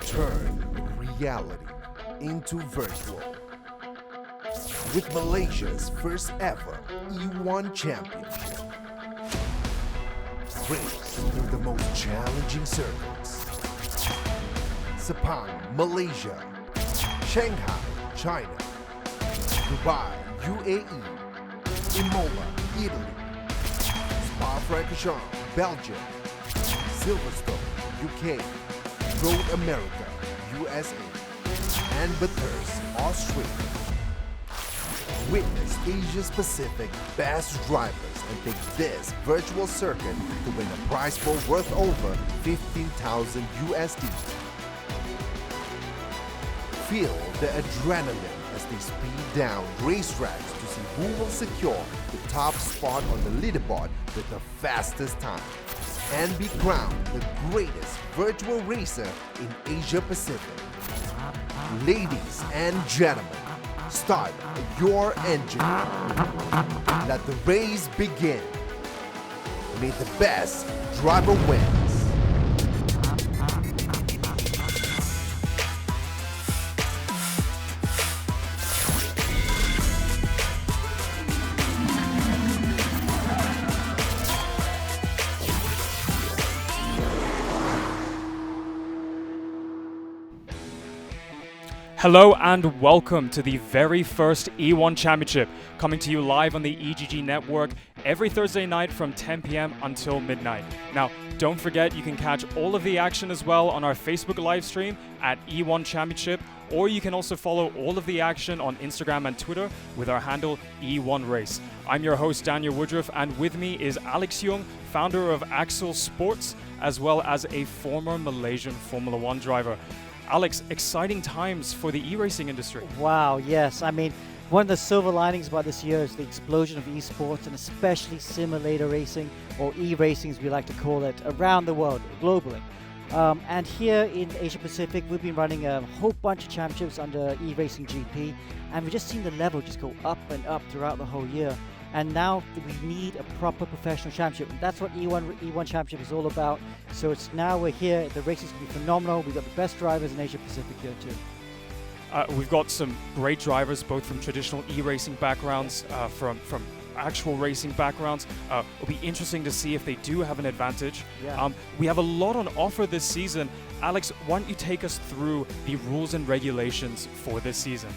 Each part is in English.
Turn reality into virtual. With Malaysia's first ever E1 Championship. Race through the most challenging circuits. Sepang, Malaysia. Shanghai, China. Dubai, UAE. Imola, Italy. Spa-Francorchamps, Belgium. Silverstone, UK. Road America, USA. And Bathurst, Australia. Witness Asia's Pacific best drivers and take this virtual circuit to win a prize pool worth over 15,000 USD. Feel the adrenaline as they speed down racetracks to see who will secure the top spot on the leaderboard with the fastest time and be crowned the greatest virtual racer in Asia Pacific. Ladies and gentlemen, start your engine. Let the race begin. May the best driver wins. Hello and welcome to the very first E1 Championship, coming to you live on the EGG network every Thursday night from 10 p.m. until midnight. Now, don't forget you can catch all of the action as well on our Facebook live stream at E1 Championship, or you can also follow all of the action on Instagram and Twitter with our handle E1 Race. I'm your host Daniel Woodruff, and with me is Alex Young, founder of Axel Sports, as well as a former Malaysian Formula One driver. Alex, exciting times for the e-racing industry. Wow, yes. I mean, one of the silver linings about this year is the explosion of esports, and especially simulator racing, or e-racing as we like to call it, around the world, globally. And here in Asia Pacific, we've been running a whole bunch of championships under ERacing GP, and we've just seen the level just go up and up throughout the whole year. And now we need a proper professional championship. And that's what E1 Championship is all about. So it's now we're here. The race is going to be phenomenal. We've got the best drivers in Asia Pacific here too. We've got some great drivers, both from traditional e-racing backgrounds, from actual racing backgrounds. It'll be interesting to see if they do have an advantage. Yeah. We have a lot on offer this season. Alex, why don't you take us through the rules and regulations for this season?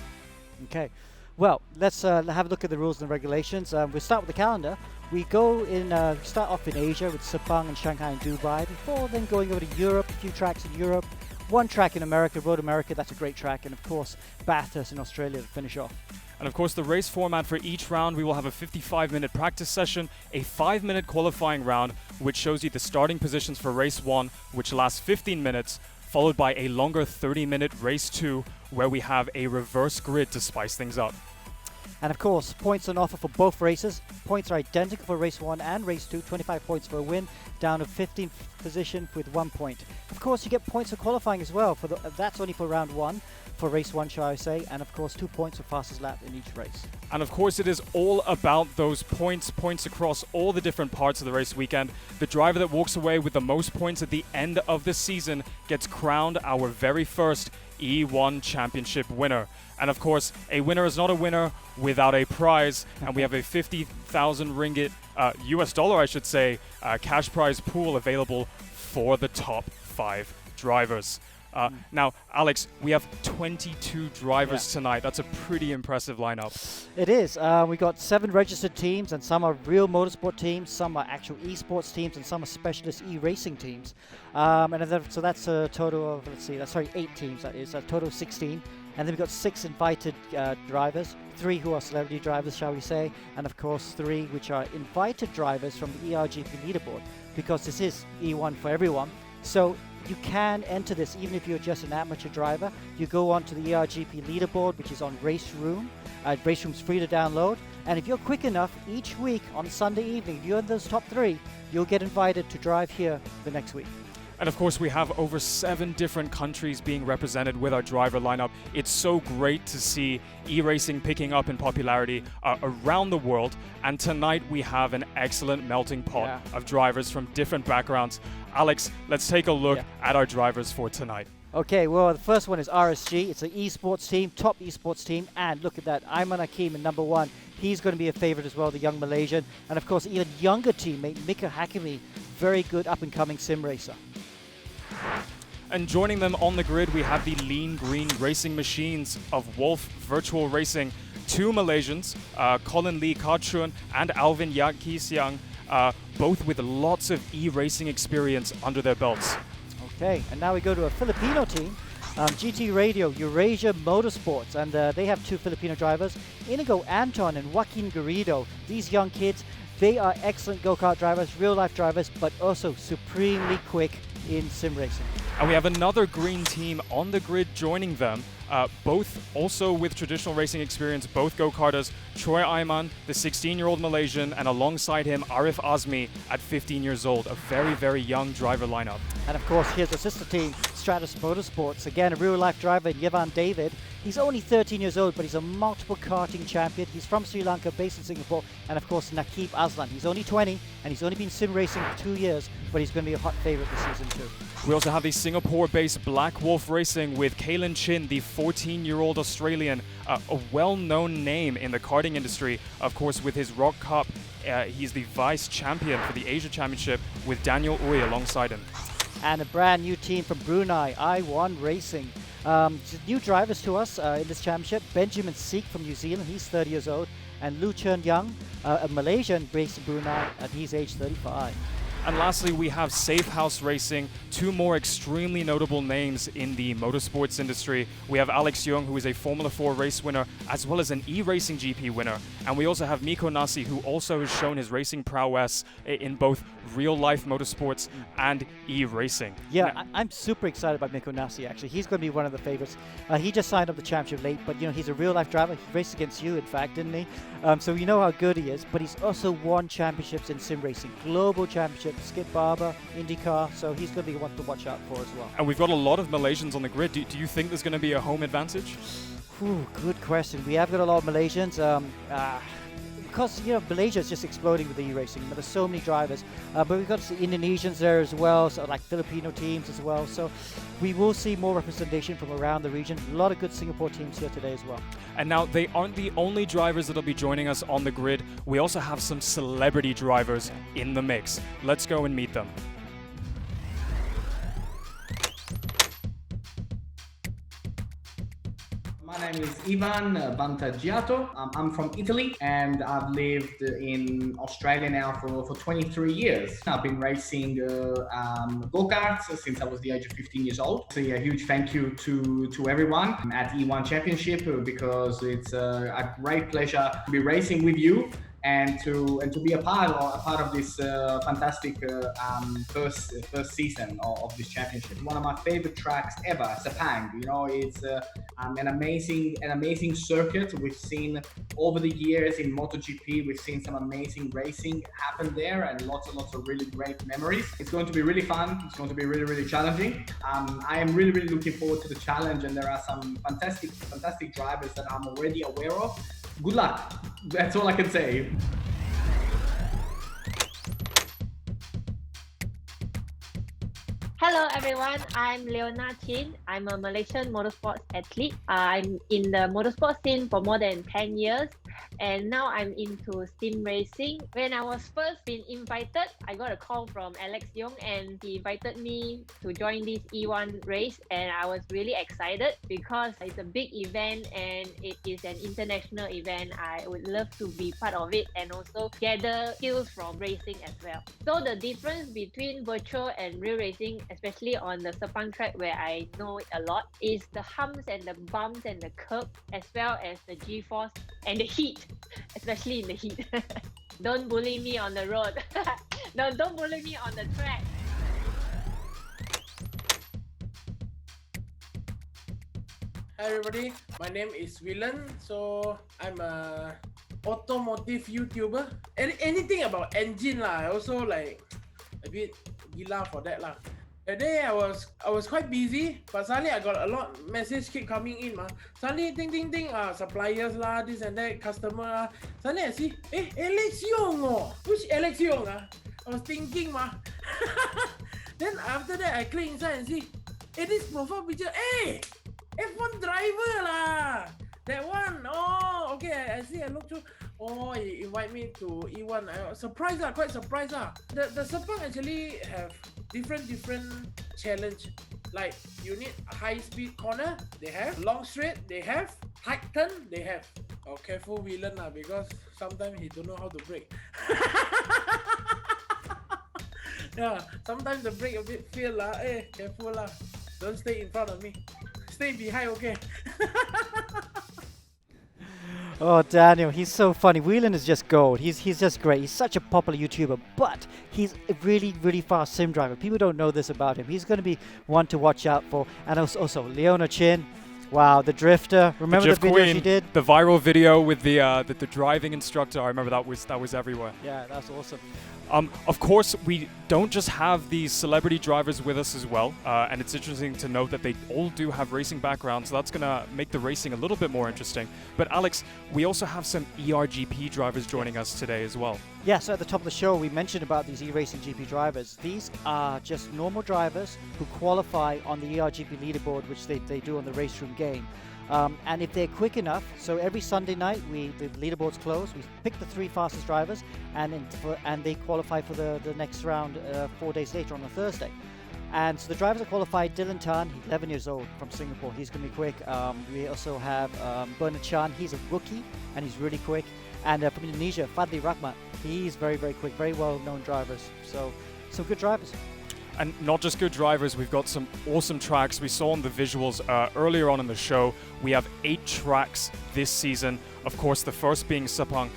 Okay. Well, let's have a look at the rules and regulations. We'll start with the calendar. We start off in Asia with Sepang and Shanghai and Dubai, before then going over to Europe, a few tracks in Europe, one track in America, Road America, that's a great track, and of course Bathurst in Australia to finish off. And of course, the race format for each round, we will have a 55-minute practice session, a 5-minute qualifying round, which shows you the starting positions for race 1, which lasts 15 minutes, followed by a longer 30-minute race 2, where we have a reverse grid to spice things up. And of course, points on offer for both races. Points are identical for race 1 and race 2, 25 points for a win, down to 15th position with 1 point. Of course, you get points for qualifying as well. That's only for round 1, for race 1, shall I say, and of course 2 points for fastest lap in each race. And of course, it is all about those points across all the different parts of the race weekend. The driver that walks away with the most points at the end of the season gets crowned our very first E1 Championship winner. And of course, a winner is not a winner without a prize, and we have a 50,000 ringgit, US dollar I should say, cash prize pool available for the top 5 drivers. Now, Alex, we have 22 drivers tonight. That's a pretty impressive lineup. It is. We got 7 registered teams, and some are real motorsport teams, some are actual esports teams, and some are specialist e-racing teams. So that's a total of, 8 teams, that is, a total of 16. And then we've got 6 invited drivers, 3 who are celebrity drivers, shall we say, and of course 3 which are invited drivers from the ERGP leaderboard, because this is E1 for everyone. So you can enter this even if you're just an amateur driver. You go onto the ERGP leaderboard, which is on RaceRoom. RaceRoom's free to download. And if you're quick enough, each week on Sunday evening, if you're in those top 3, you'll get invited to drive here the next week. And of course, we have over 7 different countries being represented with our driver lineup. It's so great to see e-racing picking up in popularity around the world. And tonight we have an excellent melting pot of drivers from different backgrounds. Alex, let's take a look at our drivers for tonight. Okay, well, the first one is RSG. It's an esports team, top esports team. And look at that, Aiman Hakim in number 1. He's going to be a favorite as well, the young Malaysian. And of course, even younger teammate, Mika Hakimi, very good up-and-coming sim racer. And joining them on the grid, we have the lean green racing machines of Wolf Virtual Racing. 2 Malaysians, Colin Lee Kachun and Alvin Yak Ki Siang, both with lots of e-racing experience under their belts. Okay, and now we go to a Filipino team, GT Radio Eurasia Motorsports, and they have 2 Filipino drivers, Inigo Anton and Joaquin Garrido. These young kids, they are excellent go-kart drivers, real-life drivers, but also supremely quick in sim racing. And we have another green team on the grid joining them, both also with traditional racing experience, both go-karters, Troy Aiman, the 16-year-old Malaysian, and alongside him, Arif Azmi at 15 years old, a very, very young driver lineup. And of course, here's the sister team, Stratus Motorsports, again a real-life driver, Yevan David. He's only 13 years old, but he's a multiple karting champion. He's from Sri Lanka, based in Singapore. And of course, Nakib Aslan. He's only 20, and he's only been sim racing for 2 years, but he's going to be a hot favorite this season too. We also have the Singapore-based Black Wolf Racing with Kaylin Chin, the 14-year-old Australian, a well-known name in the karting industry. Of course, with his Rock Cup, he's the vice champion for the Asia Championship with Daniel Uy alongside him. And a brand new team from Brunei, I1 Racing. New drivers to us in this championship. Benjamin Seek from New Zealand, he's 30 years old. And Lu Chern Young, a Malaysian based in Brunei, and he's age 35. And lastly, we have Safe House Racing, 2 more extremely notable names in the motorsports industry. We have Alex Young, who is a Formula 4 race winner, as well as an ERacing GP winner. And we also have Miko Nasi, who also has shown his racing prowess in both real-life motorsports and e-racing. Yeah, now, I'm super excited about Miko Nasi, actually. He's going to be one of the favorites. He just signed up the championship late, but you know, he's a real-life driver. He raced against you, in fact, didn't he? So you know how good he is, but he's also won championships in sim racing, global championships, Skip Barber, IndyCar, so he's going to be one to watch out for as well. And we've got a lot of Malaysians on the grid. Do you think there's going to be a home advantage? Good question. We have got a lot of Malaysians. Because you know Malaysia is just exploding with the e-racing. There's so many drivers, but we've got the Indonesians there as well, so like Filipino teams as well. So we will see more representation from around the region. A lot of good Singapore teams here today as well. And now they aren't the only drivers that'll be joining us on the grid. We also have some celebrity drivers in the mix. Let's go and meet them. My name is Ivan Bantagiato. I'm from Italy and I've lived in Australia now for 23 years. I've been racing go-karts since I was the age of 15 years old. So yeah, huge thank you to everyone at E1 Championship because it's a great pleasure to be racing with you and to be a part of this fantastic first season of this championship. One of my favorite tracks ever, Sepang. You know, it's an amazing circuit. We've seen over the years in MotoGP, we've seen some amazing racing happen there and lots of really great memories. It's going to be really fun. It's going to be really challenging. I am really looking forward to the challenge, and there are some fantastic drivers that I'm already aware of. Good luck. That's all I can say. Hello everyone, I'm Leona Chin. I'm a Malaysian motorsports athlete. I'm in the motorsports scene for more than 10 years and now I'm into sim racing. When I was first being invited, I got a call from Alex Young and he invited me to join this E1 race, and I was really excited because it's a big event and it is an international event. I would love to be part of it and also gather skills from racing as well. So the difference between virtual and real racing, especially on the Sepang track where I know it a lot, is the humps and the bumps and the curb, as well as the G-force and the heat, especially in the heat. Don't bully me on the road. No, don't bully me on the track. Hi everybody, my name is Willen. So I'm a automotive YouTuber. Anything about engine lah. I also like a bit gila for that lah. That day I was quite busy, but suddenly I got a lot message keep coming in, Suddenly ding, suppliers lah, this and that, customer lah. Suddenly I see, Alex Yong which Alex Yong I was thinking Then after that I click inside and see, this profile picture, F1 driver lah. That one, okay, I see, I look through. He invite me to E1. I was surprised, quite surprised. The Sepang actually have different challenge. Like you need high speed corner, they have long straight, they have tight turn, they have. Careful villain because sometimes he don't know how to brake. Yeah, sometimes the brake a bit fail careful Don't stay in front of me. Stay behind, okay? Oh, Daniel, he's so funny. Whelan is just gold. He's just great. He's such a popular YouTuber, but he's a really fast sim driver. People don't know this about him. He's going to be one to watch out for. And also Leona Chin. Wow, the drifter. Remember the video she did? The viral video with the driving instructor. I remember that was everywhere. Yeah, that's awesome. Of course, we don't just have these celebrity drivers with us as well, and it's interesting to note that they all do have racing backgrounds, so that's going to make the racing a little bit more interesting. But Alex, we also have some ERGP drivers joining us today as well. Yeah, so at the top of the show, we mentioned about these ERacing GP drivers. These are just normal drivers who qualify on the ERGP leaderboard, which they do on the RaceRoom game. And if they're quick enough, so every Sunday night the leaderboard's closed. We pick the 3 fastest drivers, and they qualify for the next round 4 days later on a Thursday. And so the drivers are qualified. Dylan Tan, he's 11 years old from Singapore. He's going to be quick. We also have Bernard Chan. He's a rookie and he's really quick. And from Indonesia, Fadli Rahmat. He's very quick, very well-known drivers. So some good drivers. And not just good drivers, we've got some awesome tracks. We saw on the visuals earlier on in the show, we have 8 tracks this season. Of course, the first being Sepang.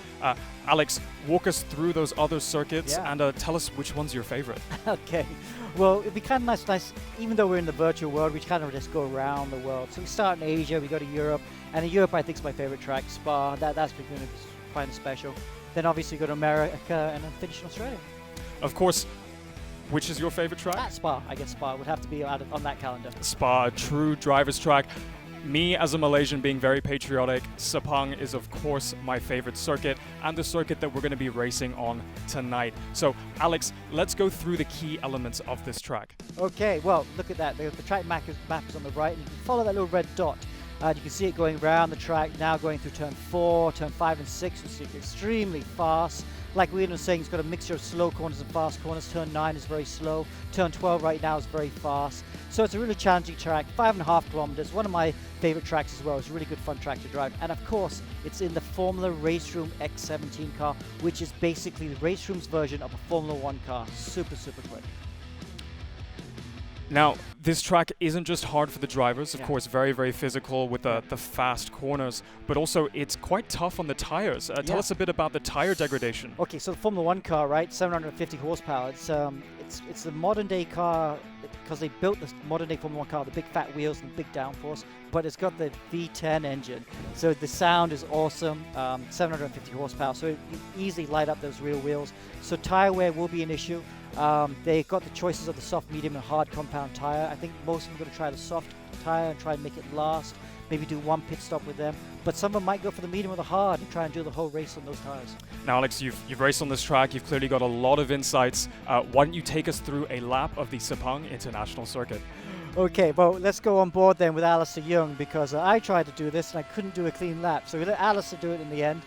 Alex, walk us through those other circuits and tell us which one's your favorite. Okay. Well, it'd be kind of nice, even though we're in the virtual world, we kind of just go around the world. So we start in Asia, we go to Europe, and in Europe I think is my favorite track, Spa. That's going to be quite special. Then obviously go to America and then finish in Australia. Of course. Which is your favorite track? At Spa. I guess Spa would have to be on that calendar. Spa, a true driver's track. Me, as a Malaysian, being very patriotic, Sepang is, of course, my favorite circuit and the circuit that we're going to be racing on tonight. So, Alex, let's go through the key elements of this track. Okay, well, look at that. The track map is on the right, and you can follow that little red dot. You can see it going around the track, now going through turn 4, turn 5 and 6, which is extremely fast. Like we were saying, it's got a mixture of slow corners and fast corners. Turn 9 is very slow. Turn 12 right now is very fast. So it's a really challenging track, 5.5 kilometers. One of my favorite tracks as well. It's a really good fun track to drive. And of course, it's in the Formula RaceRoom X17 car, which is basically the RaceRoom's version of a Formula 1 car. Super quick. Now, this track isn't just hard for the drivers, of course, very physical with the fast corners, but also it's quite tough on the tires. Tell us a bit about the tire degradation. Okay, so the Formula 1 car, right, 750 horsepower. It's the modern day car, because they built this modern day Formula 1 car, the big fat wheels and big downforce, but it's got the V10 engine. So the sound is awesome, 750 horsepower, so you easily light up those rear wheels. So tire wear will be an issue. They got the choices of the soft, medium, and hard compound tire. I think most of them are going to try the soft tire and try and make it last. Maybe do one pit stop with them. But some of them might go for the medium or the hard and try and do the whole race on those tires. Now, Alex, you've raced on this track. You've clearly got a lot of insights. Why don't you take us through a lap of the Sepang International Circuit? Okay, well, let's go on board then with Alistair Young, because I tried to do this and I couldn't do a clean lap. So we let Alistair do it in the end.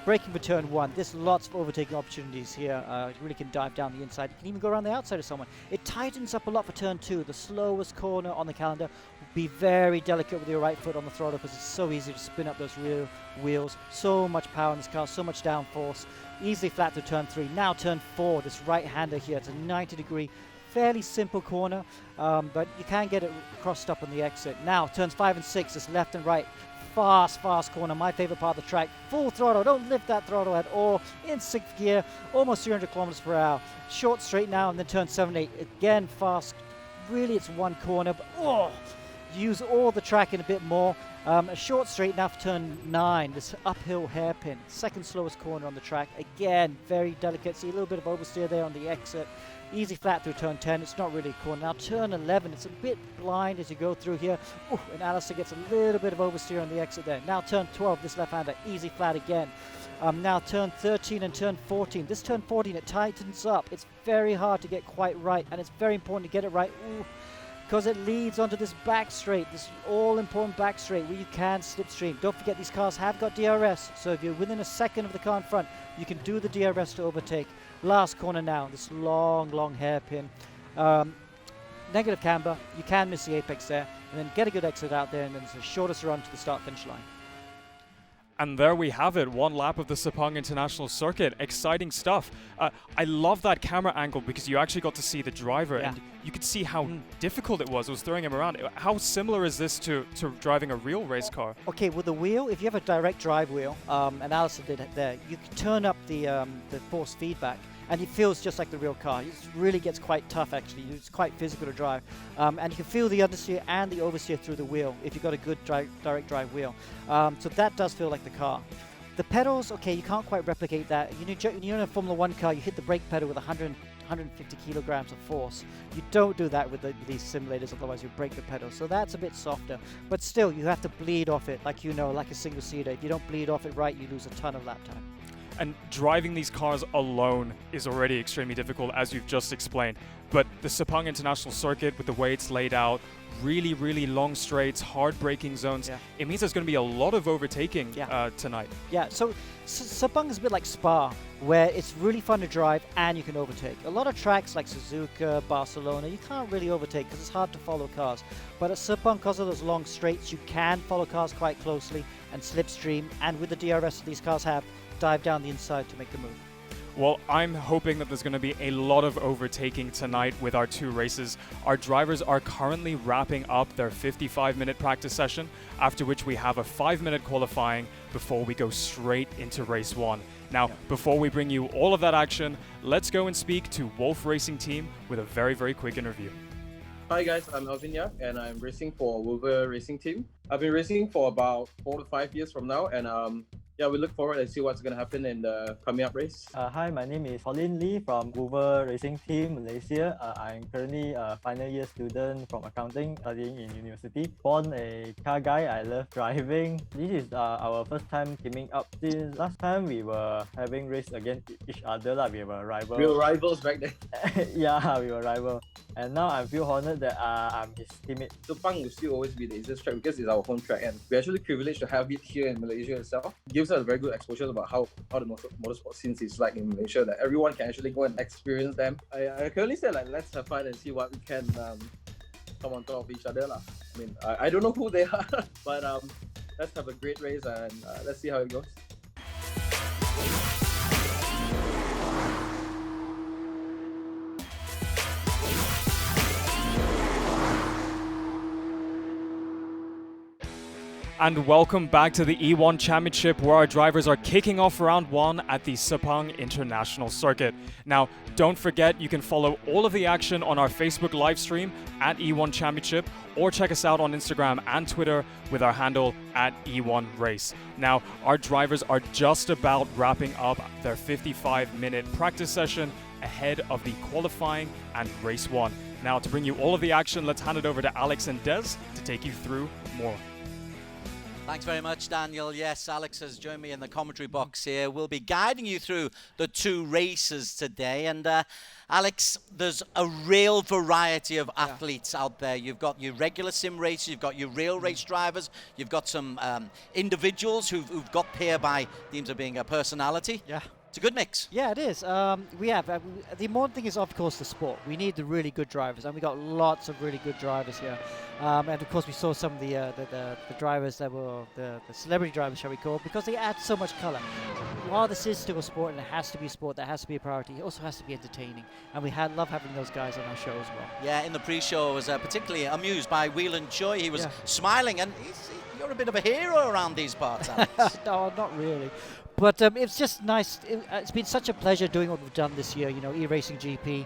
Braking for turn 1. There's lots of overtaking opportunities here. You really can dive down the inside. You can even go around the outside of someone. It tightens up a lot for turn 2. The slowest corner on the calendar. Be very delicate with your right foot on the throttle, because it's so easy to spin up those rear wheels. So much power in this car, so much downforce. Easily flat to turn 3. Now turn 4, this right-hander here. It's a 90-degree, fairly simple corner, but you can get it crossed up on the exit. Now turns 5 and 6, this left and right. Fast corner, my favorite part of the track. Full throttle, don't lift that throttle at all. In 6th gear, almost 300 kilometers per hour. Short straight now, and then turn 7 and 8. Again, fast. Really, it's one corner, but use all the track in a bit more. A short straight now for turn 9, this uphill hairpin, second slowest corner on the track. Again, very delicate. See a little bit of oversteer there on the exit. Easy flat through turn 10. It's not really a corner. Now turn 11, it's a bit blind as you go through here. Ooh, and Alistair gets a little bit of oversteer on the exit there. Now turn 12, this left-hander, easy flat again. Now turn 13 and turn 14. This turn 14, it tightens up. It's very hard to get quite right, and it's very important to get it right. Ooh, because it leads onto this back straight, this all-important back straight where you can slipstream. Don't forget these cars have got DRS, so if you're within a second of the car in front, you can do the DRS to overtake. Last corner now, this long hairpin. Negative camber, you can miss the apex there, and then get a good exit out there, and then it's the shortest run to the start-finish line. And there we have it, one lap of the Sepang International Circuit. Exciting stuff. I love that camera angle because you actually got to see the driver and you could see how difficult it was throwing him around. How similar is this to driving a real race car? Okay, with the wheel, if you have a direct drive wheel, and Alison did it there, you can turn up the force feedback, and it feels just like the real car. It really gets quite tough, actually. It's quite physical to drive. And you can feel the understeer and the oversteer through the wheel if you've got a good direct drive wheel. So that does feel like the car. The pedals, okay, you can't quite replicate that. You're in a Formula 1 car, you hit the brake pedal with 150 kilograms of force. You don't do that with these simulators, otherwise you break the pedal. So that's a bit softer. But still, you have to bleed off it, like like a single-seater. If you don't bleed off it right, you lose a ton of lap time. And driving these cars alone is already extremely difficult, as you've just explained. But the Sepang International Circuit, with the way it's laid out, really long straights, hard braking zones, it means there's going to be a lot of overtaking tonight. Yeah, so Sepang is a bit like Spa, where it's really fun to drive and you can overtake. A lot of tracks like Suzuka, Barcelona, you can't really overtake because it's hard to follow cars. But at Sepang, because of those long straights, you can follow cars quite closely and slipstream, and with the DRS that these cars have, dive down the inside to make the move. Well, I'm hoping that there's going to be a lot of overtaking tonight with our two races. Our drivers are currently wrapping up their 55-minute practice session, after which we have a 5-minute qualifying before we go straight into race 1. Now, before we bring you all of that action, let's go and speak to Wolf Racing Team with a very quick interview. Hi guys, I'm Alvin Yap and I'm racing for Wolver Racing Team. I've been racing for about 4 to 5 years from now, and we look forward to see what's going to happen in the coming up race. Hi, my name is Pauline Lee from Wolver Racing Team, Malaysia. I'm currently a final year student from accounting, studying in university. Born a car guy, I love driving. This is our first time teaming up. Since last time we were having race against each other, we were rivals. We were rivals back then. Yeah, we were rivals. And now I feel honored that I'm his teammate. Sepang will still always be the easiest track because it's our home track, and we're actually privileged to have it here in Malaysia itself. It gives us a very good exposure about how the motorsport scene is like in Malaysia, that everyone can actually go and experience them. I currently say let's have fun and see what we can come on top of each other. I mean, I don't know who they are, but let's have a great race and let's see how it goes. And welcome back to the E1 Championship, where our drivers are kicking off round 1 at the Sepang International Circuit. Now, don't forget you can follow all of the action on our Facebook live stream at E1 Championship, or check us out on Instagram and Twitter with our handle at E1 Race. Now, our drivers are just about wrapping up their 55-minute practice session ahead of the qualifying and race 1. Now, to bring you all of the action, let's hand it over to Alex and Des to take you through more. Thanks very much, Daniel. Yes, Alex has joined me in the commentary box here. We'll be guiding you through the two races today. And Alex, there's a real variety of athletes out there. You've got your regular sim racers, you've got your real race drivers, you've got some individuals who've got here by themes of being a personality. Yeah. It's a good mix. Yeah, it is. We have. The important thing is, of course, the sport. We need the really good drivers, and we got lots of really good drivers here. And of course, we saw some of the drivers that were the celebrity drivers, shall we call it, because they add so much color. While this is still a sport, and it has to be a sport, that has to be a priority, it also has to be entertaining. And we love having those guys on our show as well. Yeah, in the pre-show, I was particularly amused by Whelan Choi. He was smiling, and you're a bit of a hero around these parts, Alex. No, not really. But it's just nice. It's been such a pleasure doing what we've done this year. You know, ERacing GP.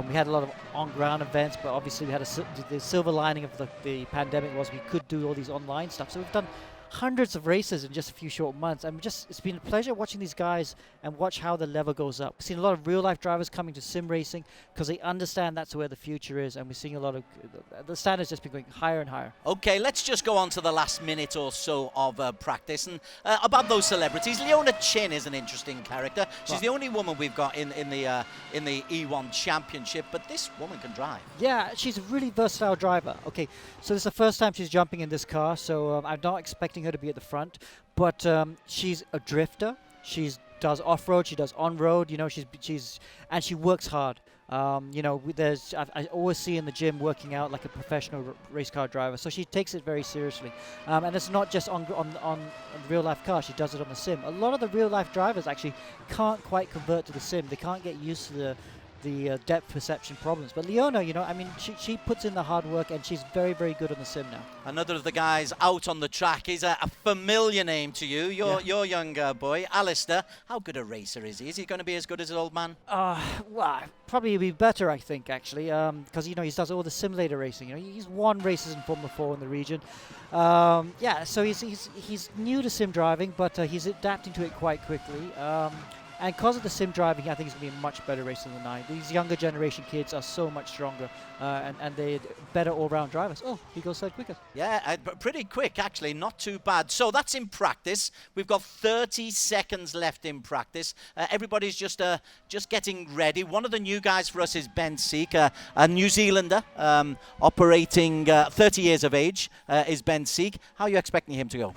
We had a lot of on-ground events, but obviously we had the silver lining of the pandemic was we could do all these online stuff. So we've done hundreds of races in just a few short months, and it's been a pleasure watching these guys and watch how the level goes up. We've seen a lot of real-life drivers coming to sim racing because they understand that's where the future is, and we're seeing a lot of the standards just been going higher and higher. Okay, let's just go on to the last minute or so of practice, and about those celebrities. Leona Chin is an interesting character. She's the only woman we've got in the E1 Championship, but this woman can drive. Yeah, she's a really versatile driver. Okay, so this is the first time she's jumping in this car, so I'm not expecting her to be at the front, but she's a drifter. She does off-road, she does on-road. You know, and she works hard. You know, I always see in the gym working out like a professional race car driver. So she takes it very seriously, and it's not just on real-life cars. She does it on the sim. A lot of the real-life drivers actually can't quite convert to the sim. They can't get used to the depth perception problems. But Leona, you know, I mean, she puts in the hard work, and she's very, very good on the sim now. Another of the guys out on the track is a familiar name to you. Your younger boy, Alistair. How good a racer is he? Is he going to be as good as his old man? Well, probably be better, I think, actually, because, you know, he does all the simulator racing. You know, he's won races in Formula 4 in the region. Yeah, so he's new to sim driving, but he's adapting to it quite quickly. And because of the sim driving, I think he's going to be a much better racer than I. These younger generation kids are so much stronger, and they're better all-round drivers. Oh, he goes third quicker. Yeah, pretty quick, actually. Not too bad. So that's in practice. We've got 30 seconds left in practice. Everybody's just getting ready. One of the new guys for us is Ben Seek, a New Zealander, operating 30 years of age, is Ben Seek. How are you expecting him to go?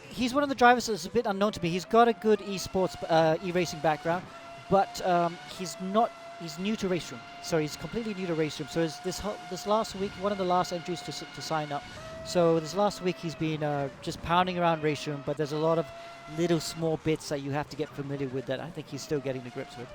He's one of the drivers that's a bit unknown to me. He's got a good esports, e-racing background, but he's new to RaceRoom. So he's completely new to RaceRoom. So this last week, one of the last entries to sign up. So this last week he's been just pounding around RaceRoom, but there's a lot of little small bits that you have to get familiar with that I think he's still getting the grips with.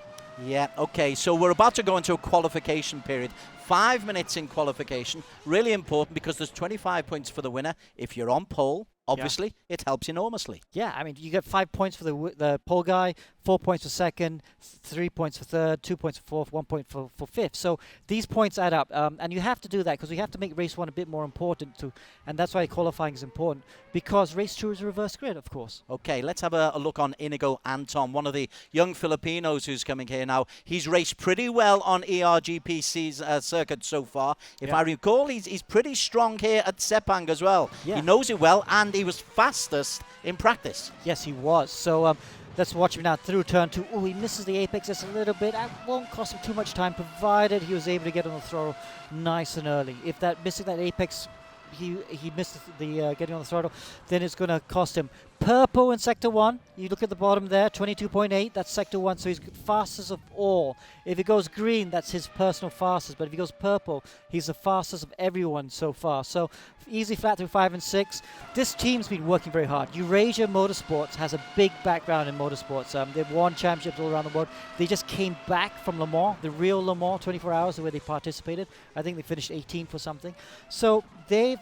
Yeah, okay, so we're about to go into a qualification period. 5 minutes in qualification, really important because there's 25 points for the winner. If you're on pole, obviously, it helps enormously. Yeah, I mean, you get 5 points for the pole guy, 4 points for second, 3 points for third, 2 points for fourth, 1 point for fifth. So these points add up, and you have to do that because we have to make race 1 a bit more important too, and that's why qualifying is important, because race 2 is a reverse grid, of course. Okay, let's have a look on Inigo Anton, one of the young Filipinos who's coming here now. He's raced pretty well on ERGPC's circuit so far. If I recall, he's pretty strong here at Sepang as well. Yeah. He knows it well, and he was fastest in practice. Yes, he was. So let's watch him now through turn 2. Oh, he misses the apex just a little bit. That won't cost him too much time, provided he was able to get on the throttle nice and early. If missing that apex, he missed the getting on the throttle, then it's going to cost him. Purple in Sector 1, you look at the bottom there, 22.8, that's Sector 1, so he's fastest of all. If it goes green, that's his personal fastest, but if he goes purple, he's the fastest of everyone so far. So easy flat through 5 and 6. This team's been working very hard. Eurasia Motorsports has a big background in motorsports. They've won championships all around the world. They just came back from Le Mans, the real Le Mans, 24 hours where they participated. I think they finished 18th or something. So this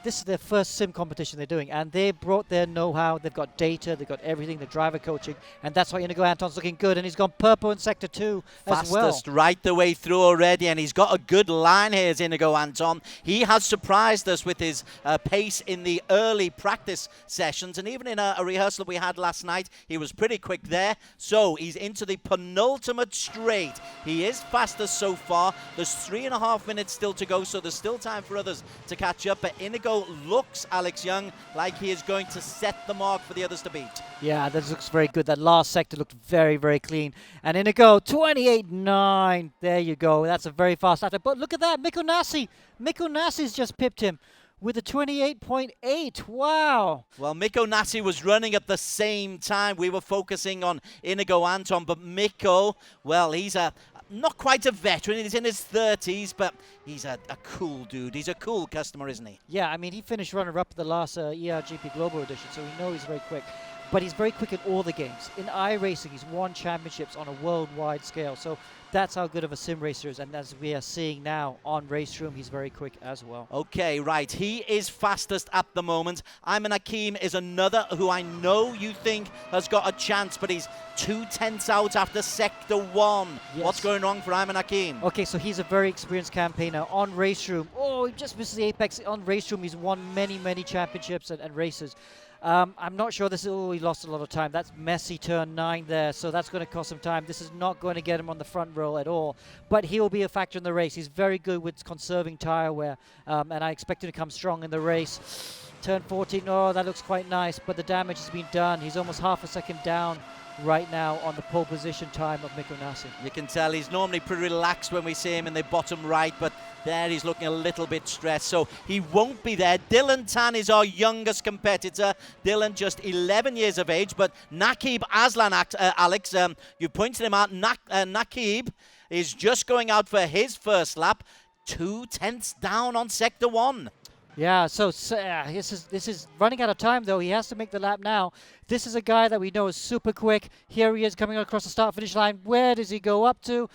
is their first sim competition they're doing, and they brought their know-how. They've got data, they've got everything, the driver coaching, and that's why Inigo Anton's looking good, and he's gone purple in Sector 2 as well. Fastest right the way through already, and he's got a good line here, is Inigo Anton. He has surprised us with his pace in the early practice sessions, and even in a rehearsal we had last night, he was pretty quick there. So he's into the penultimate straight. He is fastest so far. There's 3.5 minutes still to go, so there's still time for others to catch up, but Inigo looks, Alex Young, like he is going to set the mark for the others to beat. Yeah, that looks very good. That last sector looked very, very clean. And Inigo, 28.9. There you go. That's a very fast lap. But look at that, Mikko Nassi. Mikko Nassi's just pipped him with a 28.8. Wow. Well, Mikko Nassi was running at the same time. We were focusing on Inigo Anton, but Mikko, well, he's not quite a veteran. He's in his 30s, but he's a cool dude. He's a cool customer, isn't he? Yeah, I mean, he finished runner-up at the last ERGP Global Edition, so we know he's very quick. but he's very quick in all the games. In iRacing, he's won championships on a worldwide scale. So that's how good of a sim racer is. And as we are seeing now on RaceRoom, he's very quick as well. Okay, right. He is fastest at the moment. Ayman Hakim is another who I know you think has got a chance, but he's 2/10 out after Sector 1. Yes. What's going wrong for Ayman Hakim? Okay, so he's a very experienced campaigner on RaceRoom. Oh, he just misses the apex. On RaceRoom, he's won many championships and races. I'm not sure this is, he lost a lot of time. That's messy turn 9 there, so that's going to cost him time. This is not going to get him on the front row at all, but he will be a factor in the race. He's very good with conserving tire wear, and I expect him to come strong in the race. Turn 14, oh, that looks quite nice, but the damage has been done. He's almost half a second down right now on the pole position time of Miko Nasi. You can tell he's normally pretty relaxed when we see him in the bottom right, but there he's looking a little bit stressed, so he won't be there. Dylan Tan is our youngest competitor. Dylan, just 11 years of age, but Nakib Aslan, Alex, you pointed him out. Nakib is just going out for his first lap, 2/10 down on Sector 1. Yeah, so this is running out of time, though. He has to make the lap now. This is a guy that we know is super quick. Here he is coming across the start-finish line. Where does he go up to?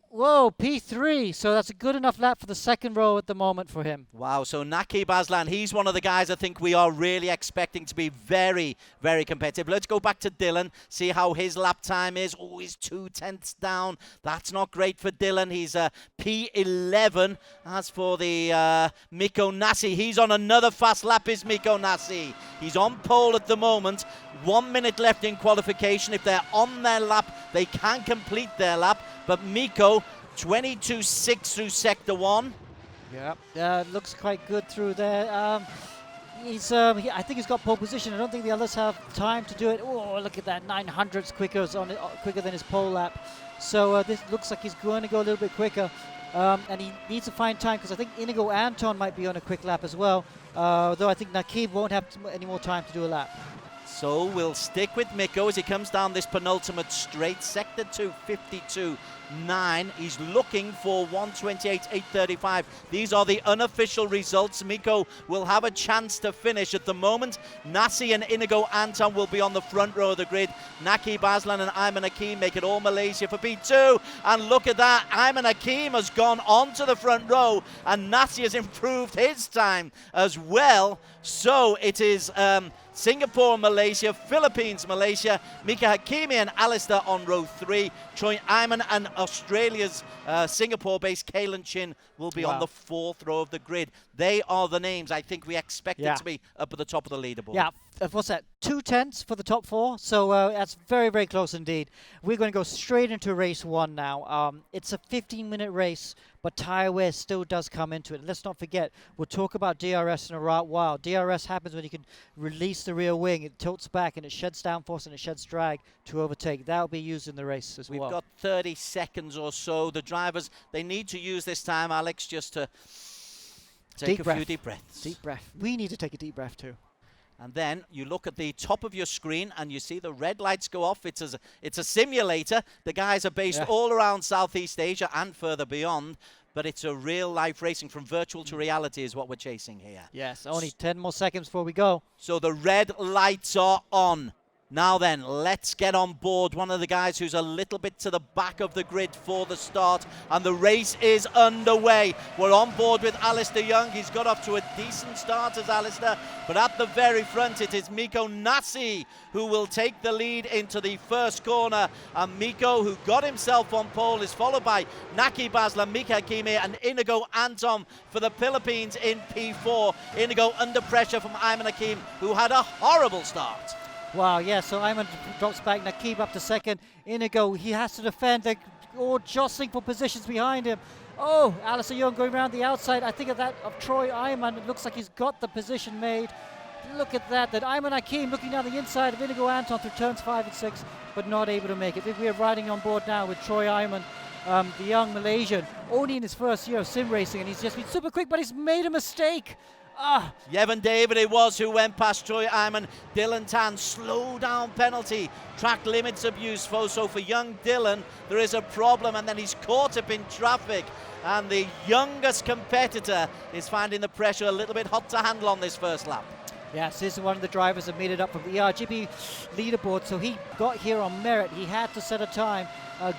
Whoa, P3. So that's a good enough lap for the second row at the moment for him. Wow, so Nakib Aslan, he's one of the guys I think we are really expecting to be very competitive. Let's go back to Dylan, see how his lap time is. Oh, he's 2/10 down. That's not great for Dylan. He's P11. As for the Miko Nasi, he's on another fast lap, is Miko Nasi. He's on pole at the moment. 1 minute left in qualification. If they're on their lap, they can complete their lap. But Miko, 22.6 through Sector 1. Yeah, looks quite good through there. I think he's got pole position. I don't think the others have time to do it. Oh, look at that, 900ths quicker than his pole lap. So this looks like he's going to go a little bit quicker. And he needs to find time, because I think Inigo Anton might be on a quick lap as well. Though I think Nakib won't have any more time to do a lap. So we'll stick with Miko as he comes down this penultimate straight. Sector 2, 52.9. He's looking for 128.835. These are the unofficial results. Miko will have a chance to finish. At the moment, Nasi and Inigo Anton will be on the front row of the grid. Nakib Aslan and Ayman Hakim make it all Malaysia for P2. And look at that, Ayman Hakim has gone onto the front row, and Nasi has improved his time as well. So it is Singapore, Malaysia, Philippines, Malaysia, Mika Hakimi and Alistair on row 3. Troy Ayman and Australia's Singapore-based Kalen Chin will be on the 4th row of the grid. They are the names I think we expected to be up at the top of the leaderboard. Yeah, what's that? 2/10 for the top 4. So that's very close indeed. We're going to go straight into race 1 now. It's a 15-minute race, but tire wear still does come into it. Let's not forget, we'll talk about DRS in a while. DRS happens when you can release the rear wing. It tilts back and it sheds downforce and it sheds drag to overtake. That will be used in the race as well. We've got 30 seconds or so. The drivers, they need to use this time, Alex, just to take a few deep breaths. Deep breath. We need to take a deep breath too. And then you look at the top of your screen and you see the red lights go off. It's a simulator. The guys are based all around Southeast Asia and further beyond. But it's a real life racing from virtual to reality is what we're chasing here. Yes, only 10 more seconds before we go. So the red lights are on. Now then, let's get on board. One of the guys who's a little bit to the back of the grid for the start, and the race is underway. We're on board with Alistair Young. He's got off to a decent start as Alistair, but at the very front it is Miko Nasi who will take the lead into the first corner, and Miko, who got himself on pole, is followed by Nakib Aslan, Mika Hakimi and Inigo Anton for the Philippines in P4. Inigo under pressure from Ayman Hakim, who had a horrible start. Wow, yeah, so Ayman drops back, Nakib up to second. Inigo, he has to defend. They're all jostling for positions behind him. Oh, Alistair Young going around the outside. I think of that of Troy Ayman. It looks like he's got the position made. Look at that. Then Ayman Hakim looking down the inside of Inigo Anton through turns 5 and 6, but not able to make it. We are riding on board now with Troy Ayman, the young Malaysian, only in his first year of sim racing, and he's just been super quick, but he's made a mistake. Yevon David it was who went past Troy Ayman. Dylan Tan, slow down penalty. Track limits abuse. So for young Dylan, there is a problem, and then he's caught up in traffic. And the youngest competitor is finding the pressure a little bit hot to handle on this first lap. Yes, this is one of the drivers that made it up from the ERGP leaderboard, so he got here on merit. He had to set a time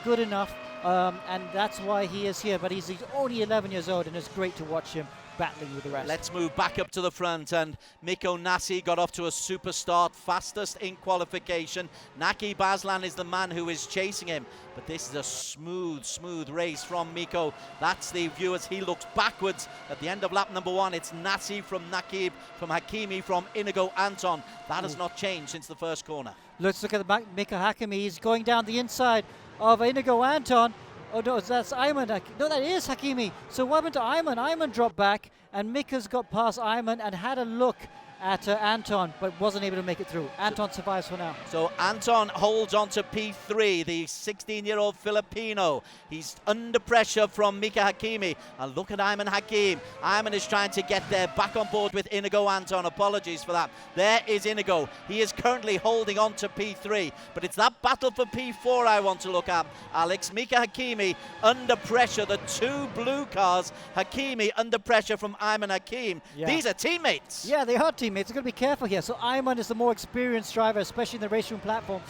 good enough, and that's why he is here. But he's only 11 years old, and it's great to watch him battling with the rest. Let's move back up to the front, and Miko Nasi got off to a super start, fastest in qualification. Naki Baslan is the man who is chasing him, but this is a smooth race from Miko. That's the view as he looks backwards at the end of lap number 1. It's Nasi from Nakib, from Hakimi, from Inigo Anton. That has not changed since the first corner. Let's look at the back. Miko Hakimi, he's going down the inside of Inigo Anton. Oh no, that's Ayman. No, that is Hakimi. So what happened to Ayman? Ayman dropped back, and Mika's got past Ayman and had a look at Anton, but wasn't able to make it through. Anton survives for now. So Anton holds on to P3, the 16-year-old Filipino. He's under pressure from Mika Hakimi. And look at Ayman Hakim. Ayman is trying to get there, back on board with Inigo Anton. Apologies for that. There is Inigo. He is currently holding on to P3, but it's that battle for P4 I want to look at, Alex. Mika Hakimi under pressure. The two blue cars. Hakimi under pressure from Ayman Hakim. Yeah. These are teammates. Yeah, they are teammates. They've got to be careful here. So Ayman is the more experienced driver, especially in the race room platform.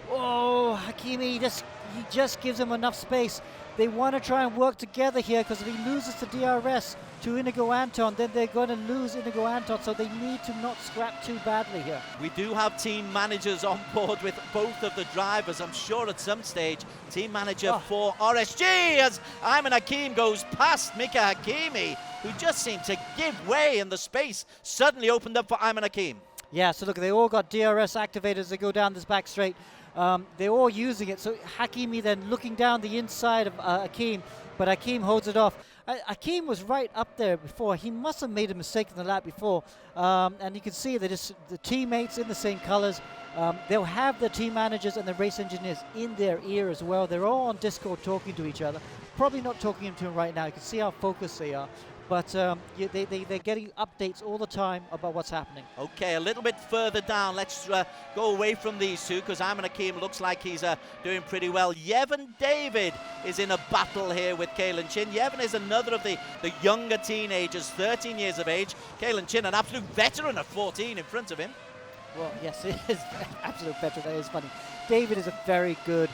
Oh, Hakimi, he just gives him enough space. They want to try and work together here, because if he loses to DRS, to Inigo Anton, then they're going to lose Inigo Anton, so they need to not scrap too badly here. We do have team managers on board with both of the drivers. I'm sure at some stage, team manager for RSG as Ayman Hakim goes past Mika Hakimi, who just seemed to give way, and the space suddenly opened up for Ayman Hakim. Yeah, so look, they all got DRS activated as they go down this back straight. They're all using it, so Hakimi then looking down the inside of Hakim, but Hakim holds it off. Hakim was right up there before. He must have made a mistake in the lap before, and you can see that it's the teammates in the same colors. They'll have the team managers and the race engineers in their ear as well. They're all on Discord talking to each other. Probably not talking to him right now. You can see how focused they are. But they're getting updates all the time about what's happening. Okay, a little bit further down. Let's go away from these two, because Ayman Hakim looks like he's doing pretty well. Yevon David is in a battle here with Kalen Chin. Yevon is another of the younger teenagers, 13 years of age. Kalen Chin, an absolute veteran at 14 in front of him. Well, yes, it is absolute veteran. That is funny. David is a very good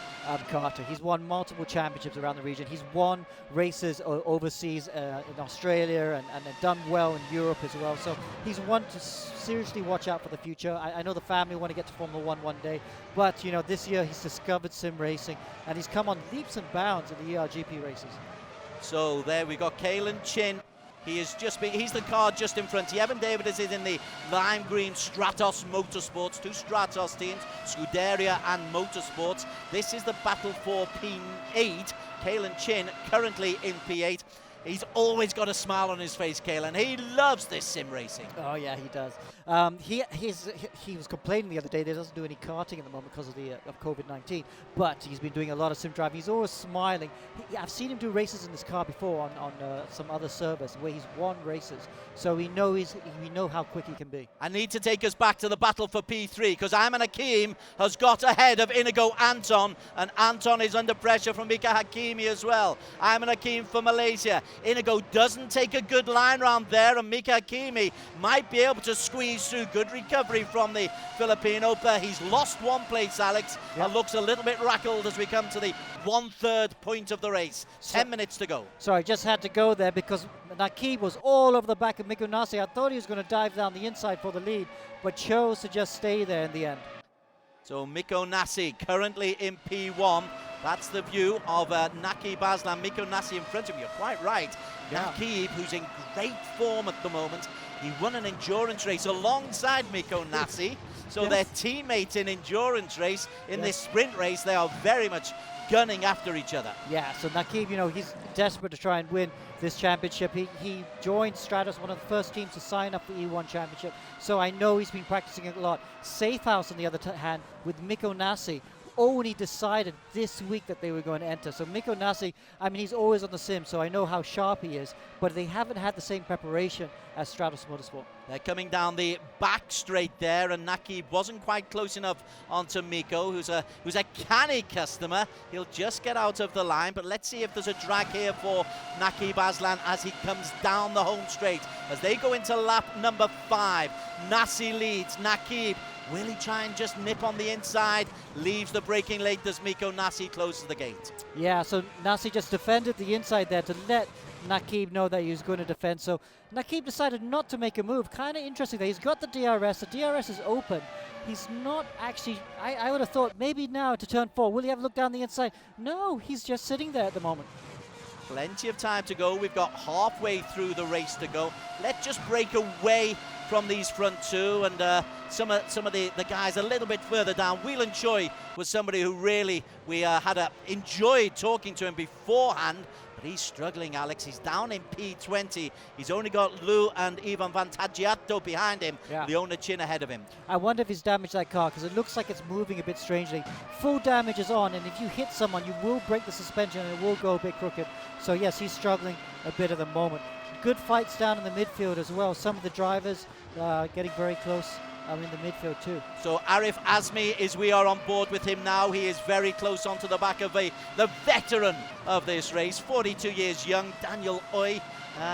karter. He's won multiple championships around the region. He's won races overseas in Australia and done well in Europe as well. So he's one to seriously watch out for the future. I know the family want to get to Formula One day, but you know, this year he's discovered sim racing, and he's come on leaps and bounds in the ERGP races. So there we got Kalen Chin. He's the car just in front. Yevon David is in the lime green Stratos Motorsports, two Stratos teams, Scuderia and Motorsports. This is the battle for P8. Kalen Chin currently in P8. He's always got a smile on his face, Kalen. He loves this sim racing. Oh yeah, he does. He was complaining the other day that he doesn't do any karting at the moment because of COVID-19, but he's been doing a lot of sim driving. He's always smiling. I've seen him do races in this car before on some other servers where he's won races, so we know how quick he can be. I need to take us back to the battle for P3, because Ayman Hakim has got ahead of Inigo Anton, and Anton is under pressure from Mika Hakimi as well. Ayman Hakim for Malaysia. Inigo doesn't take a good line round there, and Mika Hakimi might be able to squeeze through. Good recovery from the Filipino, but he's lost one place, Alex, and looks a little bit rattled as we come to the 1/3 point of the race. 10 minutes to go. Sorry, just had to go there because Nakib was all over the back of Miko Nasi. I thought he was going to dive down the inside for the lead, but chose to just stay there in the end. So Miko Nasi currently in P1. That's the view of Naki Baslan. Miko Nasi in front of him. You're quite right. Nakib, who's in great form at the moment. He won an endurance race alongside Miko Nasi. So they're teammates in endurance race. In this sprint race, they are very much gunning after each other. Yeah, so Nakib, you know, he's desperate to try and win this championship. He joined Stratos, one of the first teams to sign up for E1 Championship. So I know he's been practicing it a lot. Safehouse, on the other hand, with Miko Nasi, only decided this week that they were going to enter. So Miko Nasi, I mean, he's always on the sim, so I know how sharp he is, but they haven't had the same preparation as Stratos Motorsport. They're coming down the back straight there, and Nakib wasn't quite close enough onto Miko, who's a canny customer. He'll just get out of the line, but let's see if there's a drag here for Nakib Aslan as he comes down the home straight. As they go into lap number 5, Nasi leads. Nakib, will he try and just nip on the inside? Leaves the braking lane as Miko Nasi closes the gate. Yeah, so Nasi just defended the inside there to let Nakib know that he was going to defend. So Nakib decided not to make a move. Kind of interesting that he's got the DRS. The DRS is open. He's not actually, I would have thought maybe now to turn 4. Will he have a look down the inside? No, he's just sitting there at the moment. Plenty of time to go. We've got halfway through the race to go. Let's just break away from these front two, and some of the guys a little bit further down. Whelan Choi was somebody who really we had enjoyed talking to him beforehand, but he's struggling, Alex. He's down in P20. He's only got Lou and Ivan Vantagiato behind him. Yeah. Leona Chin ahead of him. I wonder if he's damaged that car, because it looks like it's moving a bit strangely. Full damage is on, and if you hit someone, you will break the suspension and it will go a bit crooked. So yes, he's struggling a bit at the moment. Good fights down in the midfield as well. Some of the drivers getting very close in the midfield too. So Arif Azmi, we are on board with him now. He is very close onto the back of the veteran of this race, 42 years young, Daniel Oy.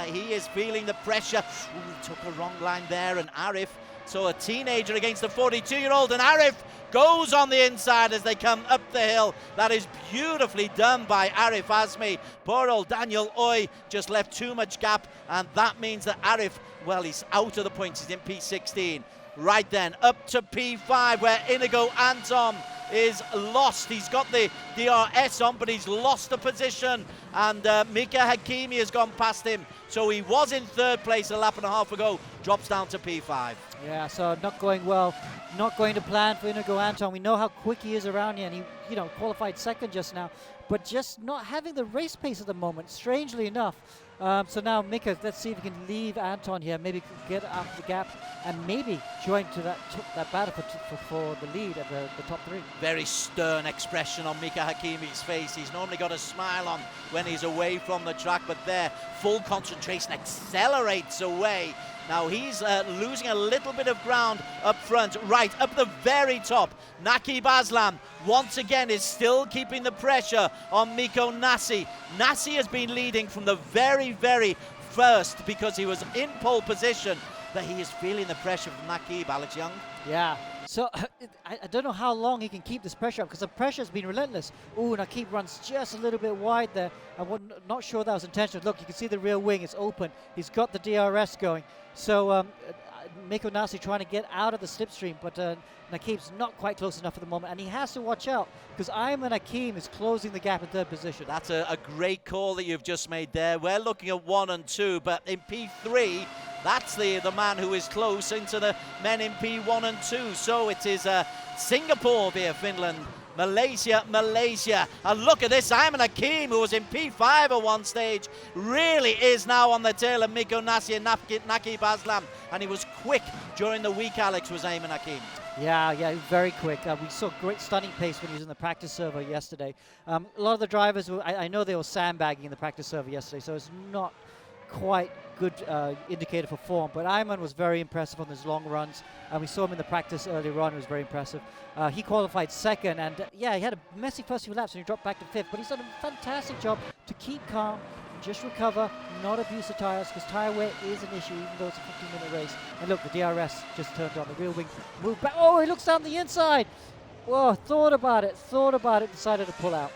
He is feeling the pressure. Ooh, he took a wrong line there, and Arif, so a teenager against a 42-year-old, and Arif goes on the inside as they come up the hill. That is beautifully done by Arif Azmi. Poor old Daniel Oy just left too much gap, and that means that Arif, well, he's out of the points. He's in P16. Right then, up to P5, where Inigo Anton is lost. He's got the DRS on, but he's lost the position, and Mika Hakimi has gone past him. So he was in 3rd place a lap and a half ago, drops down to P5. Yeah, so not going well, not going to plan for Inigo Anton. We know how quick he is around here, and he qualified 2nd just now, but just not having the race pace at the moment, strangely enough. So now Mika, let's see if he can leave Anton here, maybe get out the gap and maybe join to that battle for the lead at the top 3. Very stern expression on Mika Hakimi's face. He's normally got a smile on when he's away from the track, but there, full concentration, accelerates away. Now he's losing a little bit of ground up front, right up the very top. Nakib Aslan once again is still keeping the pressure on Miko Nasi. Nasi has been leading from the very, very first because he was in pole position, but he is feeling the pressure from Nakib, Alex Young. Yeah, so I don't know how long he can keep this pressure up, because the pressure has been relentless. Ooh, Nakib runs just a little bit wide there. I'm not sure that was intentional. Look, you can see the rear wing is open. He's got the DRS going. So Miko Nasi trying to get out of the slipstream, but Nakib's not quite close enough at the moment, and he has to watch out because Ayman Hakim is closing the gap in 3rd position. That's a great call that you've just made there. We're looking at 1 and 2, but in P3, that's the man who is close into the men in P1 and 2. So it is Singapore via Finland, Malaysia. And look at this, Ayman Hakim, who was in P5 at one stage, really is now on the tail of Miko Nasi and Nakib Aslan. And he was quick during the week, Alex, was Ayman Hakim. Yeah, very quick. We saw great stunning pace when he was in the practice server yesterday. A lot of the drivers, I know they were sandbagging in the practice server yesterday, so it's not quite good indicator for form, but Ayman was very impressive on his long runs, and we saw him in the practice earlier on. It was very impressive. He qualified 2nd, and he had a messy first few laps and he dropped back to 5th, but he's done a fantastic job to keep calm, just recover, not abuse the tires, because tire wear is an issue even though it's a 15-minute race. And look, the DRS just turned on, the rear wing moved back. Oh, he looks down the inside. Whoa, thought about it, decided to pull out.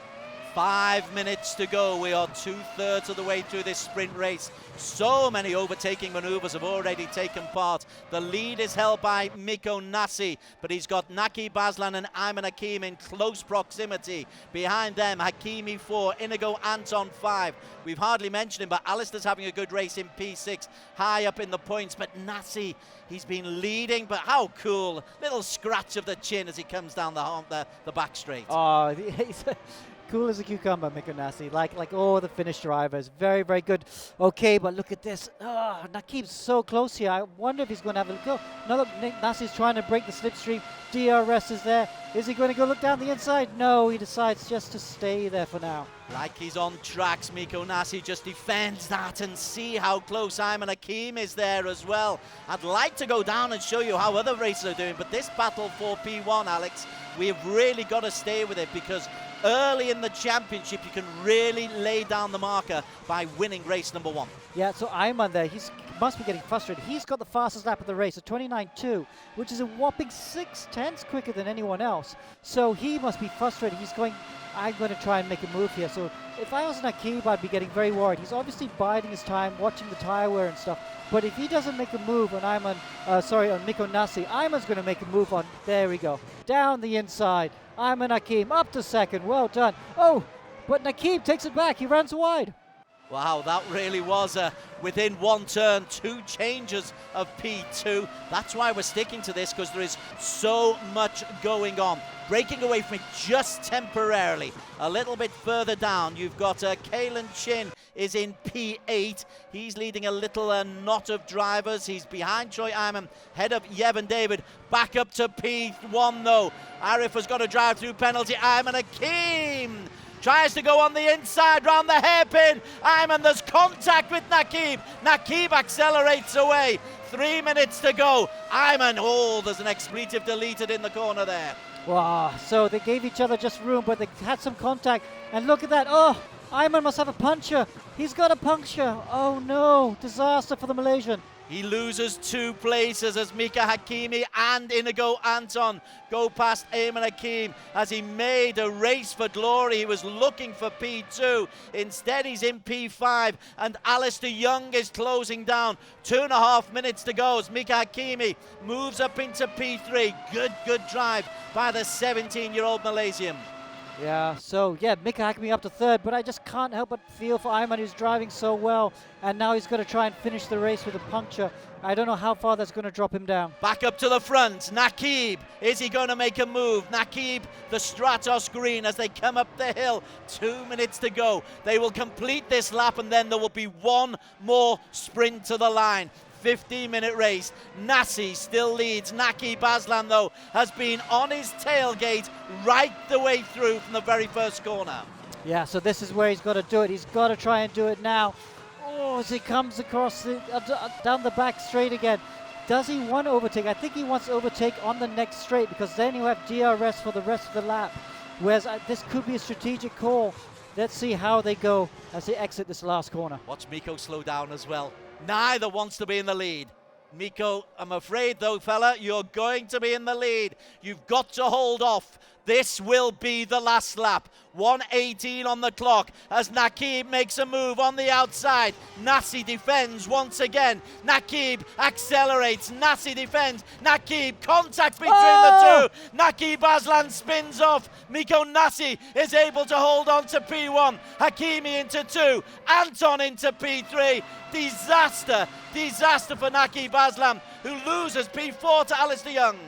5 minutes to go. We are 2/3 of the way through this sprint race. So many overtaking maneuvers have already taken part. The lead is held by Miko Nasi, but he's got Nakib Aslan and Ayman Hakim in close proximity. Behind them, Hakimi 4, Inigo Anton 5. We've hardly mentioned him, but Alistair's having a good race in P6, high up in the points. But Nasi, he's been leading, but how cool. Little scratch of the chin as he comes down the back straight. Oh, cool as a cucumber, Miko Nasi. Like all the Finnish drivers. Very, very good. Okay, but look at this. Oh, Nakib's so close here. I wonder if he's going to have a go. Another Nasi's trying to break the slipstream. DRS is there. Is he going to go look down the inside? No, he decides just to stay there for now. Like he's on tracks, Miko Nasi just defends that, and see how close Ayman Hakim is there as well. I'd like to go down and show you how other races are doing, but this battle for P1, Alex, we've really got to stay with it, because early in the championship you can really lay down the marker by winning race number 1. Yeah, so Ayman there, he must be getting frustrated. He's got the fastest lap of the race, a 29.2, which is a whopping 6/10 quicker than anyone else. So he must be frustrated. He's going, I'm going to try and make a move here. So if I was Nakib, I'd be getting very worried. He's obviously biding his time, watching the tire wear and stuff. But if he doesn't make a move on on Miko Nasi, Ayman's going to make a move on, there we go, down the inside. Ayman Hakim up to second, well done. Oh, but Nakib takes it back, he runs wide. Wow, that really was within one turn, 2 changes of P2. That's why we're sticking to this, because there is so much going on. Breaking away from it just temporarily. A little bit further down, you've got Kalen Chin is in P8. He's leading a little knot of drivers. He's behind Troy Ayman, head of Yevon David. Back up to P1 though. Arif has got a drive through penalty. Ayman Hakim tries to go on the inside round the hairpin. Ayman, there's contact with Nakib. Nakib accelerates away. 3 minutes to go. Ayman, oh, there's an expletive deleted in the corner there. Wow, so they gave each other just room, but they had some contact. And look at that. Oh, Ayman must have a puncture. He's got a puncture. Oh no, disaster for the Malaysian. He loses 2 places as Mika Hakimi and Inigo Anton go past Ayman Hakim as he made a race for glory. He was looking for P2. Instead, he's in P5, and Alistair Young is closing down. 2.5 minutes to go as Mika Hakimi moves up into P3. Good drive by the 17-year-old Malaysian. Yeah, so yeah, Mika Hakimi up to third, but I just can't help but feel for Ayman, who's driving so well, and now he's got to try and finish the race with a puncture. I don't know how far that's going to drop him down. Back up to the front, Nakib, is he going to make a move? Nakib, the Stratos green as they come up the hill. 2 minutes to go. They will complete this lap, and then there will be one more sprint to the line. 15-minute race. Nasi still leads. Nakib Aslan, though, has been on his tailgate right the way through from the very first corner. Yeah, so this is where he's got to do it. He's got to try and do it now. Oh, as he comes across the, down the back straight again. Does he want to overtake? I think he wants to overtake on the next straight, because then he'll have DRS for the rest of the lap. Whereas this could be a strategic call. Let's see how they go as they exit this last corner. Watch Miko slow down as well. Neither wants to be in the lead. Miko, I'm afraid though, fella, you're going to be in the lead. You've got to hold off. This will be the last lap. 1:18 on the clock as Nakib makes a move on the outside. Nasi defends once again. Nakib accelerates. Nasi defends. Nakib, contact between the two. Nakib Aslan spins off. Miko Nasi is able to hold on to P1. Hakimi into 2. Anton into P3. Disaster for Nakib Aslan, who loses P4 to Alistair Young.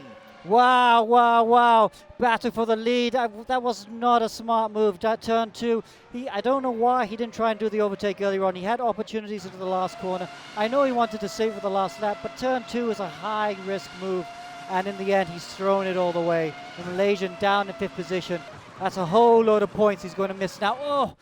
Wow. Battle for the lead. That was not a smart move. That turn 2, I don't know why he didn't try and do the overtake earlier on. He had opportunities into the last corner. I know he wanted to save for the last lap, but turn 2 is a high-risk move. And in the end, he's thrown it all the way. The Malaysian down in 5th position. That's a whole load of points he's going to miss now. Oh!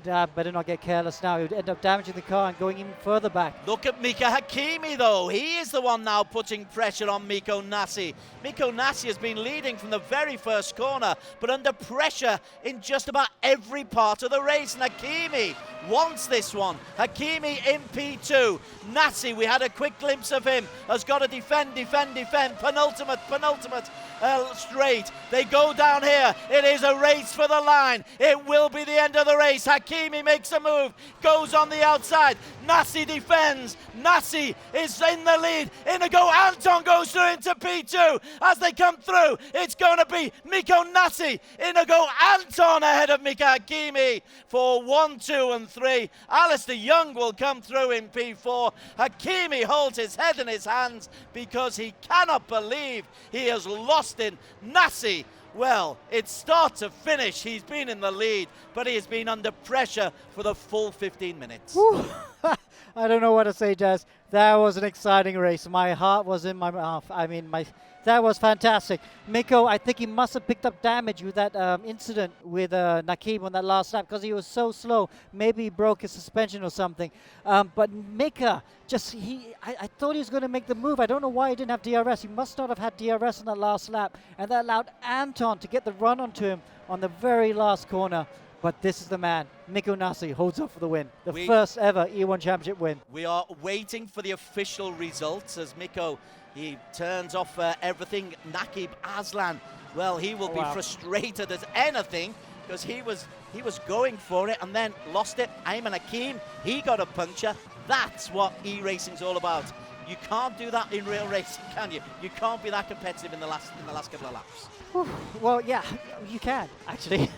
Better not get careless now. He would end up damaging the car and going even further back. Look at Mika Hakimi though. He is the one now putting pressure on Miko Nasi. Miko Nasi has been leading from the very first corner, but under pressure in just about every part of the race. And Hakimi wants this one. Hakimi in P2. Nasi, we had a quick glimpse of him, has got to defend. Penultimate straight. They go down here. It is a race for the line. It will be the end of the race. Hakimi makes a move, goes on the outside. Nasi defends. Nasi is in the lead. Inigo Anton goes through into P2. As they come through, it's going to be Miko Nasi. Inigo Anton ahead of Mika Hakimi for 1, 2, and 3. Alistair Young will come through in P4. Hakimi holds his head in his hands because he cannot believe he has lost in. Nasi Well, it's start to finish. He's been in the lead, but he has been under pressure for the full 15 minutes. I don't know what to say, Jazz. That was an exciting race. My heart was in my mouth. I mean, that was fantastic. Miko, I think he must have picked up damage with that incident with Nakim on that last lap because he was so slow. Maybe he broke his suspension or something. But Mika, I thought he was going to make the move. I don't know why he didn't have DRS. He must not have had DRS on that last lap. And that allowed Anton to get the run onto him on the very last corner. But this is the man. Miko Nasi holds up for the win. The first ever E1 Championship win. We are waiting for the official results as Miko, he turns off everything. Nakib Aslan, well, he will be frustrated as anything because he was going for it and then lost it. Ayman Hakim, he got a puncture. That's what E-racing's all about. You can't do that in real racing, can you? You can't be that competitive in the last couple of laps. Well, yeah, you can actually.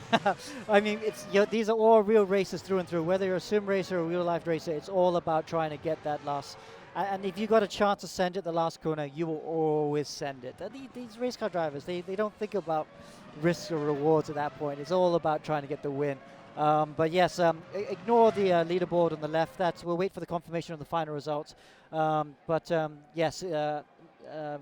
I mean, these are all real races through and through. Whether you're a sim racer or a real life racer, it's all about trying to get that last. And if you got a chance to send it the last corner, you will always send it. These race car drivers, they don't think about risks or rewards at that point. It's all about trying to get the win. But yes, ignore the leaderboard on the left. We'll wait for the confirmation of the final results. Yes,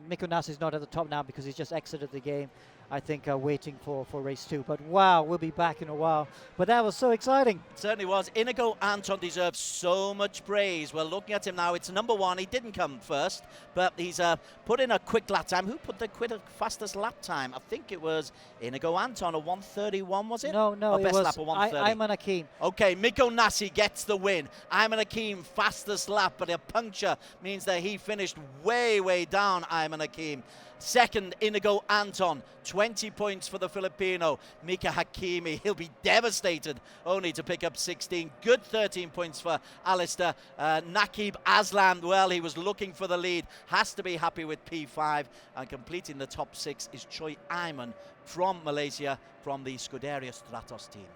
Miko Nasi is not at the top now because he's just exited the game. I think waiting for race 2. But wow, we'll be back in a while. But that was so exciting. It certainly was. Inigo Anton deserves so much praise. We're looking at him now. It's number 1. He didn't come first, but he's put in a quick lap time. Who put the fastest lap time? I think it was Inigo Anton, a 1:31, was it? No, or it best was lap, a 1:30. Ayman Hakim. Okay, Miko Nasi gets the win. Ayman Hakim, fastest lap, but a puncture means that he finished way, way down, Ayman Hakim. Second, Inigo Anton, 20 points for the Filipino. Mika Hakimi, he'll be devastated only to pick up 16. Good 13 points for Alistair. Nakib Aslan, well, he was looking for the lead. Has to be happy with P5. And completing the top 6 is Choi Ayman from Malaysia, from the Scuderia Stratos team.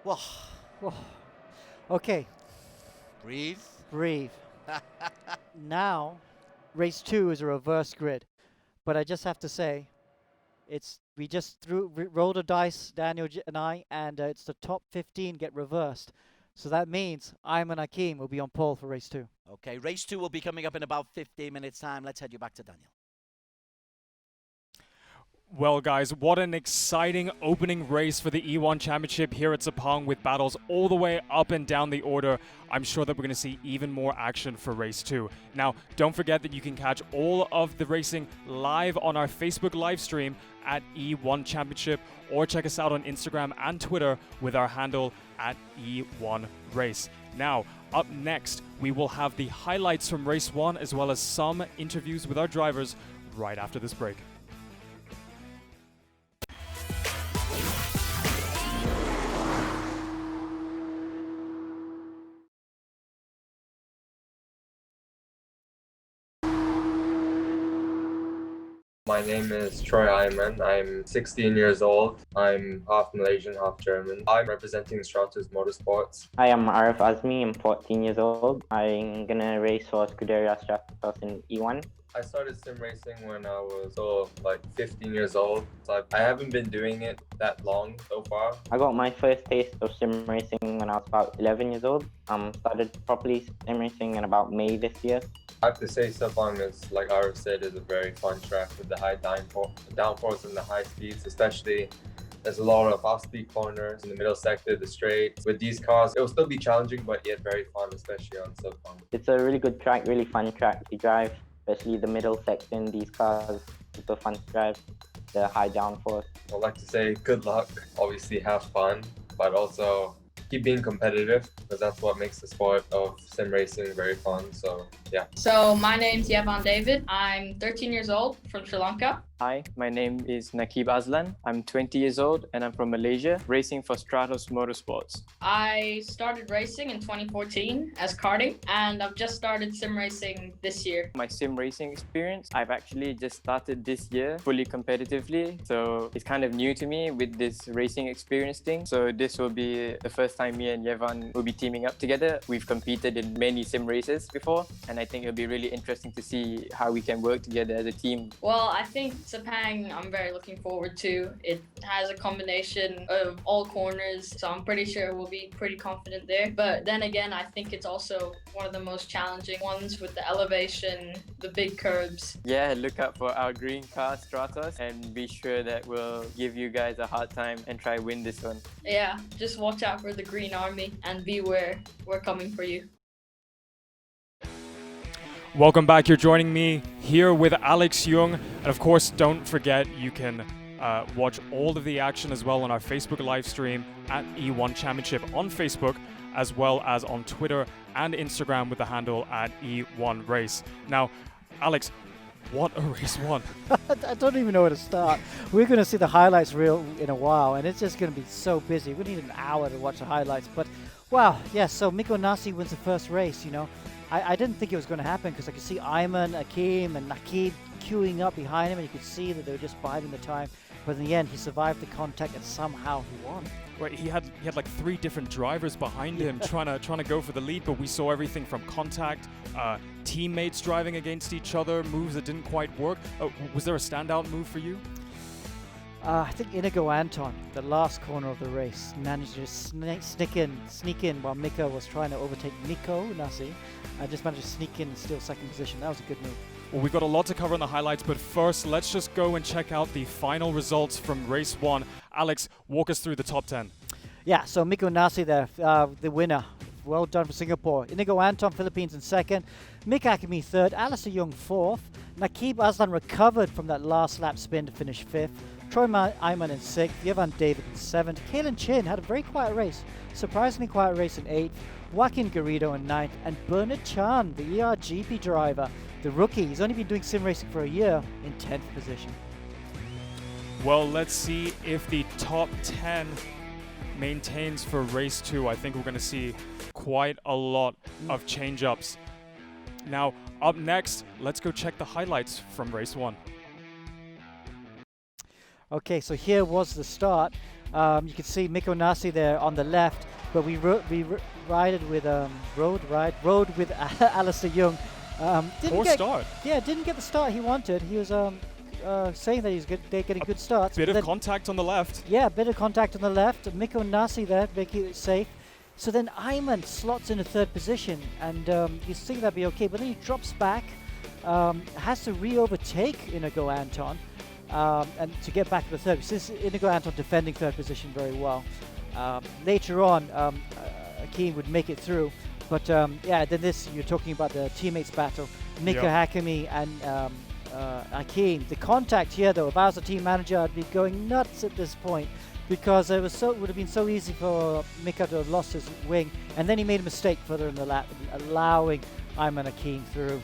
Whoa. Whoa. Okay. Breathe. Now, race 2 is a reverse grid. But I just have to say, we just rolled a dice, Daniel and I, and it's the top 15 get reversed. So that means Ayman Hakim will be on pole for race 2. Okay, race 2 will be coming up in about 15 minutes' time. Let's head you back to Daniel. Well, guys, what an exciting opening race for the E1 Championship here at Sepang with battles all the way up and down the order. I'm sure that we're going to see even more action for race 2. Now, don't forget that you can catch all of the racing live on our Facebook live stream at E1 Championship, or check us out on Instagram and Twitter with our handle at E1 Race. Now, up next, we will have the highlights from race 1 as well as some interviews with our drivers right after this break. My name is Troy Ayman. I'm 16 years old. I'm half Malaysian, half German. I'm representing Stratos Motorsports. Hi, I'm Arif Azmi. I'm 14 years old. I'm gonna race for Scuderia Stratos in E1. I started sim racing when I was 15 years old. So I haven't been doing it that long so far. I got my first taste of sim racing when I was about 11 years old. Started properly sim racing in about May this year. I have to say Sepang is, like Arif said, is a very fun track with the high downforce and the high speeds, especially. There's a lot of off-speed corners in the middle sector, the straight. With these cars, it will still be challenging, but yet very fun, especially on Sepang. It's a really good track, really fun track to drive, especially the middle section. These cars, super fun to drive, the high downforce. I'd like to say good luck, obviously have fun, but also keep being competitive, because that's what makes the sport of sim racing very fun. So yeah. So my name's Yavan David. I'm 13 years old from Sri Lanka. Hi, my name is Nakib Aslan. I'm 20 years old and I'm from Malaysia, racing for Stratos Motorsports. I started racing in 2014 as karting, and I've just started sim racing this year. My sim racing experience, I've actually just started this year fully competitively. So it's kind of new to me with this racing experience thing. So this will be the first time me and Yevan will be teaming up together. We've competed in many sim races before, and and I think it'll be really interesting to see how we can work together as a team. Well, I think Sepang, I'm very looking forward to. It has a combination of all corners, so I'm pretty sure we'll be pretty confident there. But then again, I think it's also one of the most challenging ones with the elevation, the big curbs. Yeah, look out for our green car Stratos and be sure that we'll give you guys a hard time and try win this one. Yeah, just watch out for the green army and beware, we're coming for you. Welcome back. You're joining me here with Alex Jung. And of course, don't forget you can watch all of the action as well on our Facebook live stream at E1 Championship on Facebook, as well as on Twitter and Instagram with the handle at E1 Race. Now, Alex, what a race one. I don't even know where to start. We're going to see the highlights reel in a while, and it's just going to be so busy. We need an hour to watch the highlights. But, wow, yeah, so Miko Nasi wins the first race, you know. I didn't think it was going to happen because I could see Ayman, Akeem, and Nakib queuing up behind him, and you could see that they were just biding the time. But in the end, he survived the contact, and somehow he won. Right, he had like 3 different drivers behind him trying to go for the lead, but we saw everything from contact, teammates driving against each other, moves that didn't quite work. Was there a standout move for you? I think Inigo Anton, the last corner of the race, managed to sneak in while Miko was trying to overtake Miko Nasi. I just managed to sneak in and steal second position. That was a good move. Well, we've got a lot to cover in the highlights, but first, let's just go and check out the final results from race 1. Alex, walk us through the top 10. Yeah, so Miko Nasi there, the winner. Well done for Singapore. Inigo Anton, Philippines in second. Mick Akemi third. Alistair Young fourth. Nakib Aslan recovered from that last lap spin to finish fifth. Troy Ayman in sixth. Yevan David in seventh. Kalen Chin had a very quiet race. Surprisingly quiet race in eighth. Joaquin Garrido in ninth. And Bernard Chan, the ERGP driver, the rookie. He's only been doing sim racing for a year, in 10th position. Well, let's see if the top 10 maintains for race 2. I think we're going to see quite a lot of change-ups. Now, up next, let's go check the highlights from race 1. Okay, so here was the start. You can see Miko Nasi there on the left, but we rode with Alistair Young. Poor start. Yeah, didn't get the start he wanted. He was saying that they're getting good starts. Bit of contact on the left. Yeah, bit of contact on the left. Miko Nasi there, making it safe. So then Ayman slots in a third position, and you think that'd be okay, but then he drops back, has to re-overtake Inigo Anton, and to get back to the third. Since Inigo Anton defending third position very well. Later on, Akeem would make it through, but yeah, then this, you're talking about the teammates battle. Mika Hakimi and Akeem. The contact here, though, if I was a team manager, I'd be going nuts at this point, because it would have been so easy for Mika to have lost his wing, and then he made a mistake further in the lap, allowing Ayman Akeem through.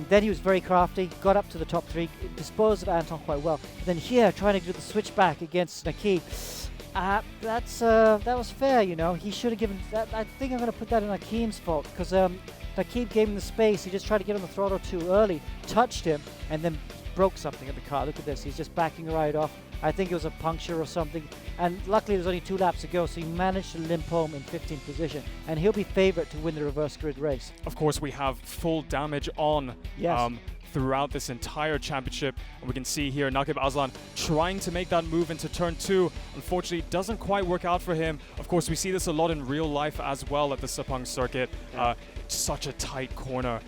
Then he was very crafty, got up to the top 3, disposed of Anton quite well. Then here, trying to do the switchback against Nakib. That was fair, you know. He should have given that. I think I'm going to put that in Akeem's fault, because Nakib gave him the space. He just tried to get on the throttle too early, touched him, and then broke something at the car. Look at this. He's just backing right off. I think it was a puncture or something. And luckily, there's only 2 laps to go, so he managed to limp home in 15th position. And he'll be favourite to win the reverse grid race. Of course, we have full damage on throughout this entire championship. And we can see here Nakib Aslan trying to make that move into turn 2. Unfortunately, doesn't quite work out for him. Of course, we see this a lot in real life as well at the Sepang circuit. Such a tight corner.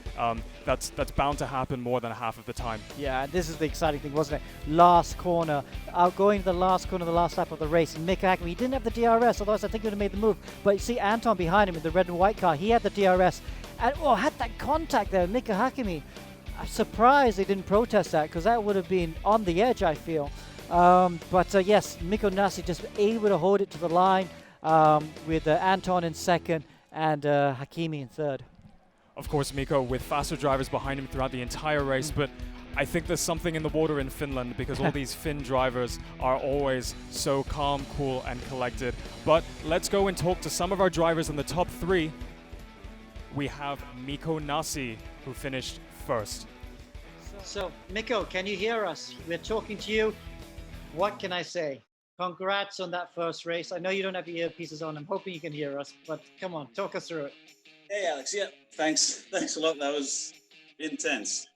That's bound to happen more than half of the time. Yeah, and this is the exciting thing, wasn't it? Last corner, going to the last corner, the last lap of the race. Mick Ackerman, he didn't have the DRS, otherwise I think he would have made the move. But you see Anton behind him in the red and white car, he had the DRS, and had that contact there, Mick Hakimi. I'm surprised they didn't protest that, because that would have been on the edge, I feel. But yes, Miko Nasi just able to hold it to the line with Anton in second and Hakimi in third. Of course, Miko with faster drivers behind him throughout the entire race, but I think there's something in the water in Finland, because all these Finn drivers are always so calm, cool, and collected. But let's go and talk to some of our drivers in the top 3. We have Miko Nasi, who finished first. So, Miko, can you hear us? We're talking to you. What can I say? Congrats on that first race. I know you don't have your earpieces on. I'm hoping you can hear us, but come on, talk us through it. Hey, Alex. Yeah, thanks. Thanks a lot. That was intense.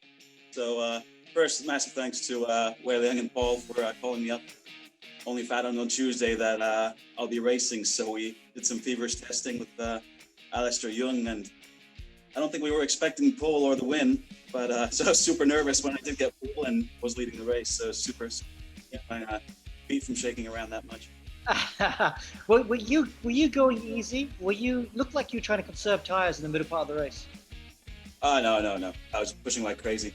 So, first, massive thanks to Wei Liang and Paul for calling me up. Only found out on Tuesday that I'll be racing, so we did some feverish testing with Alistair Young, and I don't think we were expecting pole or the win, but so I was super nervous when I did get pole and was leading the race. So super, yeah, my feet from shaking around that much. Were you going easy? Looked like you were trying to conserve tires in the middle part of the race? No. I was pushing like crazy.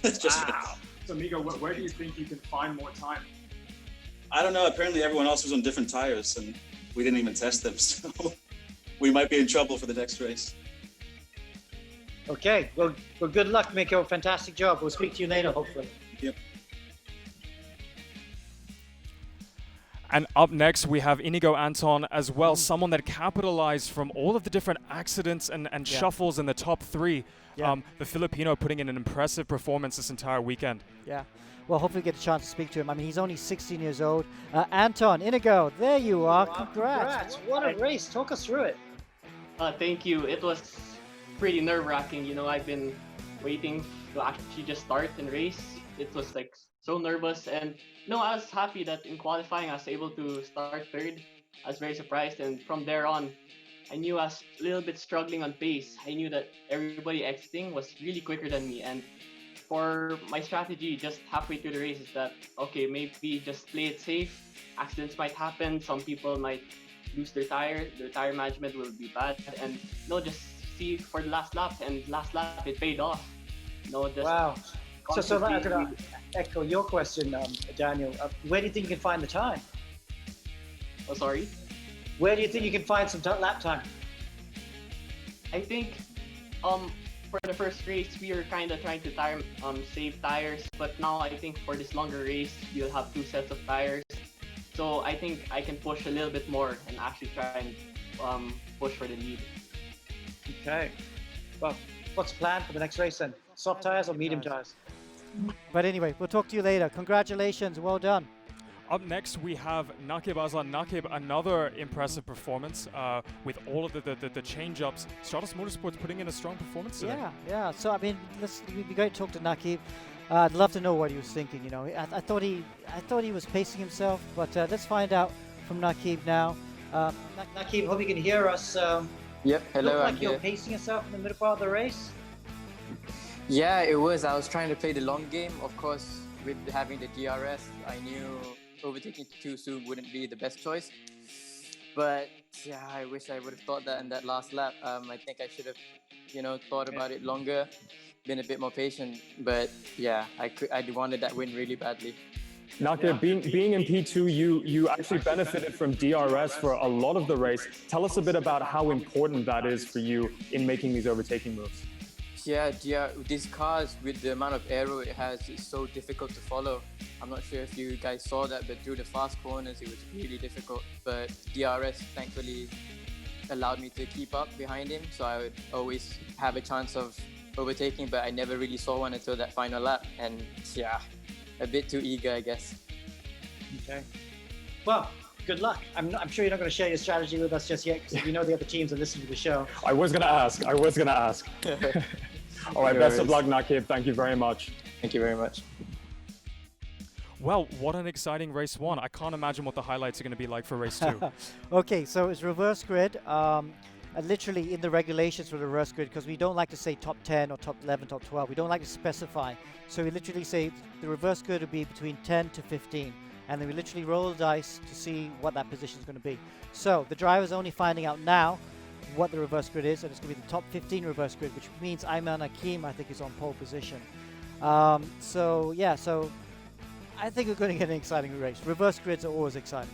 Wow. So, Inigo, where do you think you can find more time? I don't know. Apparently, everyone else was on different tires, and we didn't even test them. So we might be in trouble for the next race. Okay. Well, good luck, Miko. Fantastic job. We'll speak to you later, hopefully. Yep. And up next, we have Inigo Anton as well, someone that capitalized from all of the different accidents and shuffles in the top three. Yeah. The Filipino putting in an impressive performance this entire weekend. Yeah. Well, hopefully we get a chance to speak to him. I mean, he's only 16 years old. Anton, Inigo, there you are. Wow, congrats. What a race. Talk us through it. Thank you. It was pretty nerve-wracking. You know, I've been waiting to actually just start and race. It was like so nervous, and no, I was happy that in qualifying I was able to start third. I was very surprised, and from there on, I knew I was a little bit struggling on pace. I knew that everybody exiting was really quicker than me, and for my strategy just halfway through the race is that, okay, maybe just play it safe. Accidents might happen, some people might lose their tire management will be bad, and no, just see for the last lap, and last lap it paid off. No, just wow. So I'm going to echo your question, Daniel. Where do you think you can find the time? Oh, sorry? Where do you think you can find some lap time? I think for the first race, we were kind of trying to save tires, but now I think for this longer race, you'll have 2 sets of tires. So I think I can push a little bit more and actually try and push for the lead. Okay. Well, what's the plan for the next race then? Soft tires or medium tires? But anyway, we'll talk to you later. Congratulations, well done. Up next, we have Nakib Azlan. Nakib, another impressive performance with all of the change-ups. Stratos Motorsports putting in a strong performance today. Yeah. So, I mean, it'd be great to talk to Nakib. I'd love to know what he was thinking, you know. I thought he was pacing himself, but let's find out from Nakib now. Nakib, hope you can hear us. Yep, hello, look like I'm you're here. pacing yourself in the middle part of the race. Yeah, it was. I was trying to play the long game. Of course, with having the DRS, I knew overtaking too soon wouldn't be the best choice. But yeah, I wish I would have thought that in that last lap. I think I should have, thought about it longer, been a bit more patient. But yeah, I wanted that win really badly. Nakib, being in P2, you actually benefited from DRS for a lot of the race. Tell us a bit about how important that is for you in making these overtaking moves. Yeah, these cars, with the amount of aero it has, it's so difficult to follow. I'm not sure if you guys saw that, but through the fast corners, it was really difficult. But DRS, thankfully, allowed me to keep up behind him, so I would always have a chance of overtaking, but I never really saw one until that final lap. And yeah, a bit too eager, I guess. Okay. Well, good luck. I'm sure you're not going to share your strategy with us just yet, because we know the other teams are listening to the show. I was going to ask. All right, best of luck, Nakib. Thank you very much. Thank you very much. Well, what an exciting race 1. I can't imagine what the highlights are going to be like for race 2. Okay, so it's reverse grid. Literally in the regulations for the reverse grid, because we don't like to say top 10 or top 11, top 12. We don't like to specify. So we literally say the reverse grid would be between 10 to 15. And then we literally roll the dice to see what that position is going to be. So the driver's only finding out now what the reverse grid is, and it's going to be the top 15 reverse grid, which means Ayman Hakim, I think, is on pole position. So I think we're going to get an exciting race. Reverse grids are always exciting.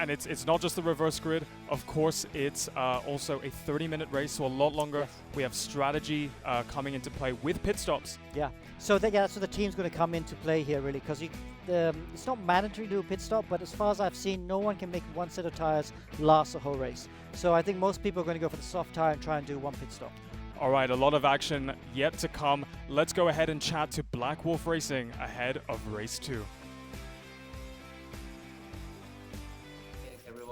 And it's not just the reverse grid. Of course, it's also a 30-minute race, so a lot longer. Yes. We have strategy coming into play with pit stops. Yeah. So that's where the team's going to come into play here, really, because it's not mandatory to do a pit stop, but as far as I've seen, no one can make one set of tires last the whole race. So I think most people are going to go for the soft tire and try and do one pit stop. All right, a lot of action yet to come. Let's go ahead and chat to Black Wolf Racing ahead of race 2.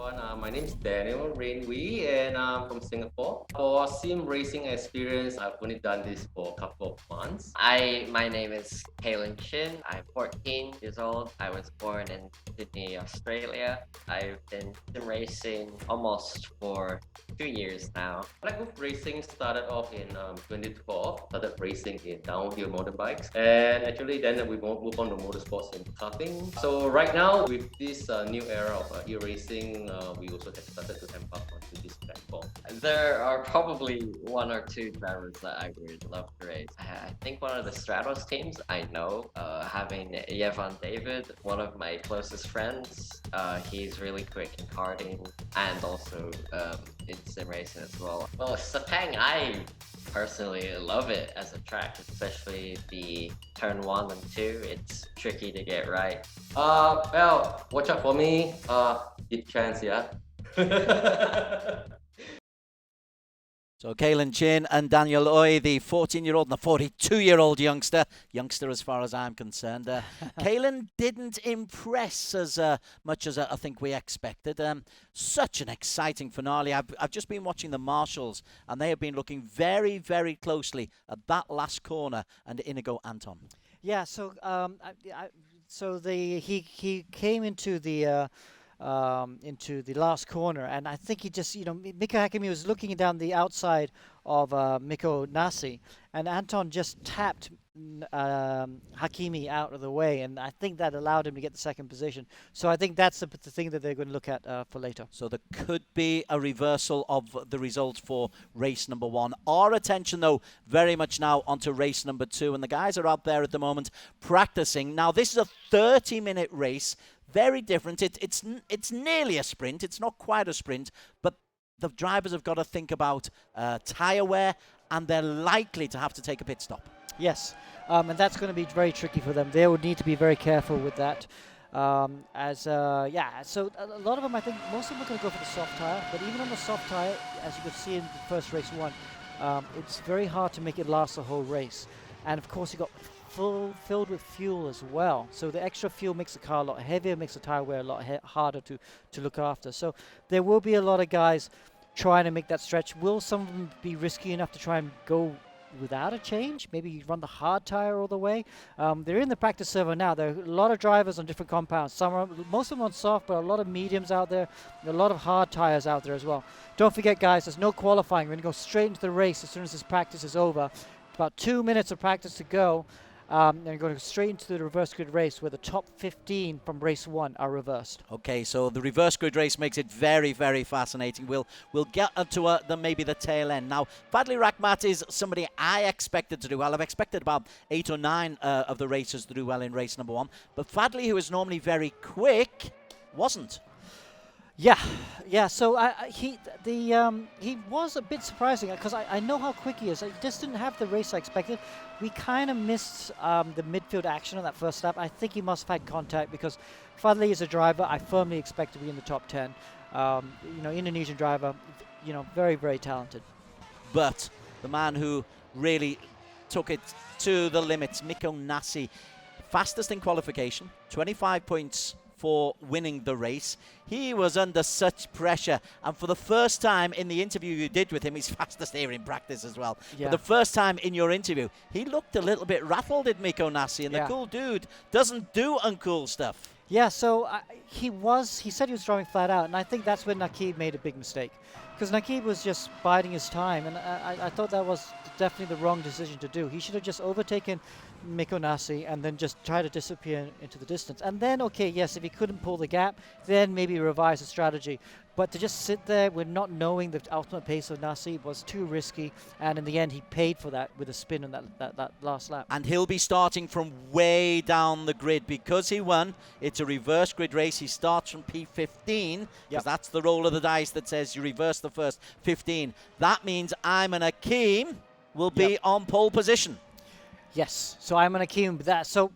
My name is Daniel Rainwee and I'm from Singapore. For sim racing experience, I've only done this for a couple of months. My name is Kaylin Chin. I'm 14 years old. I was born in Sydney, Australia. I've been sim racing almost for 2 years now. Black Wolf Racing started off in 2012, started racing in downhill motorbikes, and actually then we moved on to motorsports and karting. So right now with this new era of e-racing, we also have started to embark onto this platform. There are probably one or two drivers that I would love to race. I think one of the Stratos teams I know, having Yevon David, one of my closest friends. He's really quick in karting and also in sim racing as well. Well, Sepang, I personally love it as a track, especially the turn 1 and 2. It's tricky to get right. Well, watch out for me. It chance, yeah. So Kaylin Chin and Daniel Oy, the 14-year-old and the 42-year-old youngster as far as I'm concerned. Kaylin didn't impress as much as I think we expected. Such an exciting finale. I've just been watching the marshals and they have been looking very, very closely at that last corner and Inigo Anton. Yeah, so he came into the last corner, and I think he just, Mikko Hakimi was looking down the outside of Mikko Nasi, and Anton just tapped Hakimi out of the way, and I think that allowed him to get the second position. So I think that's the thing that they're going to look at for later. So there could be a reversal of the result for race number 1. Our attention, though, very much now onto race number 2, and the guys are out there at the moment practicing. Now, this is a 30-minute race. Very different. It's nearly a sprint. It's not quite a sprint, but the drivers have got to think about tyre wear, and they're likely to have to take a pit stop. Yes, and that's going to be very tricky for them. They would need to be very careful with that. So a lot of them, I think, most of them are going to go for the soft tyre, but even on the soft tyre, as you could see in the first race 1, it's very hard to make it last the whole race. And of course, you got filled with fuel as well. So the extra fuel makes the car a lot heavier, makes the tire wear a lot harder to look after. So there will be a lot of guys trying to make that stretch. Will some of them be risky enough to try and go without a change? Maybe you run the hard tire all the way. They're in the practice server now. There are a lot of drivers on different compounds. Most of them on soft, but a lot of mediums out there. A lot of hard tires out there as well. Don't forget, guys, there's no qualifying. We're going to go straight into the race as soon as this practice is over. About 2 minutes of practice to go. And going straight into the reverse grid race where the top 15 from race 1 are reversed. Okay, so the reverse grid race makes it very, very fascinating. We'll get to maybe the tail end. Now, Fadli Rakhmat is somebody I expected to do well. I've expected about 8 or 9 of the racers to do well in race number 1. But Fadli, who is normally very quick, wasn't. Yeah. So he was a bit surprising because I know how quick he is. I just didn't have the race I expected. We kind of missed the midfield action on that first lap. I think he must have had contact because Fadli is a driver I firmly expect to be in the top 10. Indonesian driver, very, very talented. But the man who really took it to the limits, Mikko Nasi, fastest in qualification, 25 points for winning the race. He was under such pressure, and for the first time in the interview you did with him, he's fastest here in practice as well. Yeah. For the first time in your interview, he looked a little bit rattled, did Mikko Nasi, and the cool dude doesn't do uncool stuff. Yeah, so he said he was driving flat out, and I think that's when Nakib made a big mistake. Because Nakib was just biding his time, and I thought that was definitely the wrong decision to do. He should have just overtaken Mikko Nasi and then just try to disappear into the distance. And then, okay, yes, if he couldn't pull the gap, then maybe revise the strategy. But to just sit there with not knowing the ultimate pace of Nasi was too risky, and in the end he paid for that with a spin on that last lap. And he'll be starting from way down the grid because he won. It's a reverse grid race. He starts from P15 because that's the roll of the dice that says you reverse the first 15. That means Ayman Hakim will be on pole position. Yes, so Ayman Hakim, so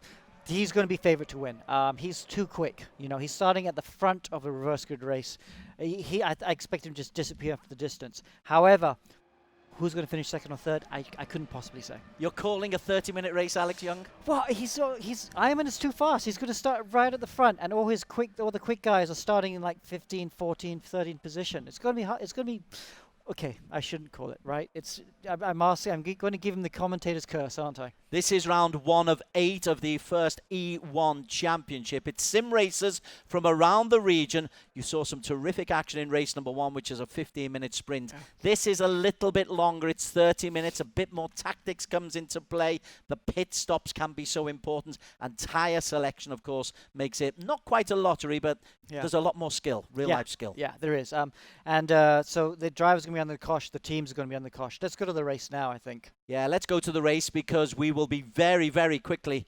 he's going to be favourite to win. He's too quick. He's starting at the front of a reverse grid race. I expect him to just disappear for the distance. However, Who's going to finish second or third? I couldn't possibly say. You're calling a 30-minute race, Alex Young? Well, Ironman is too fast. He's going to start right at the front, and all the quick guys are starting in like 15, 14, 13 position. It's going to be hard. It's going to be. Okay, I shouldn't call it, right? I'm going to give him the commentator's curse, aren't I? This is round 1 of 8 of the first E1 Championship. It's sim racers from around the region. You saw some terrific action in race number 1, which is a 15-minute sprint. This is a little bit longer. It's 30 minutes. A bit more tactics comes into play. The pit stops can be so important. And tyre selection, of course, makes it not quite a lottery, but there's a lot more skill, real-life skill. Yeah, there is. So the driver's going to be on the cosh. The teams are going to be on the cosh. Let's go to the race now, I think. Yeah, let's go to the race because we will be very, very quickly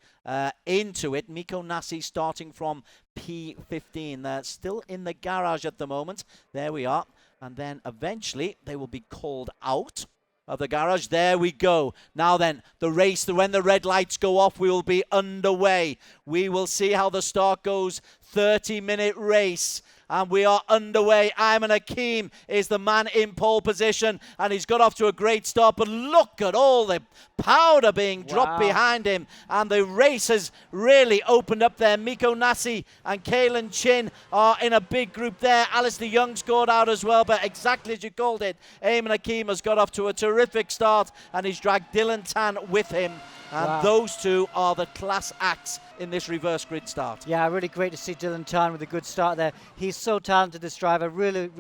into it. Miko Nasi starting from P15. They're still in the garage at the moment. There we are. And then eventually they will be called out of the garage. There we go. Now then, the race, when the red lights go off, we will be underway. We will see how the start goes. 30-minute race. And we are underway. Ayman Hakim is the man in pole position, and he's got off to a great start. But look at all the powder being dropped behind him, and the race has really opened up there. Miko Nasi and Kaelan Chin are in a big group there. Alistair Young scored out as well, but exactly as you called it, Ayman Hakim has got off to a terrific start, and he's dragged Dylan Tan with him. And those two are the class acts in this reverse grid start. Yeah, really great to see Dylan Tan with a good start there. He's so talented, this driver. Really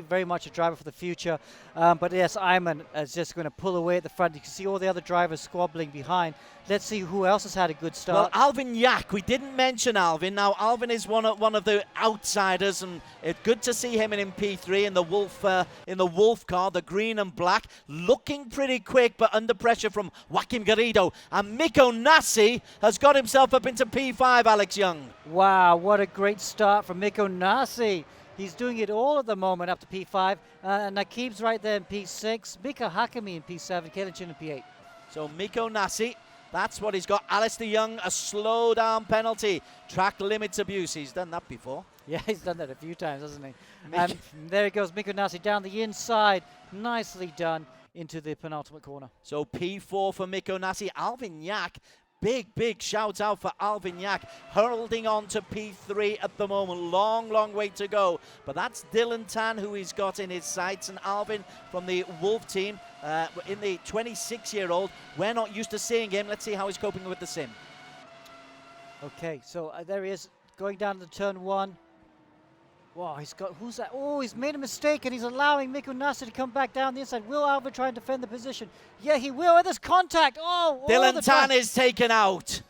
very much a driver for the future. But yes, Ayman is just going to pull away at the front. You can see all the other drivers squabbling behind. Let's see who else has had a good start. Well, Alvin Yak, we didn't mention Alvin. Now, Alvin is one of the outsiders, and it's good to see him in P3 in the Wolf car, the green and black, looking pretty quick, but under pressure from Joaquim Garrido. And Miko Nasi has got himself up into P5, Alex Young. Wow, what a great start from Miko Nasi. He's doing it all at the moment up to P5. And Nakib's right there in P6. Mika Hakimi in P7, Kaelan Chin in P8. So Miko Nasi, that's what he's got. Alistair Young, a slow down penalty. Track limits abuse. He's done that before. Yeah, he's done that a few times, hasn't he? And there he goes, Miko Nasi down the inside. Nicely done into the penultimate corner. So P4 for Miko Nasi. Alvin Yak, big shout out for Alvin Yak, holding on to P3 at the moment. Long way to go. But that's Dylan Tan who he's got in his sights, and Alvin from the Wolf team, in the 26-year-old. We're not used to seeing him. Let's see how he's coping with the sim. Okay, so there he is going down to turn 1. Wow, who's that? Oh, he's made a mistake and he's allowing Miko Nasi to come back down the inside. Will Alvin try and defend the position? Yeah, he will. And there's contact. Dylan Tan is taken out.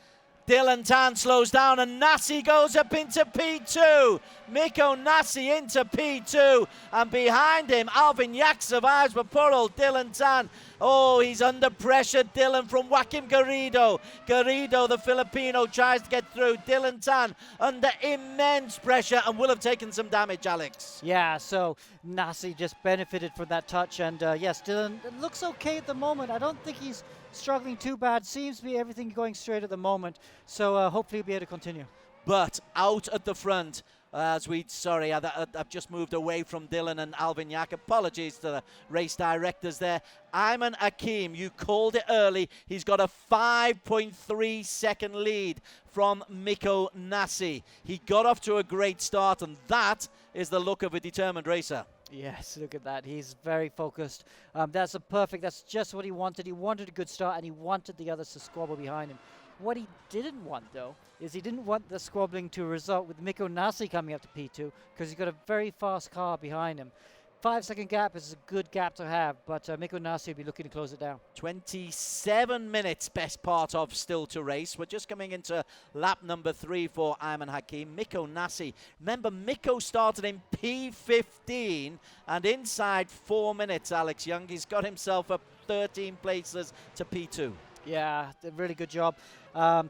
Dylan Tan slows down and Nasi goes up into P2. Miko Nasi into P2. And behind him, Alvin Yak survives, but poor old Dylan Tan. Oh, he's under pressure, Dylan, from Joaquim Garrido. Garrido, the Filipino, tries to get through. Dylan Tan under immense pressure and will have taken some damage, Alex. Yeah, so Nasi just benefited from that touch. And yes, Dylan looks okay at the moment. I don't think he's struggling too bad. Seems to be everything going straight at the moment. So hopefully he'll be able to continue. But out at the front, I've just moved away from Dylan and Alvin Yak. Apologies to the race directors there. Ayman Hakim, you called it early. He's got a 5.3 second lead from Miko Nasi. He got off to a great start, and that is the look of a determined racer. Yes, look at that. He's very focused. That's just what he wanted. He wanted a good start, and he wanted the others to squabble behind him. What he didn't want, though, is he didn't want the squabbling to result with Miko Nasi coming up to P2, because he's got a very fast car behind him. 5-second gap is a good gap to have, but Miko Nasi will be looking to close it down. 27 minutes, best part of still to race. We're just coming into lap number 3 for Ayman Hakim. Miko Nasi. Remember, Miko started in P15, and inside 4 minutes, Alex Young, he's got himself up 13 places to P2. Yeah, a really good job.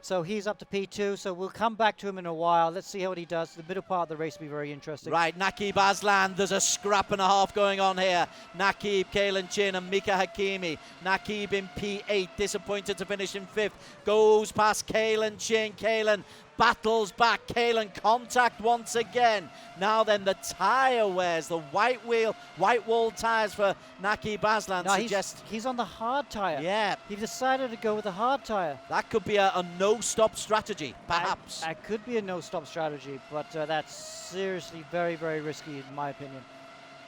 So he's up to P2, so we'll come back to him in a while. Let's see what he does. The middle part of the race will be very interesting. Right, Nakib Aslan, there's a scrap and a half going on here. Nakib, Kaelan Chin and Mika Hakimi. Nakib in P8, disappointed to finish in 5th. Goes past Kaelan Chin. Kaelan battles back. Kalen contact once again. Now then, the tyre wears, the white wall tyres for Naqib Aslan No, suggest he's on the hard tyre. Yeah. He decided to go with the hard tyre. That could be a no-stop strategy, perhaps. That could be a no-stop strategy, but that's seriously very, very risky in my opinion.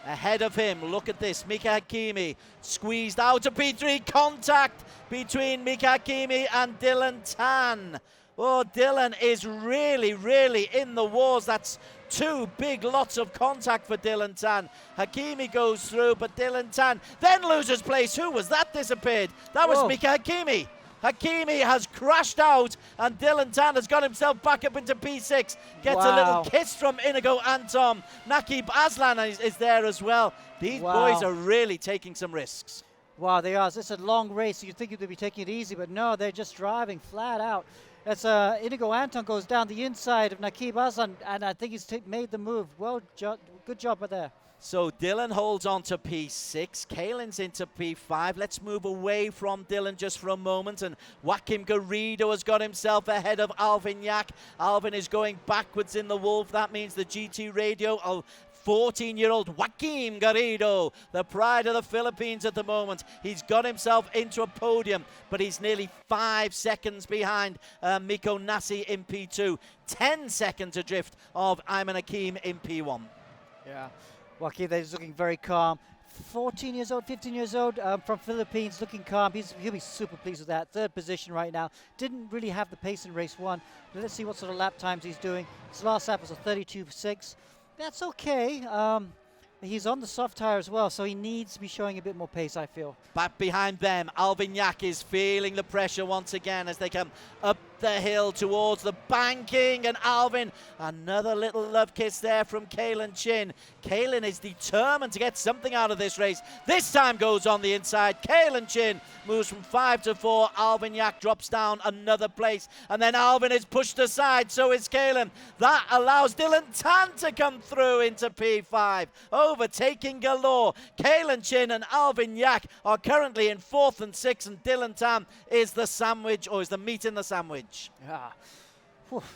Ahead of him, look at this, Mika Hakimi squeezed out of P3, contact between Mika Hakimi and Dylan Tan. Oh, Dylan is really, really in the wars. That's two big lots of contact for Dylan Tan. Hakimi goes through, but Dylan Tan then loses place. Who was that disappeared? That was Mika Hakimi. Hakimi has crashed out, and Dylan Tan has got himself back up into P6. Gets a little kiss from Inigo Anton. Naqib Aslan is there as well. These boys are really taking some risks. Wow, they are. It's a long race. You'd think they'd be taking it easy, but no, they're just driving flat out. As Inigo Anton goes down the inside of Naqib Aslan, and I think he's made the move. Good job there. So Dylan holds on to P6. Kalen's into P5. Let's move away from Dylan just for a moment. And Joaquim Garrido has got himself ahead of Alvin Yak. Alvin is going backwards in the Wolf. That means the GT Radio 14-year-old Joaquim Garrido, the pride of the Philippines at the moment. He's got himself into a podium, but he's nearly 5 seconds behind Miko Nasi in P2. 10 seconds adrift of Ayman Hakim in P1. Yeah. Joaquim is looking very calm. 14 years old, 15 years old, from Philippines, looking calm. He'll be super pleased with that. Third position right now. Didn't really have the pace in race 1. Let's see what sort of lap times he's doing. His last lap was a 32.6. That's okay. He's on the soft tire as well, so he needs to be showing a bit more pace, I feel. Back behind them, Alvin Yak is feeling the pressure once again as they come up the hill towards the banking, and Alvin, another little love kiss there from Kalen Chin. Kalen is determined to get something out of this race. This time goes on the inside. Kalen Chin moves from 5 to 4. Alvin Yak drops down another place, and then Alvin is pushed aside, so is Kalen. That allows Dylan Tan to come through into P5. Overtaking galore. Kalen Chin and Alvin Yak are currently in 4th and 6th, and Dylan Tan is the sandwich, or is the meat in the sandwich. Yeah.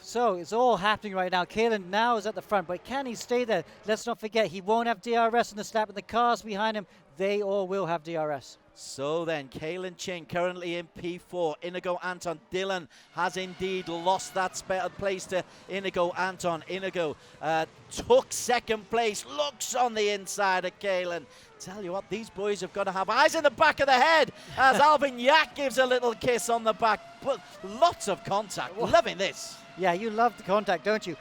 So it's all happening right now. Kalen now is at the front, but can he stay there? Let's not forget, he won't have DRS in the snap, and the cars behind him, they all will have DRS. So then, Kalen Chin currently in P4. Inigo Anton. Dylan has indeed lost that place to Inigo Anton. Inigo took second place. Looks on the inside of Kalen. Tell you what, these boys have got to have eyes in the back of the head as Alvin Yak gives a little kiss on the back. But lots of contact. Loving this. Yeah, you love the contact, don't you?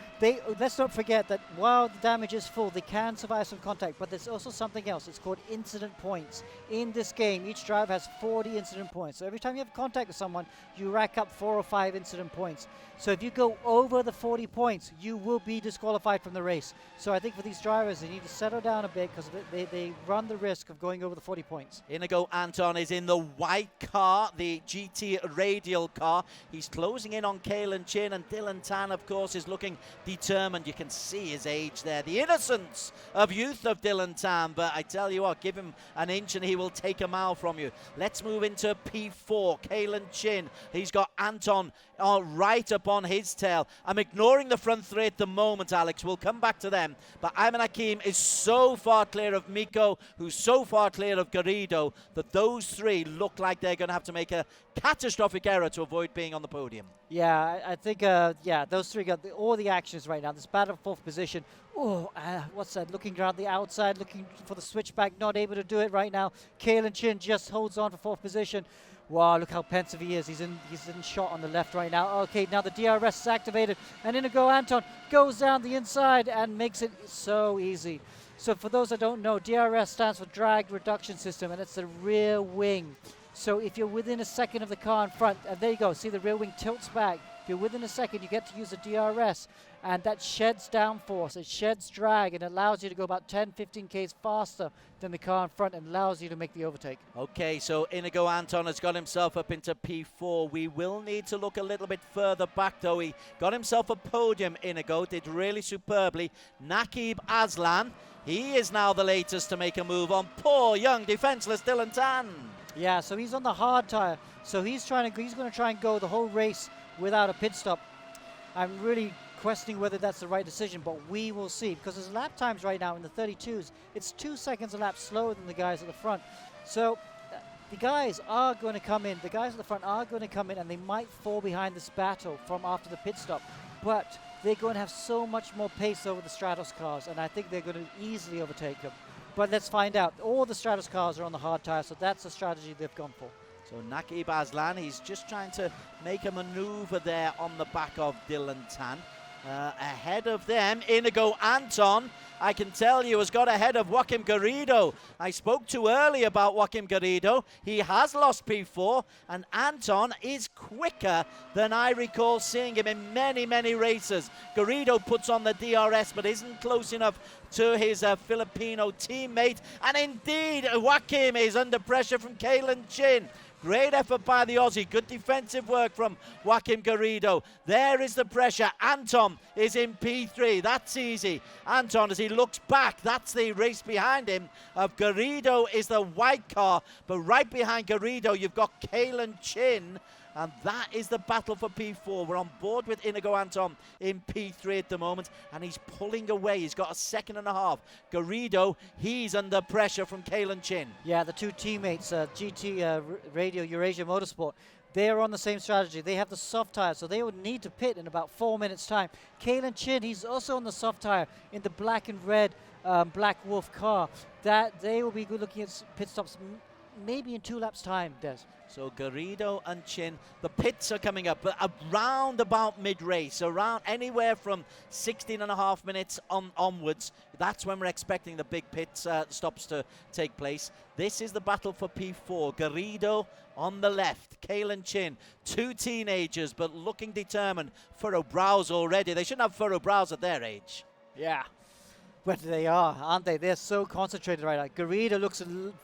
Let's not forget that while the damage is full, they can survive some contact, but there's also something else. It's called incident points. In this game, each driver has 40 incident points. So every time you have contact with someone, you rack up 4 or 5 incident points. So if you go over the 40 points, you will be disqualified from the race. So I think for these drivers, they need to settle down a bit because they run the risk of going over the 40 points. Inigo Anton is in the white car, the GT radial car. He's closing in on Kalen Chin, and Dylan Tan, of course, is looking determined. You can see his age there, the innocence of youth of Dylan Tan, but I tell you what, give him an inch and he will take a mile from you. Let's move into P4. Kalen Chin, he's got Anton right up on his tail. I'm ignoring the front three at the moment, Alex. We'll come back to them, but Ayman Hakim is so far clear of Miko, who's so far clear of Garrido, that those three look like they're going to have to make a catastrophic error to avoid being on the podium. Yeah, I think, those three got all the actions right now. This battle for 4th position. Oh, what's that? Looking around the outside, looking for the switchback, not able to do it right now. Kalen Chin just holds on for 4th position. Wow, look how pensive he is. He's in shot on the left right now. Okay, now the DRS is activated, and Inigo Anton goes down the inside and makes it so easy. So for those that don't know, DRS stands for Drag Reduction System, and it's the rear wing. So if you're within a second of the car in front, and there you go, see the rear wing tilts back. If you're within a second, you get to use the DRS, and that sheds downforce, it sheds drag, and allows you to go about 10, 15 k's faster than the car in front, and allows you to make the overtake. Okay, so Inigo Anton has got himself up into P4. We will need to look a little bit further back, though. He got himself a podium, Inigo, did really superbly. Naqib Aslan, he is now the latest to make a move on poor, young, defenseless Dylan Tan. Yeah, so he's on the hard tire. So he's going to try and go the whole race without a pit stop. I'm really questioning whether that's the right decision, but we will see, because his lap times right now in the 32s, it's 2 seconds a lap slower than the guys at the front. So the guys are going to come in, the guys at the front are going to come in, and they might fall behind this battle from after the pit stop, but they're going to have so much more pace over the Stratos cars, and I think they're going to easily overtake them. But let's find out. All the Stratos cars are on the hard tire, so that's the strategy they've gone for. So Nakib Aslan, he's just trying to make a maneuver there on the back of Dylan Tan. Ahead of them, Inigo Anton, I can tell you, has got ahead of Joaquim Garrido. I spoke too early about Joaquim Garrido. He has lost P4, and Anton is quicker than I recall seeing him in many, many races. Garrido puts on the DRS, but isn't close enough to his Filipino teammate. And indeed, Joaquim is under pressure from Kalen Chin. Great effort by the Aussie. Good defensive work from Joaquim Garrido. There is the pressure. Anton is in P3. That's easy. Anton, as he looks back, that's the race behind him. Garrido is the white car, but right behind Garrido, you've got Kalen Chin. And that is the battle for P4. We're on board with Inigo Anton in P3 at the moment, and he's pulling away. He's got a second and a half. Garrido, he's under pressure from Kalen Chin. Yeah, the two teammates, GT Radio Eurasia Motorsport, they are on the same strategy. They have the soft tire, so they would need to pit in about 4 minutes' time. Kalen Chin, he's also on the soft tire in the black and red Black Wolf car. That they will be good looking at pit stops maybe in 2 laps' time, Des. So Garrido and Chin, the pits are coming up around about mid-race, around anywhere from 16 and a half minutes onwards. That's when we're expecting the big pit stops to take place. This is the battle for P4. Garrido on the left, Kalen Chin, 2 teenagers, but looking determined. Furrow brows already. They shouldn't have furrow brows at their age. Yeah. But they are, aren't they? They're so concentrated right now. Garrido looks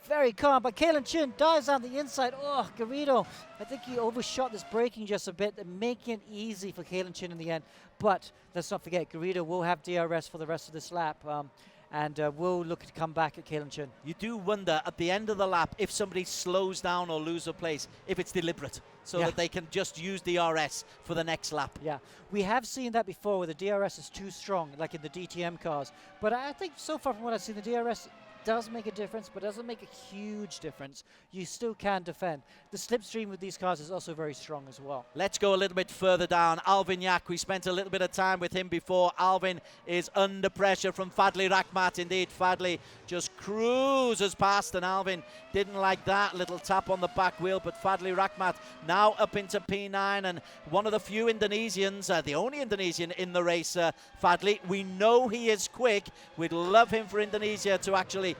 very calm, but Kalen Chin dives on the inside. Oh, Garrido, I think he overshot this braking just a bit, making it easy for Kalen Chin in the end. But let's not forget, Garrido will have DRS for the rest of this lap, and will look to come back at Kalen Chin. You do wonder at the end of the lap if somebody slows down or loses a place, if it's deliberate, so that they can just use DRS for the next lap. Yeah, we have seen that before where the DRS is too strong, like in the DTM cars. But I think so far from what I've seen, the DRS does make a difference, but doesn't make a huge difference. You still can defend. The slipstream with these cars is also very strong as well. Let's go a little bit further down. Alvin Yak, we spent a little bit of time with him before. Alvin is under pressure from Fadli Rakhmat. Indeed, Fadli just cruises past, and Alvin didn't like that little tap on the back wheel, but Fadli Rakhmat now up into P9, and one of the few Indonesians, the only Indonesian in the race, Fadli. We know he is quick. We'd love him for Indonesia to actually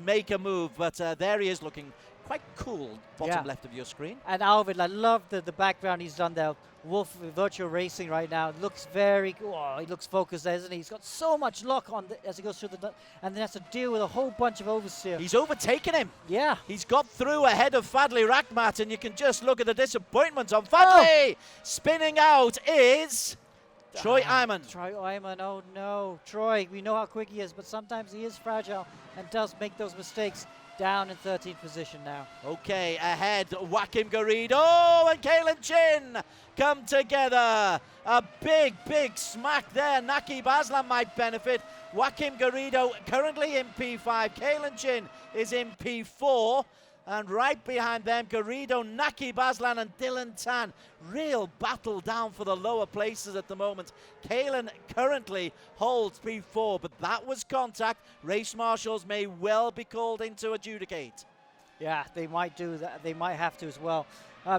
make a move, but there he is looking quite cool, bottom left of your screen. And Alvin, I love the background he's done there. Wolf Virtual Racing right now looks very, he looks focused there, isn't he? He's got so much luck on as he goes through and then has to deal with a whole bunch of oversteer. He's overtaken him. Yeah. He's got through ahead of Fadli Rakhmat, and you can just look at the disappointment on Fadli. Oh. Spinning out is Troy Iman. Troy Iman, oh no. Troy, we know how quick he is, but sometimes he is fragile and does make those mistakes. Down in 13th position now. Okay, ahead, Joaquim Garrido and Kalen Chin come together. A big, big smack there. Nakib Aslan might benefit. Joaquim Garrido currently in P5. Kalen Chin is in P4. And right behind them, Garrido, Nakib Aslan and Dylan Tan. Real battle down for the lower places at the moment. Kalen currently holds P4, but that was contact. Race marshals may well be called in to adjudicate. Yeah, they might do that. They might have to as well.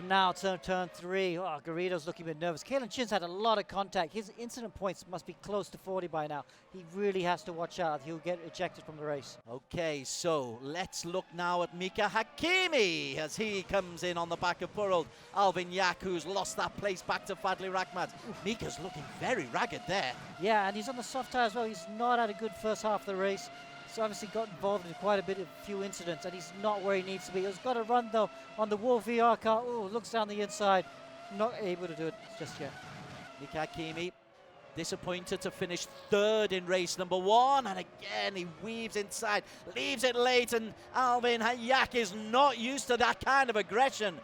Now turn 3. Oh, Garrido's looking a bit nervous. Kalen Chin's had a lot of contact. His incident points must be close to 40 by now. He really has to watch out. He'll get ejected from the race. Okay, so let's look now at Mika Hakimi as he comes in on the back of poor old Alvin Yak, who's lost that place back to Fadli Rakhmat. Mika's looking very ragged there. Yeah, and he's on the soft tire as well. He's not had a good first half of the race. He's obviously got involved in quite a few incidents, and he's not where he needs to be. He's got to run though on the Wolf VR car. Oh, looks down the inside. Not able to do it just yet. Mika Hakimi disappointed to finish 3rd in race number 1, and again he weaves inside, leaves it late, and Alvin Yak is not used to that kind of aggression.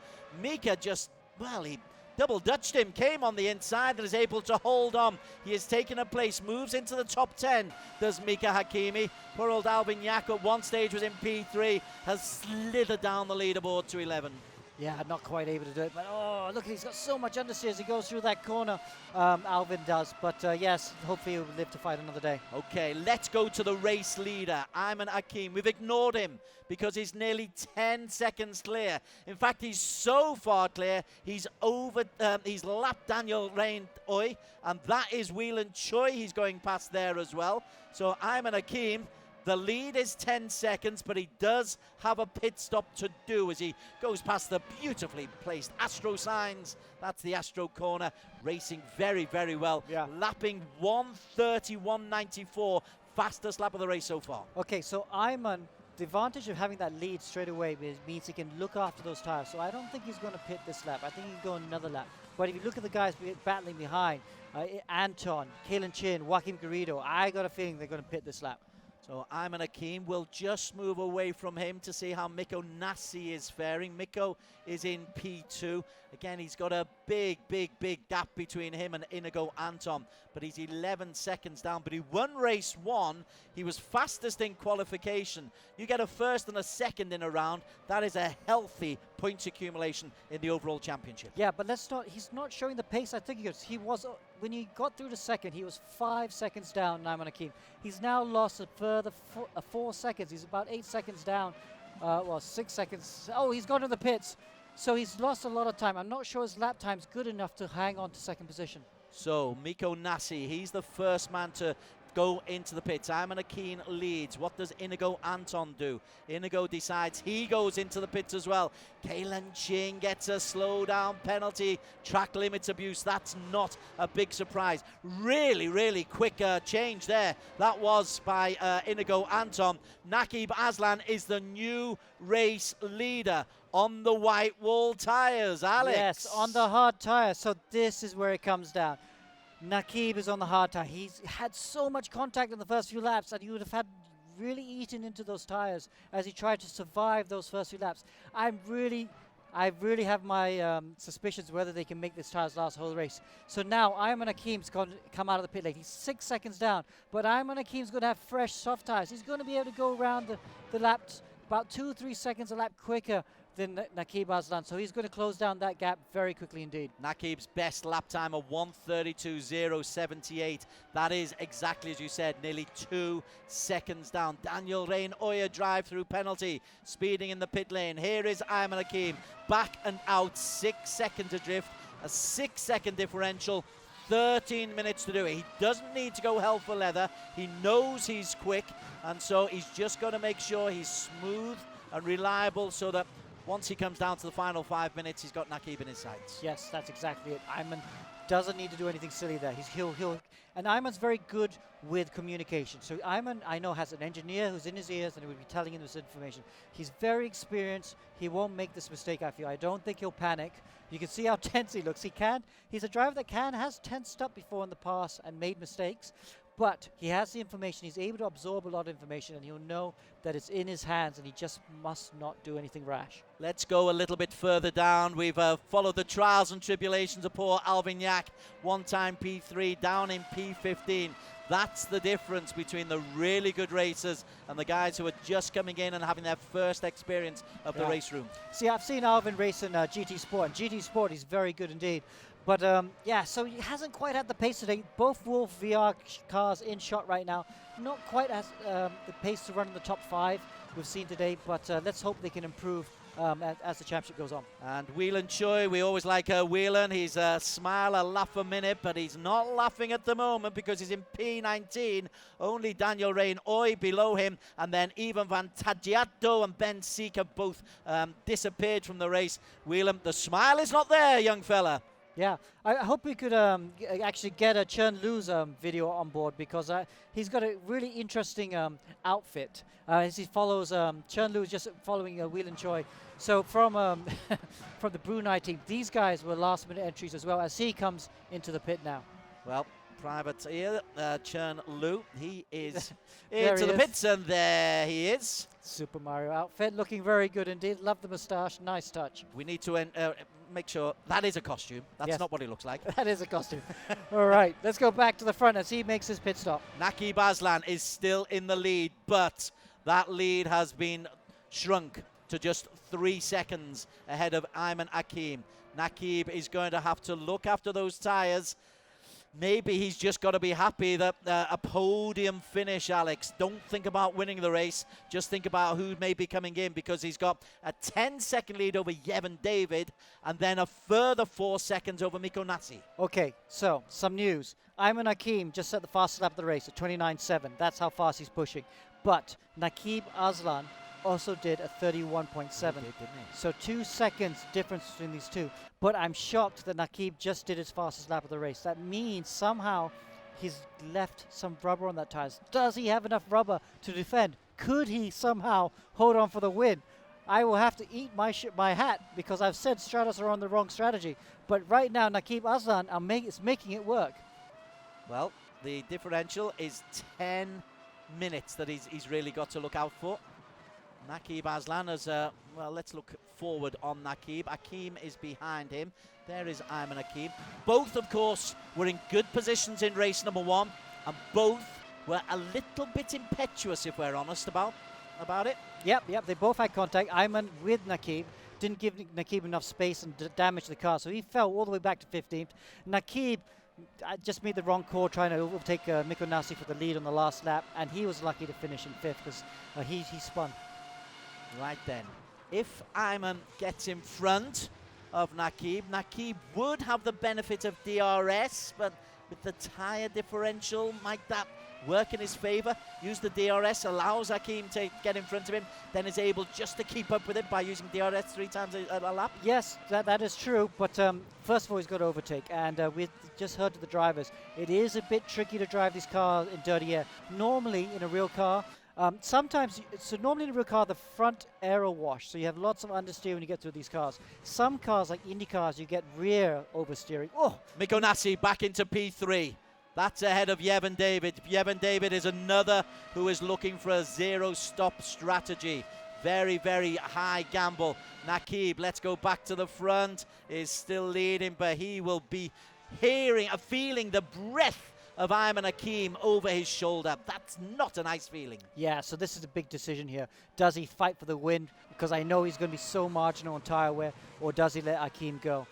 Mika just, well, he double dutched him, came on the inside and is able to hold on. He has taken a place, moves into the top 10, does Mika Hakimi. Poor old Alvin Yak at one stage was in P3, has slithered down the leaderboard to 11. Yeah, not quite able to do it, but oh, look, he's got so much understeer as he goes through that corner, Alvin does. But yes, hopefully he'll live to fight another day. Okay, let's go to the race leader, Ayman Hakim. We've ignored him because he's nearly 10 seconds clear. In fact, he's so far clear, he's lapped Daniel Rain Oi, and that is Whelan Choi. He's going past there as well. So Ayman Hakim, the lead is 10 seconds, but he does have a pit stop to do as he goes past the beautifully placed Astro signs. That's the Astro corner, racing very, very well. Yeah. Lapping 1:30.194, fastest lap of the race so far. Okay, so Ayman, the advantage of having that lead straight away means he can look after those tires. So I don't think he's going to pit this lap. I think he can go another lap. But if you look at the guys battling behind, Anton, Kalen Chin, Joaquim Garrido, I got a feeling they're going to pit this lap. So Ayman Hakim will just move away from him to see how Mikko Nassi is faring. Mikko is in P2. Again, he's got a big gap between him and Inigo Anton, but he's 11 seconds down. But he won race 1. He was fastest in qualification. You get a first and a second in a round. That is a healthy points accumulation in the overall championship. Yeah, but he's not showing the pace I think he was. When he got through the second, he was 5 seconds down, Ayman Hakim. He's now lost a further 4 seconds. He's about 8 seconds down. 6 seconds. Oh, he's gone to the pits. So he's lost a lot of time. I'm not sure his lap time's good enough to hang on to second position. So Mikko Nassi, he's the first man to go into the pits. Ayman Hakim leads. What does Inigo Anton do? Inigo decides he goes into the pits as well. Kalen Ching gets a slow down penalty. Track limits abuse. That's not a big surprise. Really quick change there. That was by Inigo Anton. Nakib Aslan is the new race leader on the white wall tyres. Alex. Yes, on the hard tyre. So this is where it comes down. Nakib is on the hard tyre. He's had so much contact in the first few laps that he would have had really eaten into those tyres as he tried to survive those first few laps. I really have my suspicions whether they can make this tyres last the whole race. So now Ayman Hakim's going to come out of the pit lane. He's 6 seconds down, but Ayman Hakim's going to have fresh soft tyres. He's going to be able to go around the laps about 2-3 seconds a lap quicker than Nakib Aslan, so he's going to close down that gap very quickly indeed. Nakib's best lap time of 1:32.078. That is exactly as you said, nearly 2 seconds down. Daniel Rain Oya drive-through penalty, speeding in the pit lane. Here is Ayman Hakim, back and out, 6 seconds adrift, a 6-second differential. 13 minutes to do it. He doesn't need to go hell for leather. He knows he's quick, and so he's just got to make sure he's smooth and reliable so that once he comes down to the final 5 minutes, he's got Nakib in his sights. Yes, that's exactly it. Ayman doesn't need to do anything silly there. And Ayman's very good with communication. So Ayman, I know, has an engineer who's in his ears and will be telling him this information. He's very experienced. He won't make this mistake, I feel. I don't think he'll panic. You can see how tense he looks. He's a driver that has tensed up before in the past and made mistakes. But he has the information, he's able to absorb a lot of information, and he'll know that it's in his hands, and he just must not do anything rash. Let's go a little bit further down. We've followed the trials and tribulations of poor Alvin Yak, one-time P3, down in P15. That's the difference between the really good racers and the guys who are just coming in and having their first experience of the race room. See, I've seen Alvin race in GT Sport, and GT Sport is very good indeed. But so he hasn't quite had the pace today. Both Wolf VR cars in shot right now. Not quite as the pace to run in the top 5 we've seen today, but let's hope they can improve as the championship goes on. And Whelan Choi, we always like Whelan. He's a smile, a laugh a minute, but he's not laughing at the moment because he's in P19. Only Daniel Rain Oi below him, and then Ivan Van Tadjiato and Ben Seek have both disappeared from the race. Whelan, the smile is not there, young fella. Yeah, I hope we could actually get a Chen Lu's video on board because he's got a really interesting outfit as he follows Chen Lu just following Whelan Choi. So from from the Brunei team, these guys were last-minute entries as well as he comes into the pit now. Well, private here, Chen Lu, he is into the pits, and there he is. Super Mario outfit, looking very good indeed. Love the moustache, nice touch. We need to make sure that is a costume. That's Yes. not what it looks like. That is a costume. All right, let's go back to the front as he makes his pit stop. Naqib Aslan is still in the lead, but that lead has been shrunk to just 3 seconds ahead of Ayman Hakim. Naqib is going to have to look after those tyres. Maybe he's just got to be happy that a podium finish, Alex. Don't think about winning the race. Just think about who may be coming in, because he's got a 10-second lead over Yevon David and then a further 4 seconds over Miko Nassi. Okay, so some news. Ayman Hakim just set the fastest lap of the race at 29.7. That's how fast he's pushing. But Naqib Aslan also did a 31.7. So 2 seconds difference between these two. But I'm shocked that Naqib just did his fastest lap of the race. That means somehow he's left some rubber on that tires. Does he have enough rubber to defend? Could he somehow hold on for the win? I will have to eat my hat, because I've said Stratos are on the wrong strategy. But right now, Naqib Aslan is making it work. Well, the differential is 10 minutes that he's really got to look out for. Naqib Aslan is, well, let's look forward on Naqib. Hakim is behind him. There is Ayman Hakim. Both, of course, were in good positions in race number 1, and both were a little bit impetuous, if we're honest about it. Yep, they both had contact. Ayman with Naqib didn't give Naqib enough space and damaged the car, so he fell all the way back to 15th. Naqib just made the wrong call trying to overtake Miko Nassi for the lead on the last lap, and he was lucky to finish in 5th because he spun. Right then, if Ayman gets in front of Naqib, Naqib would have the benefit of DRS, but with the tyre differential, might that work in his favour? Use the DRS, allows Hakim to get in front of him, then is able just to keep up with it by using DRS 3 times a lap? Yes, that is true, but first of all, he's got to overtake, and we just heard to the drivers, it is a bit tricky to drive these cars in dirty air. Normally, in a real car, normally in a real car, the front aero wash, so you have lots of understeer when you get through these cars. Some cars, like Indy cars, you get rear oversteering. Oh! Miko Nassi back into P3. That's ahead of Yevon David. Yevon David is another who is looking for a zero-stop strategy. Very, very high gamble. Naqib, let's go back to the front, is still leading, but he will be feeling the breath of Ayman Hakim over his shoulder. That's not a nice feeling. Yeah, so this is a big decision here. Does he fight for the win? Because I know he's going to be so marginal on tyre wear, or does he let Hakim go?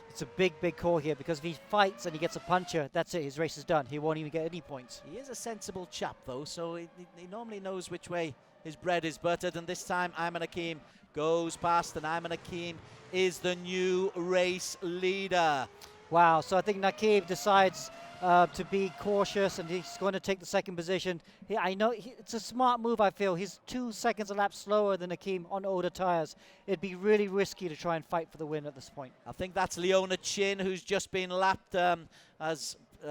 It's a big, big call here, because if he fights and he gets a puncher, that's it, his race is done. He won't even get any points. He is a sensible chap, though, so he normally knows which way his bread is buttered, and this time Ayman Hakim goes past, and Ayman Hakim is the new race leader. Wow, so I think Naqib decides to be cautious, and he's going to take the second position. I know it's a smart move, I feel. He's 2 seconds a lap slower than Hakim on older tyres. It'd be really risky to try and fight for the win at this point. I think that's Leona Chin, who's just been lapped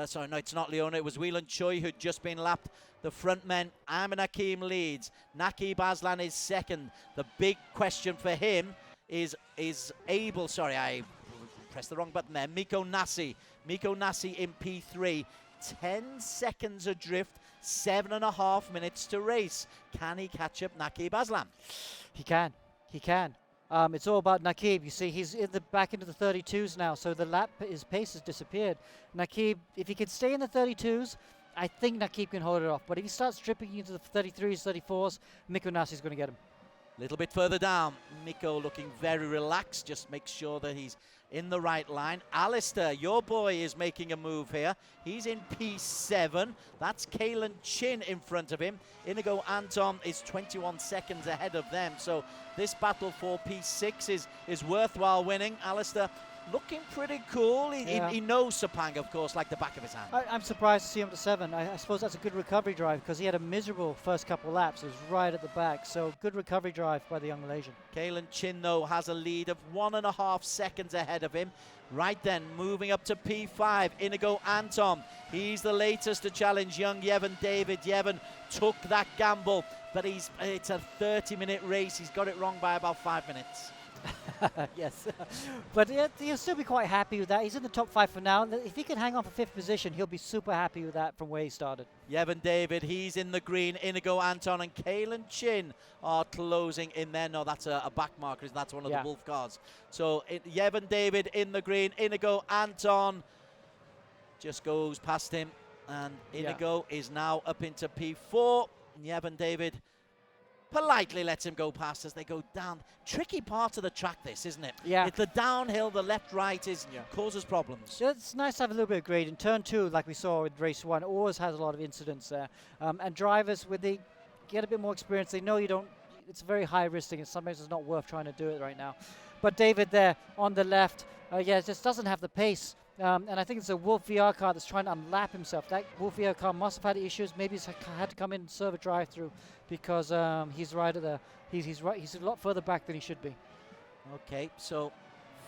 sorry, no, it's not Leona. It was Whelan Choi who'd just been lapped. The front men, Ayman Hakim leads. Naqib Aslan is second. The big question for him is able, sorry, I pressed the wrong button there, Miko Nassi. Miko Nassi in P3, 10 seconds adrift, 7.5 minutes to race. Can he catch up Naqib Aslan? He can. It's all about Naqib. You see, he's back into the 32s now, so his pace has disappeared. Naqib, if he can stay in the 32s, I think Naqib can hold it off. But if he starts dripping into the 33s, 34s, Miko Nassi's going to get him. A little bit further down, Miko looking very relaxed, just make sure that he's in the right line. Alistair, your boy, is making a move here. He's in P7. That's Kalen Chin in front of him. Inigo Anton is 21 seconds ahead of them. So this battle for P6 is worthwhile winning. Alistair looking pretty cool. He knows Sepang, of course, like the back of his hand. I'm surprised to see him to 7. I suppose that's a good recovery drive, because he had a miserable first couple of laps. It was right at the back. So good recovery drive by the young Malaysian. Kalen Chin, though, has a lead of 1.5 seconds ahead of him. Right then, moving up to P5, Inigo Anton. He's the latest to challenge young Yevon David. Yevon took that gamble, but it's a 30-minute race. He's got it wrong by about 5 minutes. Yes, but he'll still be quite happy with that. He's in the top 5 for now. If he can hang on for 5th position, he'll be super happy with that from where he started. Yevon David, he's in the green. Inigo Anton and Kalen Chin are closing in there. No, that's a back marker. That's one of the Wolf cars. So Yevon David in the green. Inigo Anton just goes past him. And Inigo is now up into P4. Yevon David politely lets him go past as they go down. Tricky part of the track, this, isn't it? Yeah. It's the downhill, the left, right causes problems. It's nice to have a little bit of grade. In turn 2, like we saw with race 1, always has a lot of incidents there. And drivers, when they get a bit more experience, they know you don't. It's very high risk thing, and sometimes it's not worth trying to do it right now. But David there on the left, just doesn't have the pace. And I think it's a Wolf VR car that's trying to unlap himself. That Wolf VR car must have had issues. Maybe he's had to come in and serve a drive-through because he's right at the. He's a lot further back than he should be. Okay, so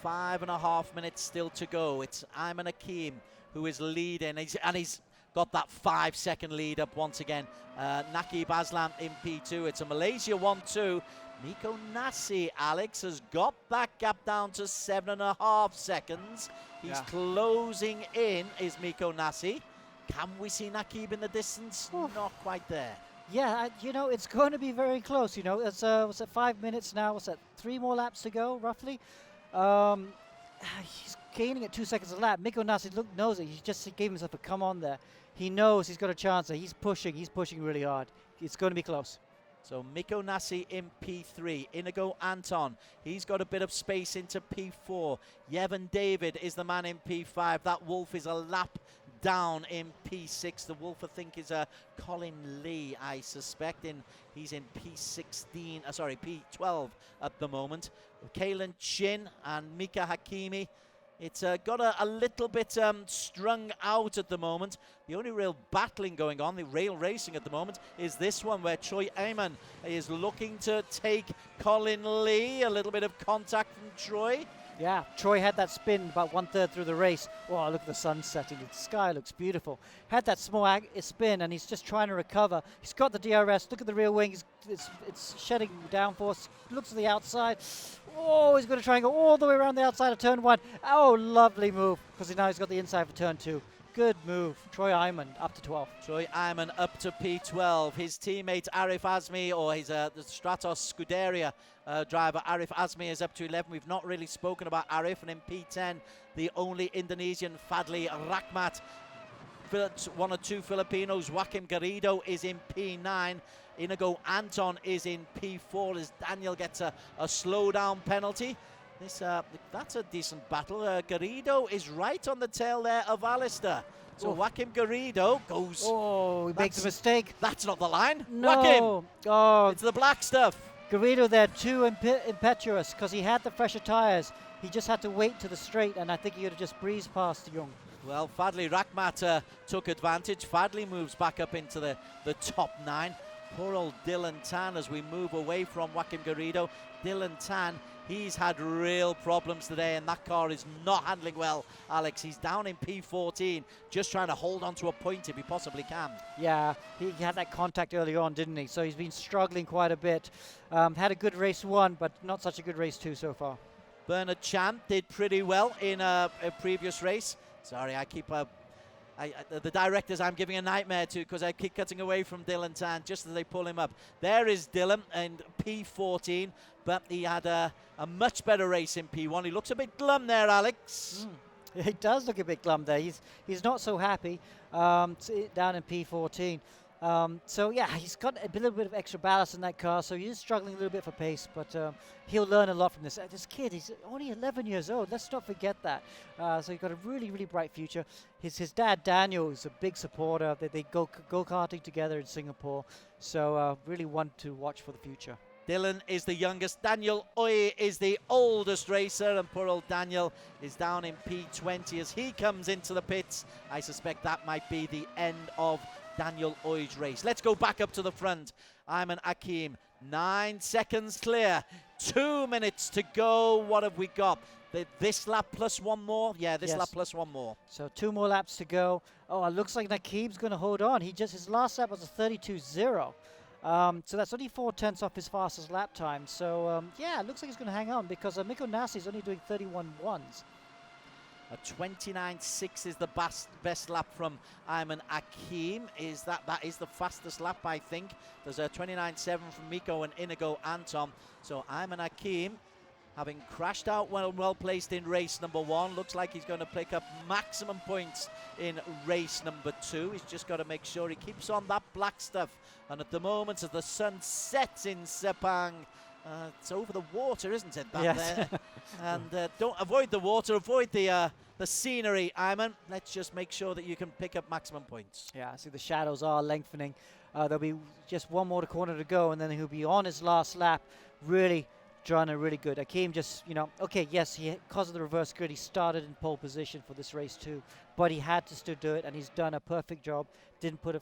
5.5 minutes still to go. It's Ayman Hakim who is leading, and he's got that 5-second lead up once again. Nakib Aslam in P2. It's a Malaysia 1-2. Miko Nassi, Alex, has got that gap down to 7.5 seconds. He's closing in, is Miko Nassi. Can we see Nakib in the distance? Not quite there. Yeah, it's going to be very close. It's what's it, 5 minutes now? What's that? 3 more laps to go, roughly. He's gaining at 2 seconds a lap. Miko Nassi knows it. He just gave himself a come on there. He knows he's got a chance there. He's pushing really hard. It's going to be close. So Miko Nassi in P3, Inigo Anton, he's got a bit of space into P4. Yevon David is the man in P5. That Wolf is a lap down in P6. The Wolf, I think, is Colin Lee, I suspect. He's in P12 at the moment. Kalen Chin and Mika Hakimi. It's got a little bit strung out at the moment. The only real battling going on, the rail racing at the moment, is this one where Troy Ayman is looking to take Colin Lee. A little bit of contact from Troy. Yeah, Troy had that spin about 1/3 through the race. Oh, look at the sun setting. The sky looks beautiful. Had that small spin, and he's just trying to recover. He's got the DRS. Look at the rear wing. It's shedding downforce. Looks at the outside. Oh, he's going to try and go all the way around the outside of turn 1. Oh, lovely move, because now he's got the inside for turn 2. Good move. Troy Ayman up to 12. Troy Ayman up to P12. His teammate Arif Azmi, or his the Stratos Scuderia driver Arif Azmi, is up to 11. We've not really spoken about Arif. And in P10, the only Indonesian, Fadli Rahmat. One or two Filipinos. Joaquim Garrido is in P9. Inigo Anton is in P4 as Daniel gets a slowdown penalty. That's a decent battle. Garrido is right on the tail there of Alistair. So Joaquim Garrido goes. Oh, he makes a mistake. That's not the line. No. Joaquim. Oh, it's the black stuff. Garrido there too impetuous because he had the fresher tyres. He just had to wait to the straight, and I think he would have just breezed past Young. Well, Fadli Rahmat took advantage. Fadli moves back up into the top 9. Poor old Dylan Tan as we move away from Joaquim Garrido. Dylan Tan, he's had real problems today, and that car is not handling well, Alex. He's down in P14, just trying to hold on to a point if he possibly can. Yeah, he had that contact early on, didn't he? So he's been struggling quite a bit. Had a good race 1, but not such a good race 2 so far. Bernard Chan did pretty well in a previous race. Sorry, I keep... the directors I'm giving a nightmare to because I keep cutting away from Dylan Tan just as they pull him up. There is Dylan in P14, but he had a much better race in P1. He looks a bit glum there, Alex. He does look a bit glum there. He's not so happy down in P14. So yeah, he's got a little bit of extra ballast in that car, so he's struggling a little bit for pace, but he'll learn a lot from this. This kid, he's only 11 years old. Let's not forget that. So he's got a really, really bright future. His dad, Daniel, is a big supporter. They go karting together in Singapore, so really one to watch for the future. Dylan is the youngest. Daniel Oye is the oldest racer, and poor old Daniel is down in P20 as he comes into the pits. I suspect that might be the end of Daniel Oye's race. Let's go back up to the front. Ayman Hakim, 9 seconds clear. 2 minutes to go. What have we got? This lap plus one more? Yeah, this lap plus one more. So 2 more laps to go. Oh, it looks like Nakib's going to hold on. His last lap was a 32.0. So that's only 4/10 off his fastest lap time. So yeah, it looks like he's going to hang on because Miko Nasi is only doing 31.1s. A 29.6 is the best lap from Ayman Akim. That is the fastest lap, I think. There's a 29.7 from Miko and Inigo Anton. So Ayman Akim, having crashed out well placed in race number 1, looks like he's going to pick up maximum points in race number 2. He's just got to make sure he keeps on that black stuff. And at the moment, as the sun sets in Sepang, it's over the water, isn't it? Yes. There. And don't avoid the water, avoid the scenery, Ayman. Let's just make sure that you can pick up maximum points. Yeah, I see the shadows are lengthening. There'll be just one more corner to go, and then he'll be on his last lap, really trying to really good. Akeem just, okay, yes, because of the reverse grid, he started in pole position for this race too, but he had to still do it, and he's done a perfect job. Didn't put a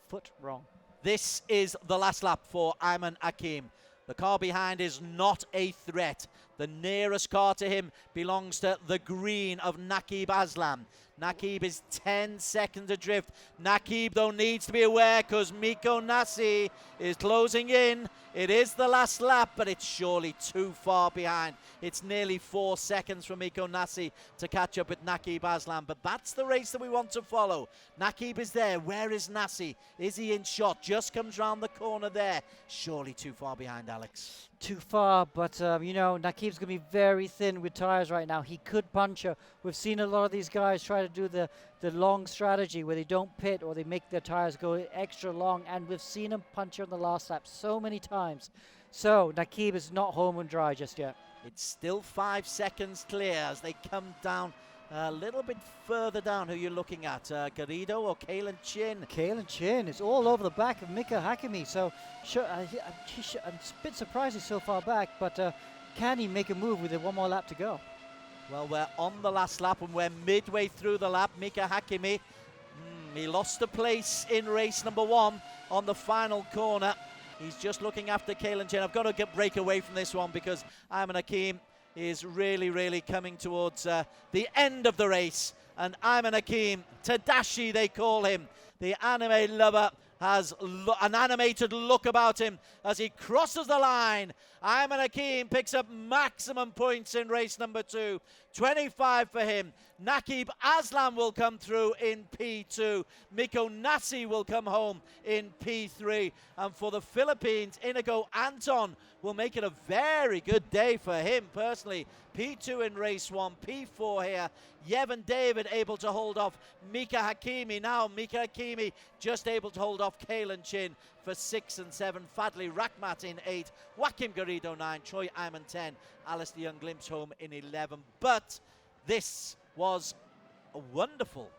foot wrong. This is the last lap for Ayman Akim. The car behind is not a threat. The nearest car to him belongs to the green of Naqib Aslam. Naqib is 10 seconds adrift. Naqib, though, needs to be aware because Miko Nasi is closing in. It is the last lap, but it's surely too far behind. It's nearly 4 seconds from Miko Nasi to catch up with Naqib Aslam, but that's the race that we want to follow. Naqib is there. Where is Nasi? Is he in shot? Just comes round the corner there. Surely too far behind, Alex. Too far, but Naqib's going to be very thin with tires right now. He could puncture. We've seen a lot of these guys try to do the long strategy where they don't pit or they make their tires go extra long, and we've seen him puncture in the last lap so many times. So Naqib is not home and dry just yet. It's still 5 seconds clear as they come down a little bit further down. Who you're looking at, Garrido or Kalen Chin? Kalen Chin is all over the back of Mika Hakimi. So I'm a bit surprised he's so far back, but can he make a move with one more lap to go? Well, we're on the last lap and we're midway through the lap. Mika Hakimi, he lost a place in race number 1 on the final corner. He's just looking after Kalen Chin. I've got to break away from this one because Ayman Akim is really coming towards the end of the race. And Ayman Akim, Tadashi they call him, the anime lover, has an animated look about him as he crosses the line. Ayman Akim picks up maximum points in race number 2. 25 for him. Naqib Aslam will come through in P2. Miko Nasi will come home in P3. And for the Philippines, Inigo Anton will make it a very good day for him personally. P2 in race 1, P4 here. Yevon David able to hold off Mika Hakimi. Now Mika Hakimi just able to hold off Kalen Chin for 6 and 7. Fadli Rakhmat in 8. Joaquim Garrido 9. Troy Ayman 10. Alistair Young glimpse home in 11. But this was a wonderful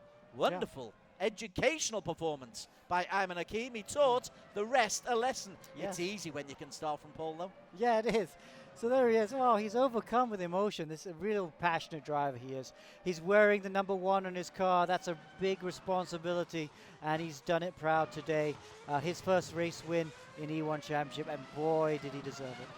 educational performance by Ayman Akim. He taught the rest a lesson. Yes. It's easy when you can start from pole, though. Yeah, it is. So there he is. Wow, he's overcome with emotion. This is a real passionate driver he is. He's wearing the number 1 on his car. That's a big responsibility, and he's done it proud today. His first race win in E1 Championship, and boy, did he deserve it.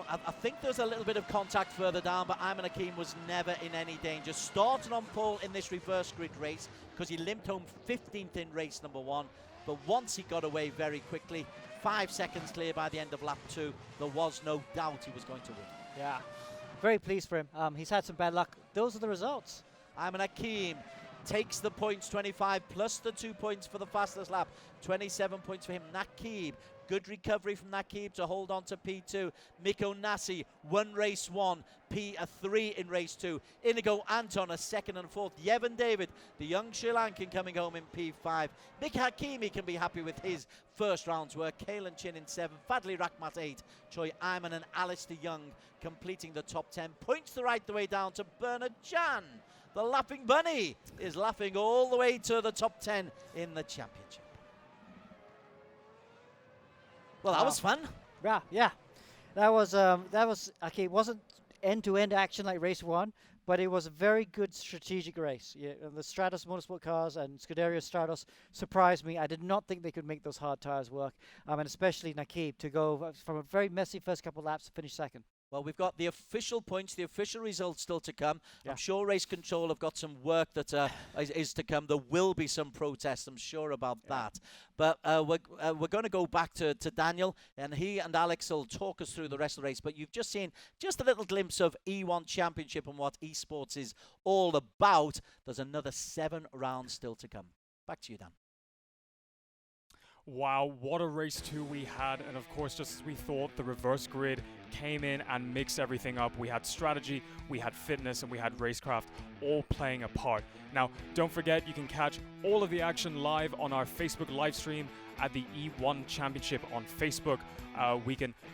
I think there's a little bit of contact further down, but Ayman Akim was never in any danger. Started on pole in this reverse grid race because he limped home 15th in race number 1. But once he got away very quickly, 5 seconds clear by the end of lap 2, there was no doubt he was going to win. Yeah, very pleased for him. He's had some bad luck. Those are the results. Ayman Akim takes the points, 25 plus the 2 points for the fastest lap. 27 points for him. Naqib, good recovery from Naqib to hold on to P2. Miko Nasi, 1 race 1, P3 in race 2. Inigo Anton, a 2nd and 4th. Yevon David, the young Sri Lankan, coming home in P5. Mika Hakimi can be happy with his first round's work. Kalen Chin in 7. Fadli Rakhmat 8. Choi Ayman and Alistair Young completing the top 10. Points the right the way down to Bernard Jan. The Laughing Bunny is laughing all the way to the top 10 in the championship. Well, that was fun. Yeah. That was okay. It wasn't end-to-end action like race 1, but it was a very good strategic race. Yeah, the Stratos Motorsport cars and Scuderia Stratos surprised me. I did not think they could make those hard tires work, and especially Naqib to go from a very messy first couple of laps to finish 2nd. Well, we've got the official points, the official results still to come. Yeah. I'm sure Race Control have got some work that is to come. There will be some protests, I'm sure about that. But we're going to go back to Daniel, and he and Alex will talk us through the rest of the race. But you've just seen just a little glimpse of E1 Championship and what esports is all about. There's another 7 rounds still to come. Back to you, Dan. Wow, what a race 2 we had, and of course, just as we thought, the reverse grid came in and mixed everything up. We had strategy, we had fitness, and we had racecraft all playing a part. Now, don't forget, you can catch all of the action live on our Facebook live stream at the E1 Championship on Facebook.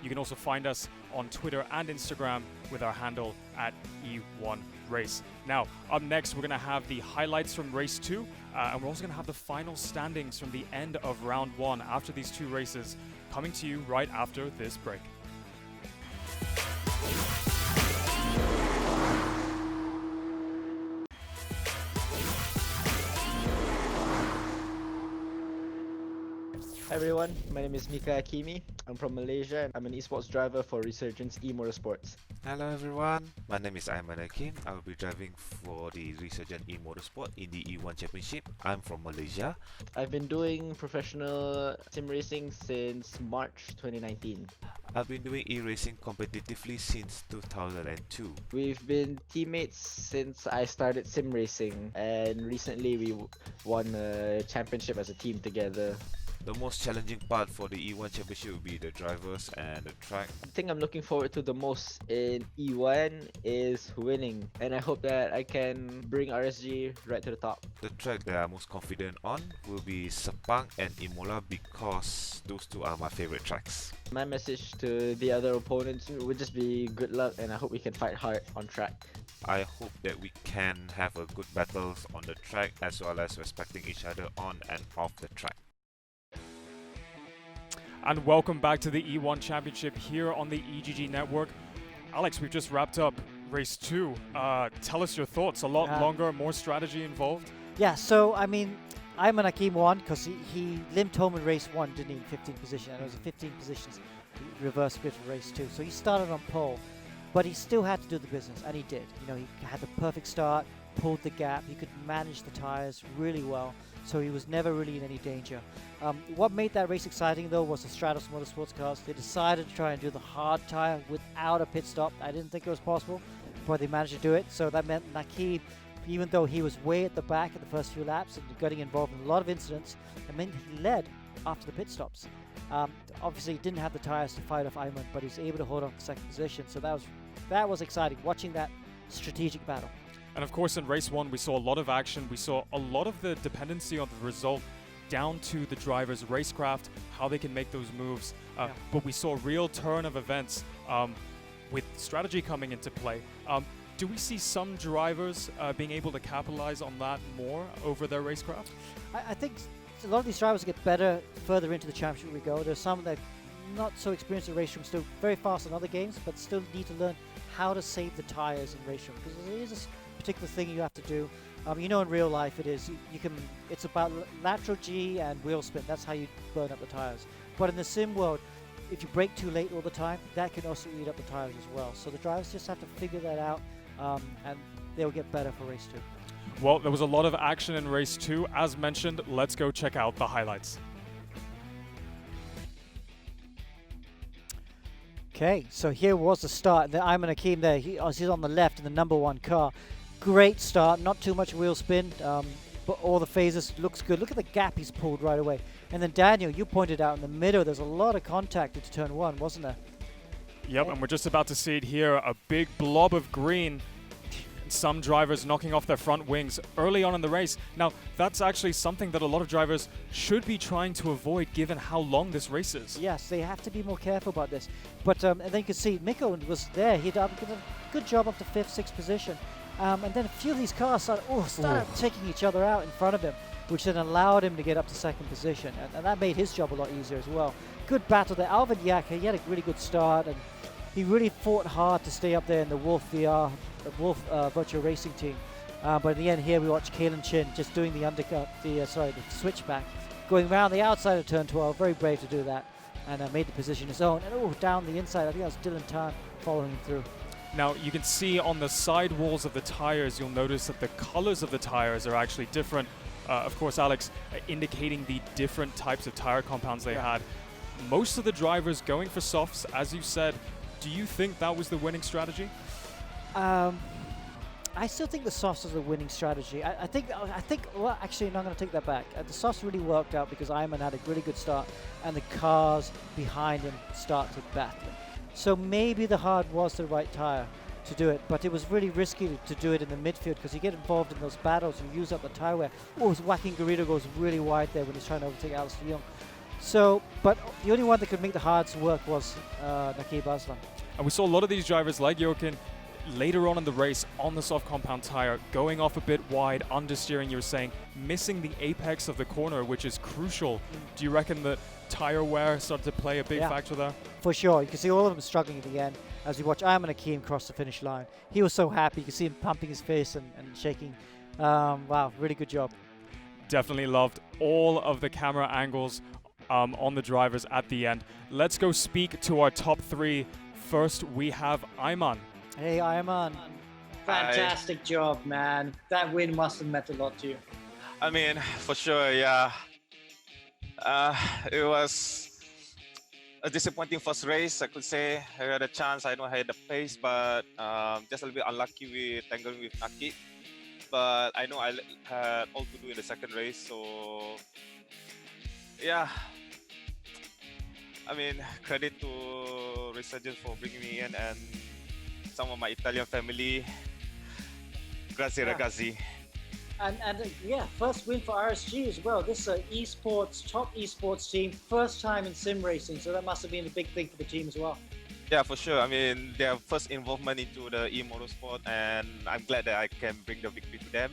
You can also find us on Twitter and Instagram with our handle at E1 Race. Now, up next, we're going to have the highlights from race 2, and we're also going to have the final standings from the end of round 1 after these 2 races, coming to you right after this break. Hi everyone, my name is Mika Akimi. I'm from Malaysia and I'm an esports driver for Resurgence eMotorsports. Hello everyone, my name is Aiman Hakim. I will be driving for the Resurgent eMotorsport in the E1 Championship. I'm from Malaysia. I've been doing professional sim racing since March 2019. I've been doing e-racing competitively since 2002. We've been teammates since I started sim racing, and recently we won a championship as a team together. The most challenging part for the E1 Championship will be the drivers and the track. The thing I'm looking forward to the most in E1 is winning, and I hope that I can bring RSG right to the top. The track that I'm most confident on will be Sepang and Imola because those 2 are my favorite tracks. My message to the other opponents would just be good luck, and I hope we can fight hard on track. I hope that we can have a good battles on the track as well as respecting each other on and off the track. And welcome back to the E1 Championship here on the EGG Network. Alex, we've just wrapped up race 2. Tell us your thoughts. A lot longer, more strategy involved. Yeah, so I mean, Aiman Hakim won because he limped home in race 1, didn't he, in 15th position. And it was a 15 positions reverse grid for race 2. So he started on pole, but he still had to do the business, and he did. You know, he had the perfect start, pulled the gap, he could manage the tires really well. So he was never really in any danger. What made that race exciting though was the Stratos Motorsports cars. They decided to try and do the hard tire without a pit stop. I didn't think it was possible, but they managed to do it. So that meant Naki, even though he was way at the back at the first few laps and getting involved in a lot of incidents, it meant he led after the pit stops. Obviously he didn't have the tires to fight off Aiman, but he was able to hold on to second position. So that was exciting, watching that strategic battle. And of course, in race 1, we saw a lot of action. We saw a lot of the dependency on the result down to the driver's racecraft, how they can make those moves. But we saw a real turn of events with strategy coming into play. Do we see some drivers being able to capitalize on that more over their racecraft? I think a lot of these drivers get better further into the championship we go. There's some that are not so experienced in RaceRoom, still very fast in other games, but still need to learn how to save the tires in RaceRoom, because there is a particular thing you have to do. You know, in real life it is. It's about lateral G and wheel spin. That's how you burn up the tires. But in the sim world, if you brake too late all the time, that can also eat up the tires as well. So the drivers just have to figure that out, and they'll get better for race 2. Well, there was a lot of action in race 2. As mentioned, let's go check out the highlights. Okay, so here was the start. The Aiman Hakim there, he's on the left in the number 1 car. Great start, not too much wheel spin, but all the phases looks good. Look at the gap he's pulled right away. And then Daniel, you pointed out in the middle, there's a lot of contact into turn 1, wasn't there? Yep, and we're just about to see it here, a big blob of green. Some drivers knocking off their front wings early on in the race. Now, that's actually something that a lot of drivers should be trying to avoid given how long this race is. Yes, they have to be more careful about this. But and then you can see Miko was there. He did a good job up to 5th, 6th position. And then a few of these cars started taking each other out in front of him, which then allowed him to get up to 2nd position. And that made his job a lot easier as well. Good battle there. Alvin Yaka, he had a really good start, and he really fought hard to stay up there in the Wolf VR, the Wolf Virtual Racing team. But in the end here, we watched Kalen Chin just doing the undercut, the switchback, going around the outside of turn 12. Very brave to do that, and made the position his own. And down the inside, I think that was Dylan Tan following through. Now you can see on the side walls of the tires, you'll notice that the colors of the tires are actually different. Of course, Alex, indicating the different types of tire compounds they had. Most of the drivers going for softs, as you said. Do you think that was the winning strategy? I still think the softs are the winning strategy. I think, well, actually, no, I'm going to take that back. The softs really worked out because Iman had a really good start, and the cars behind him started battling. So maybe the hard was the right tire to do it, but it was really risky to do it in the midfield because you get involved in those battles, you use up the tire wear. Oh, Joaquin Garrido goes really wide there when he's trying to overtake Alex de Jong. So, but the only one that could make the hards work was Nakib Aslan. And we saw a lot of these drivers like Joaquin later on in the race on the soft compound tire, going off a bit wide, understeering, you were saying, missing the apex of the corner, which is crucial. Do you reckon that tire wear started to play a big factor there? For sure. You can see all of them struggling at the end as we watch Ayman Hakim cross the finish line. He was so happy. You can see him pumping his face and shaking. Wow, really good job. Definitely loved all of the camera angles on the drivers at the end. Let's go speak to our top three. First, we have Ayman. Hey, Ayman. Fantastic job, man. That win must have meant a lot to you. I mean, for sure, yeah. It was a disappointing first race, I could say. I had a chance, I know I had the pace, but just a little bit unlucky with tangling with Naki. But I know I had all to do in the second race, so yeah. I mean, credit to Resurgence for bringing me in and some of my Italian family. Grazie ragazzi. And yeah, first win for RSG as well. This is top esports team, first time in sim racing, so that must have been a big thing for the team as well. Yeah, for sure. I mean, their first involvement into the e-motorsport, and I'm glad that I can bring the victory to them.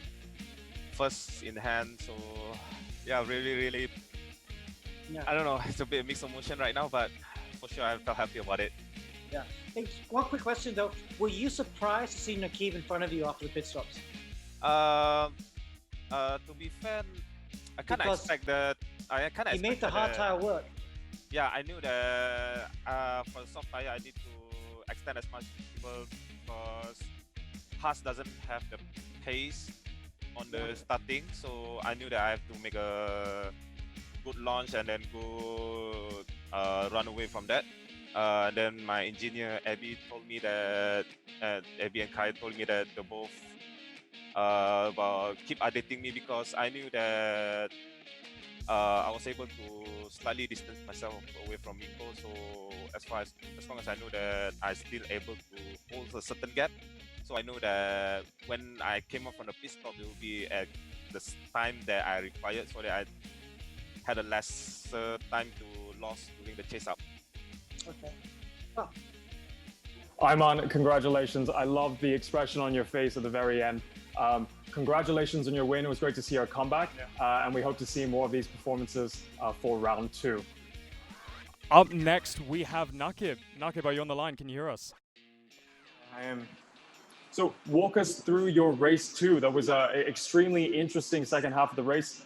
First in hand, so yeah, really, I don't know, it's a bit of mixed emotion right now, but for sure I felt happy about it. Yeah. Hey, one quick question though, were you surprised to see Nakib in front of you after the pit stops? To be fair, I kind of expect that. He made the hard tire work. Yeah, I knew that for the soft tire, I need to extend as much as possible because Haas doesn't have the pace on the starting, so I knew that I have to make a good launch and then go run away from that. And then my engineer Abby told me that Abby and Kai told me that they both about keep updating me because I knew that I was able to slightly distance myself away from Miko. So as long as I know that I still able to hold a certain gap, so I know that when I came up from the pit stop, it will be at the time that I required, so that I had a less time to lose during the chase up. Okay. Ayman, congratulations. I love the expression on your face at the very end. Congratulations on your win. It was great to see your comeback, and we hope to see more of these performances for round 2. Up next, we have Nakib. Nakib, are you on the line? Can you hear us? I am. So walk us through your race 2. That was an extremely interesting second half of the race.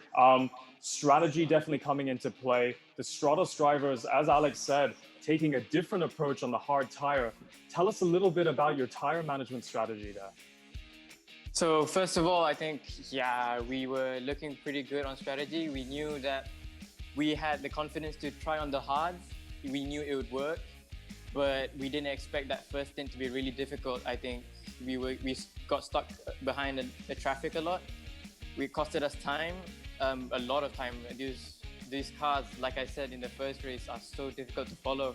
Strategy definitely coming into play. The Stratos drivers, as Alex said, taking a different approach on the hard tire. Tell us a little bit about your tire management strategy there. So first of all, I think, yeah, we were looking pretty good on strategy. We knew that we had the confidence to try on the hards. We knew it would work, but we didn't expect that first stint to be really difficult. I think we got stuck behind the traffic a lot. It costed us time, a lot of time. These cars, like I said in the first race, are so difficult to follow,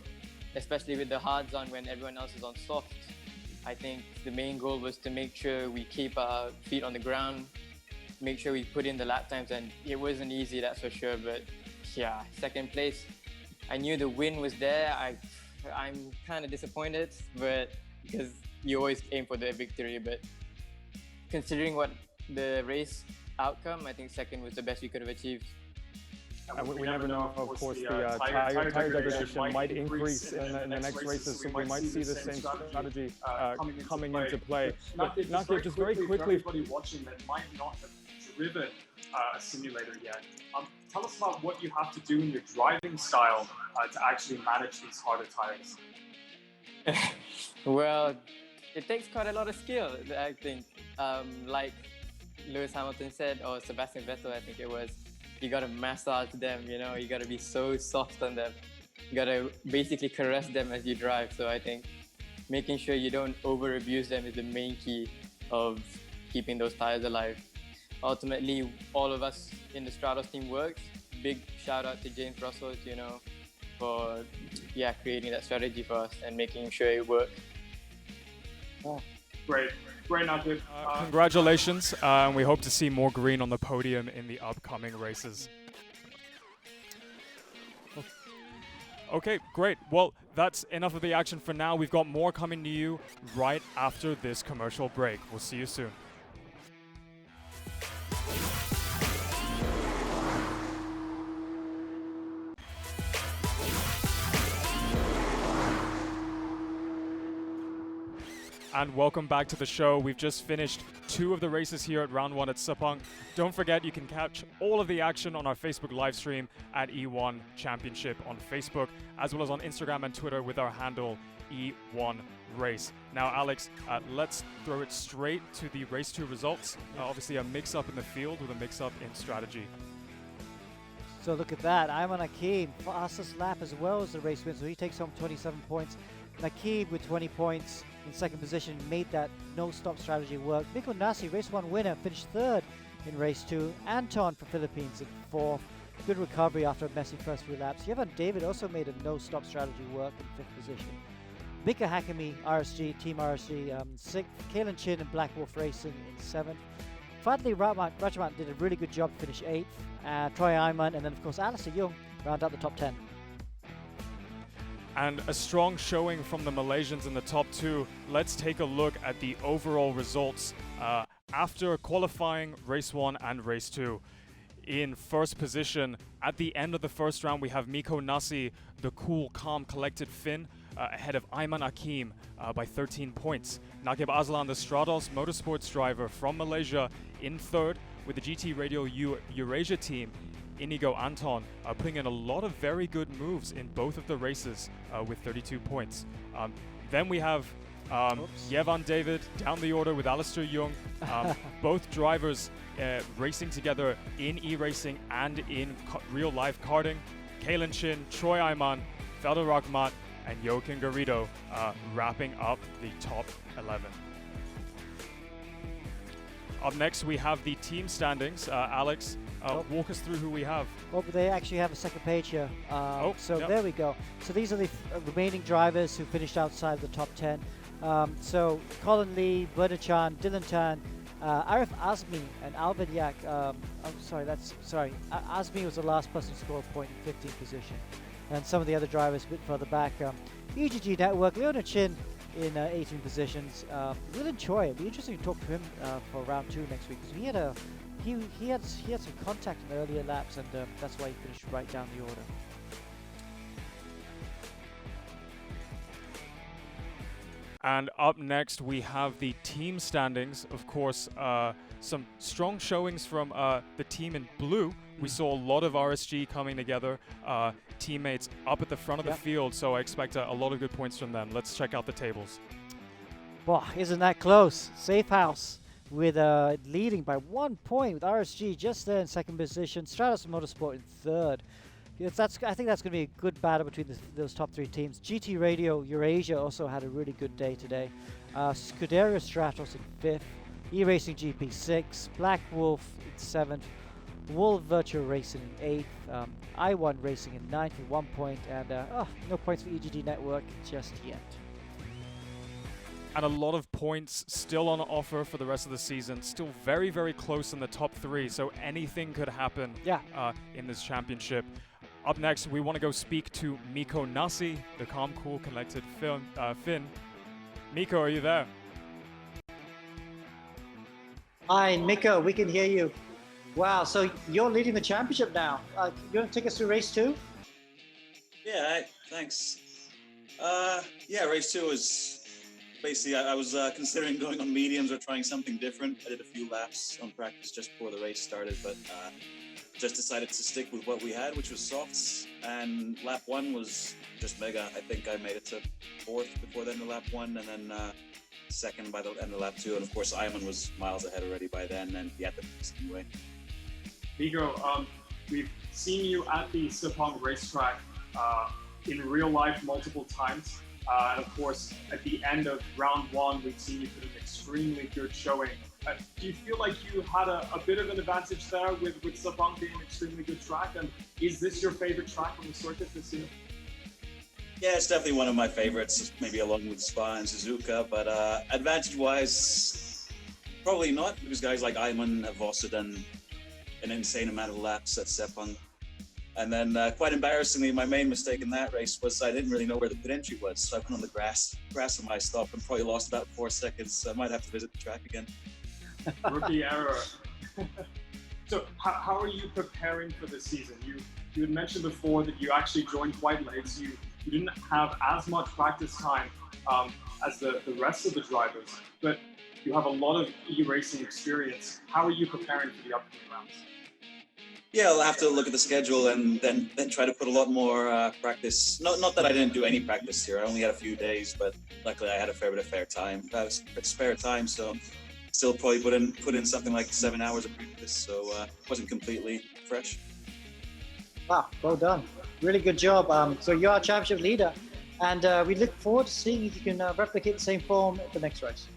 especially with the hards on when everyone else is on soft. I think the main goal was to make sure we keep our feet on the ground, make sure we put in the lap times, and it wasn't easy, that's for sure. But yeah, second place, I knew the win was there. I'm kind of disappointed, but because you always aim for the victory. But considering what the race outcome, I think second was the best we could have achieved. And we never know, of course, the tire degradation might increase in the next races, so we might see the same strategy coming into play. But Nakib, just very quickly, anybody watching that might not have driven a simulator yet, tell us about what you have to do in your driving style to actually manage these harder tires. Well, it takes quite a lot of skill, I think. Like Lewis Hamilton said, or Sebastian Vettel, I think it was, you gotta massage them, you know, you gotta be so soft on them. You gotta basically caress them as you drive. So I think making sure you don't over abuse them is the main key of keeping those tires alive. Ultimately, all of us in the Stratos team works. Big shout out to James Russell, you know, for creating that strategy for us and making sure it works. Oh, great Nakib. Congratulations, and we hope to see more green on the podium in the upcoming races. Okay, great. Well, that's enough of the action for now. We've got more coming to you right after this commercial break. We'll see you soon. And welcome back to the show. We've just finished 2 of the races here at round 1 at Sepang. Don't forget, you can catch all of the action on our Facebook live stream at E1 Championship on Facebook, as well as on Instagram and Twitter with our handle E1 Race. Now, Alex, let's throw it straight to the race 2 results. Obviously, a mix-up in the field with a mix-up in strategy. So look at that. Ayman Hakim, fastest lap as well as the race win. So he takes home 27 points. Nakib with 20 points in second position, made that no-stop strategy work. Miko Nasi, race 1 winner, finished 3rd in race 2. Anton for Philippines in 4th. Good recovery after a messy first few laps. Yevan David also made a no-stop strategy work in 5th position. Mika Hakimi, RSG, Team RSG, 6th. Kalen Chin and Black Wolf Racing in 7th. Fadli Rajaman did a really good job to finish 8th. Troy Ayman, and then of course Alistair Young round out the top 10. And a strong showing from the Malaysians in the top 2. Let's take a look at the overall results after qualifying race 1 and race 2. In first position, at the end of the first round, we have Miko Nasi, the cool, calm, collected Finn, ahead of Ayman Hakim by 13 points. Nakib Azlan, the Stratos Motorsports driver from Malaysia, in 3rd, with the GT Radio Eurasia team. Inigo Anton putting in a lot of very good moves in both of the races with 32 points. Then we have Yevan David down the order with Alistair Young. Both drivers racing together in ERacing and in real-life karting. Kalen Chin, Troy Ayman, Felder Rahmat, and Joaquin Garrido wrapping up the top 11. Up next, we have the team standings. Alex, walk us through who we have. Oh, but they actually have a second page here. There we go. So these are the remaining drivers who finished outside the top 10. So Colin Lee, Verda Chan, Dylan Tan, Arif Azmi, and Alvin Yak. Azmi was the last person to score a point in 15th position. And some of the other drivers a bit further back. EGG Network, Leona Chin in 18 positions. William Choi, it'll be interesting to talk to him for round 2 next week, because he had some contact in the earlier laps, and that's why he finished right down the order. And up next, we have the team standings. Of course, some strong showings from the team in blue. We saw a lot of RSG coming together, teammates up at the front of the field, so I expect a lot of good points from them. Let's check out the tables. Wow, isn't that close? Safe House with leading by 1 point with RSG just there in second position. Stratos Motorsport in 3rd. I think that's going to be a good battle between those top 3 teams. GT Radio Eurasia also had a really good day today. Scuderia Stratos in 5th. ERacing GP 6th. Black Wolf in 7th. Wolf Virtual Racing in 8th. I1 Racing in 9th with 1 point. And no points for EGD Network just yet. And a lot of points still on offer for the rest of the season. Still very, very close in the top 3, so anything could happen in this championship. Up next, we want to go speak to Miko Nasi, the calm, cool, collected Finn. Miko, are you there? Hi, Miko, we can hear you. Wow, so you're leading the championship now. You want to take us through race 2? Yeah, thanks. Race 2 was basically, I was considering going on mediums or trying something different. I did a few laps on practice just before the race started, but just decided to stick with what we had, which was softs. And lap one was just mega. I think I made it to fourth before the end of lap one, and then second by the end of lap two. And of course, Iman was miles ahead already by then, and he had the pace anyway. Inigo, we've seen you at the Sepang racetrack in real life multiple times. And of course, at the end of round one, we've seen you put an extremely good showing. Do you feel like you had a bit of an advantage there with Sepang being an extremely good track? And is this your favorite track on the circuit this year? Yeah, it's definitely one of my favorites, maybe along with Spa and Suzuka. But advantage-wise, probably not, because guys like Iman have also done an insane amount of laps at Sepang. And then, quite embarrassingly, my main mistake in that race was I didn't really know where the pit entry was. So I went on the grass on my stop and probably lost about 4 seconds. So I might have to visit the track again. Rookie error. So how are you preparing for this season? You had mentioned before that you actually joined quite late, so you didn't have as much practice time as the rest of the drivers, but you have a lot of e-racing experience. How are you preparing for the upcoming rounds? Yeah, I'll have to look at the schedule and then try to put a lot more practice. Not that I didn't do any practice here. I only had a few days, but luckily I had a fair bit of spare time. So still probably put in something like 7 hours of practice. So wasn't completely fresh. Wow, well done. Really good job. So you're our championship leader, and we look forward to seeing if you can replicate the same form at the next race.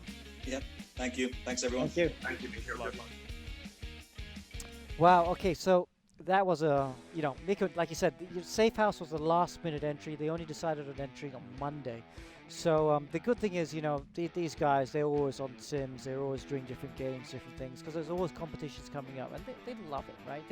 Yeah, thank you. Thanks, everyone. Thank you. Thank you. Wow. Okay. So that was Miko, like you said, the Safe House was the last minute entry. They only decided on entering on Monday. So the good thing is, these guys, they're always on sims. They're always doing different games, different things, because there's always competitions coming up, and they love it, right?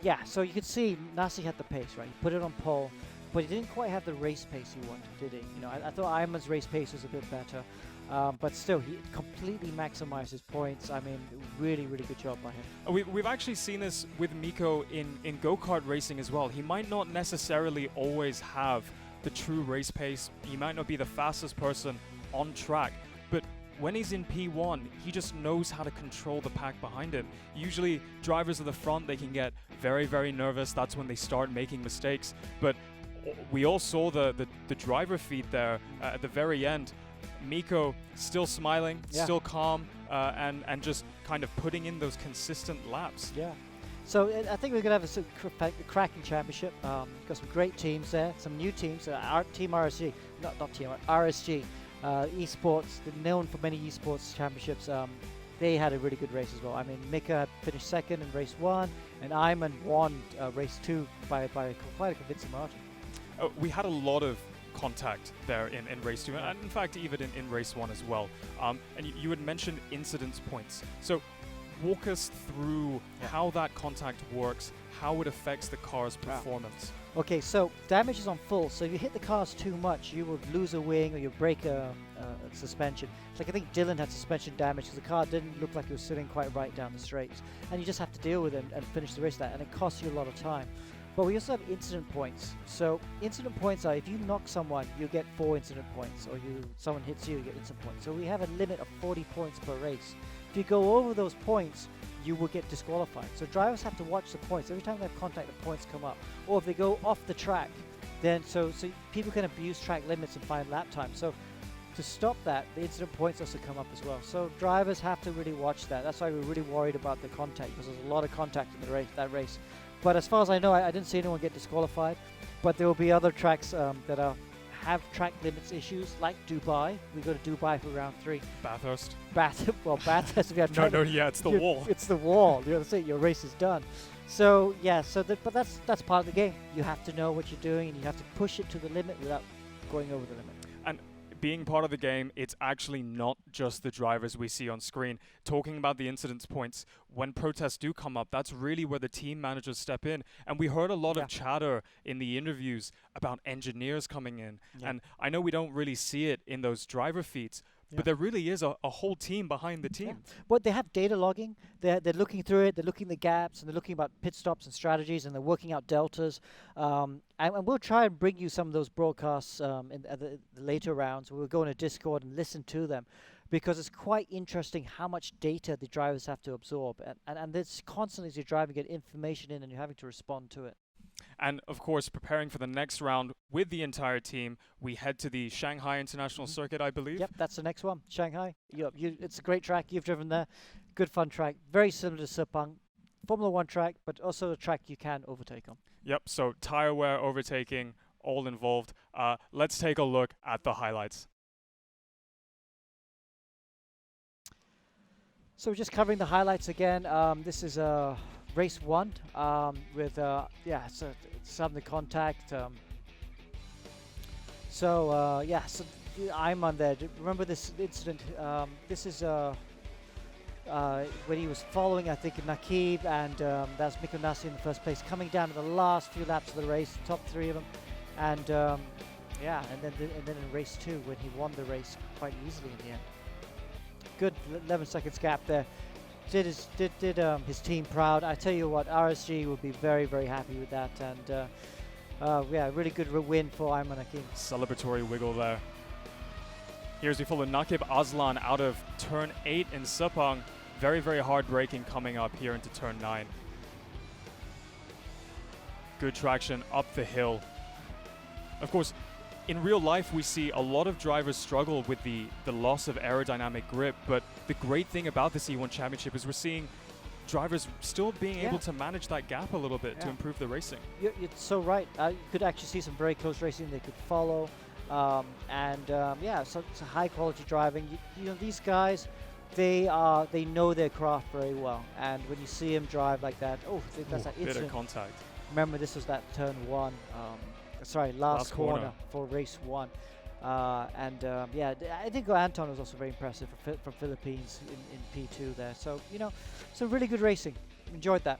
Yeah. So you could see Nasi had the pace, right? He put it on pole, but he didn't quite have the race pace he wanted, did he? I thought Ironman's race pace was a bit better. But still, he completely maximized his points. I mean, really, really good job by him. We've actually seen this with Miko in go-kart racing as well. He might not necessarily always have the true race pace. He might not be the fastest person on track, but when he's in P1, he just knows how to control the pack behind him. Usually, drivers at the front, they can get very, very nervous. That's when they start making mistakes. But we all saw the driver feed there at the very end. Miko still smiling, still calm, and just kind of putting in those consistent laps. Yeah. So I think we're going to have a cracking championship. Got some great teams there, some new teams. Our Team RSG, not Team RSG, esports, they're known for many esports championships. They had a really good race as well. I mean, Mika finished second in race 1, and Iman won race 2 by quite a convincing margin. We had a lot of contact there in race 2, and in fact even in race 1 as well. And you had mentioned incidence points. So walk us through how that contact works, how it affects the car's performance. Okay, so damage is on full, so if you hit the cars too much, you will lose a wing or you break a suspension. It's like I think Dylan had suspension damage because the car didn't look like it was sitting quite right down the straights. And you just have to deal with it and finish the race with that, and it costs you a lot of time. But we also have incident points. So incident points are if you knock someone, you get 4 incident points, or someone hits you, you get incident points. So we have a limit of 40 points per race. If you go over those points, you will get disqualified. So drivers have to watch the points. Every time they have contact, the points come up. Or if they go off the track, then so people can abuse track limits and find lap time. So to stop that, the incident points also come up as well. So drivers have to really watch that. That's why we're really worried about the contact, because there's a lot of contact in that race. But as far as I know, I didn't see anyone get disqualified. But there will be other tracks that have track limits issues, like Dubai. We go to Dubai for round 3. Bathurst. Bathurst. We have it's the wall. It's the wall. That's it. Your race is done. So yeah. But that's part of the game. You have to know what you're doing, and you have to push it to the limit without going over the limit. And being part of the game, it's actually not just the drivers we see on screen. Talking about the incidence points, when protests do come up, that's really where the team managers step in. And we heard a lot of chatter in the interviews about engineers coming in. And I know we don't really see it in those driver feeds, but there really is a whole team behind the team. But they have data logging. They're looking through it. They're looking at the gaps, and they're looking about pit stops and strategies, and they're working out deltas. And we'll try and bring you some of those broadcasts in the later rounds. We'll go in a Discord and listen to them, because it's quite interesting how much data the drivers have to absorb. And it's constantly, as you're driving, get information in, and you're having to respond to it. And of course, preparing for the next round with the entire team, we head to the Shanghai International Circuit, I believe. Yep, that's the next one, Shanghai. It's a great track. You've driven there. Good fun track. Very similar to Sepang. Formula 1 track, but also a track you can overtake on. Yep, so tire wear, overtaking, all involved. Let's take a look at the highlights. So we're just covering the highlights again. This is race 1 with some of the contact. So I'm on there. Remember this incident? This is when he was following, I think, Nakib, and that's Miko Nasi in the first place, coming down to the last few laps of the race, top 3 of them, and then in race 2 when he won the race quite easily in the end. Good 11 seconds gap there. Did his team proud. I tell you what, RSG will be very, very happy with that. And really good win for Ayman Hakim. Celebratory wiggle there. Here's we follow Nakib Aslan out of turn 8 in Sepang. Very, very hard braking coming up here into turn 9. Good traction up the hill. Of course, in real life, we see a lot of drivers struggle with the loss of aerodynamic grip, but the great thing about this E1 Championship is we're seeing drivers still being able to manage that gap a little bit to improve the racing. You're so right. You could actually see some very close racing they could follow. So it's a high quality driving. You know, these guys, they know their craft very well. And when you see them drive like that, that's that bit incident. of contact. Remember, this was that turn 1. Last corner for race 1. I think Inigo Anton was also very impressive from Philippines in P2 there. So, some really good racing. Enjoyed that.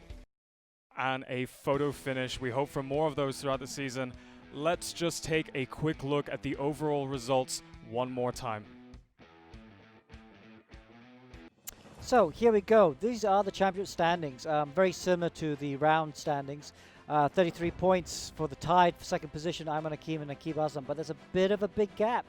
And a photo finish. We hope for more of those throughout the season. Let's just take a quick look at the overall results one more time. So here we go. These are the championship standings. Very similar to the round standings. 33 points for the tied for second position, Ayman Hakim and Nakib Aslan. But there's a bit of a big gap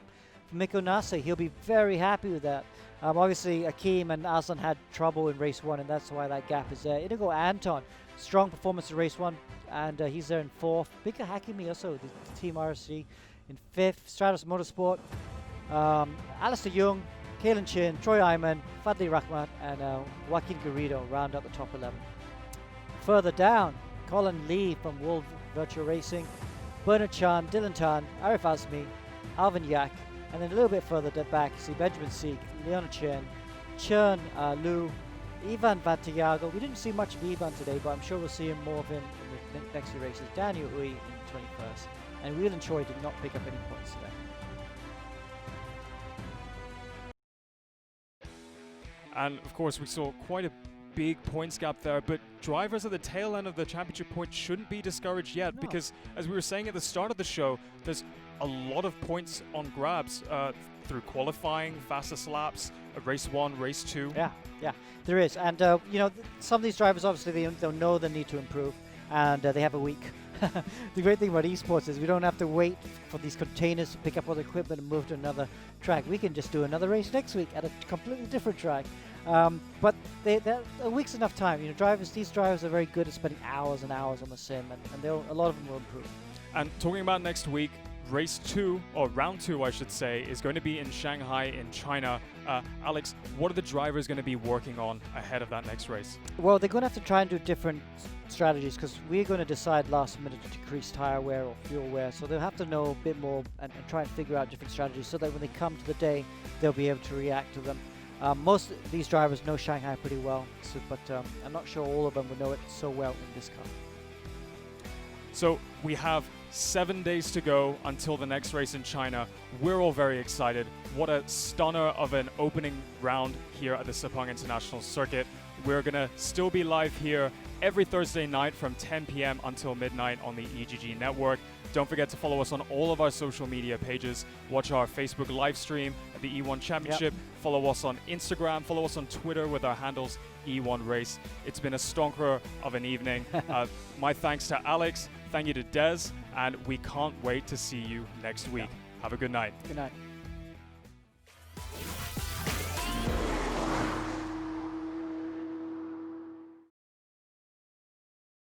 for Miko Nasi. He'll be very happy with that. Obviously, Hakim and Aslan had trouble in race 1, and that's why that gap is there. Inigo Anton, strong performance in race 1, and he's there in 4th. Bika Hakimi also, the Team RSC, in 5th. Stratos Motorsport, Alistair Young, Kalen Chin, Troy Ayman, Fadli Rahmat, and Joaquin Garrido round up the top 11. Further down, Colin Lee from Wolf Virtual Racing, Bernard Chan, Dylan Tan, Arif Azmi, Alvin Yak, and then a little bit further back, you see Benjamin Seek, Leona Chen, Chern Lu, Ivan Vantiago. We didn't see much of Ivan today, but I'm sure we'll see him more of him in the next few races. Daniel Ui in 21st, and Whelan Choi did not pick up any points today. And of course, we saw quite a big points gap there, but drivers at the tail end of the championship point shouldn't be discouraged yet, because as we were saying at the start of the show, there's a lot of points on grabs through qualifying, fastest laps, race 1, race 2. Yeah, there is. And some of these drivers, obviously, they'll know they need to improve, and they have a week. The great thing about esports is we don't have to wait for these containers to pick up all the equipment and move to another track. We can just do another race next week at a completely different track. But a week's enough time. These drivers are very good at spending hours and hours on the sim, and a lot of them will improve. And talking about next week, race 2, or round 2 I should say, is going to be in Shanghai in China. Alex, what are the drivers going to be working on ahead of that next race? Well, they're going to have to try and do different strategies, because we're going to decide last minute to decrease tire wear or fuel wear. So they'll have to know a bit more and try and figure out different strategies so that when they come to the day, they'll be able to react to them. Most of these drivers know Shanghai pretty well, but I'm not sure all of them will know it so well in this car. So we have 7 days to go until the next race in China. We're all very excited. What a stunner of an opening round here at the Sepang International Circuit. We're going to still be live here every Thursday night from 10 p.m. until midnight on the EGG network. Don't forget to follow us on all of our social media pages. Watch our Facebook live stream at the E1 Championship. Follow us on Instagram. Follow us on Twitter with our handles E1 Race. It's been a stonker of an evening. My thanks to Alex. Thank you to Des. And we can't wait to see you next week. Have a good night. Good night.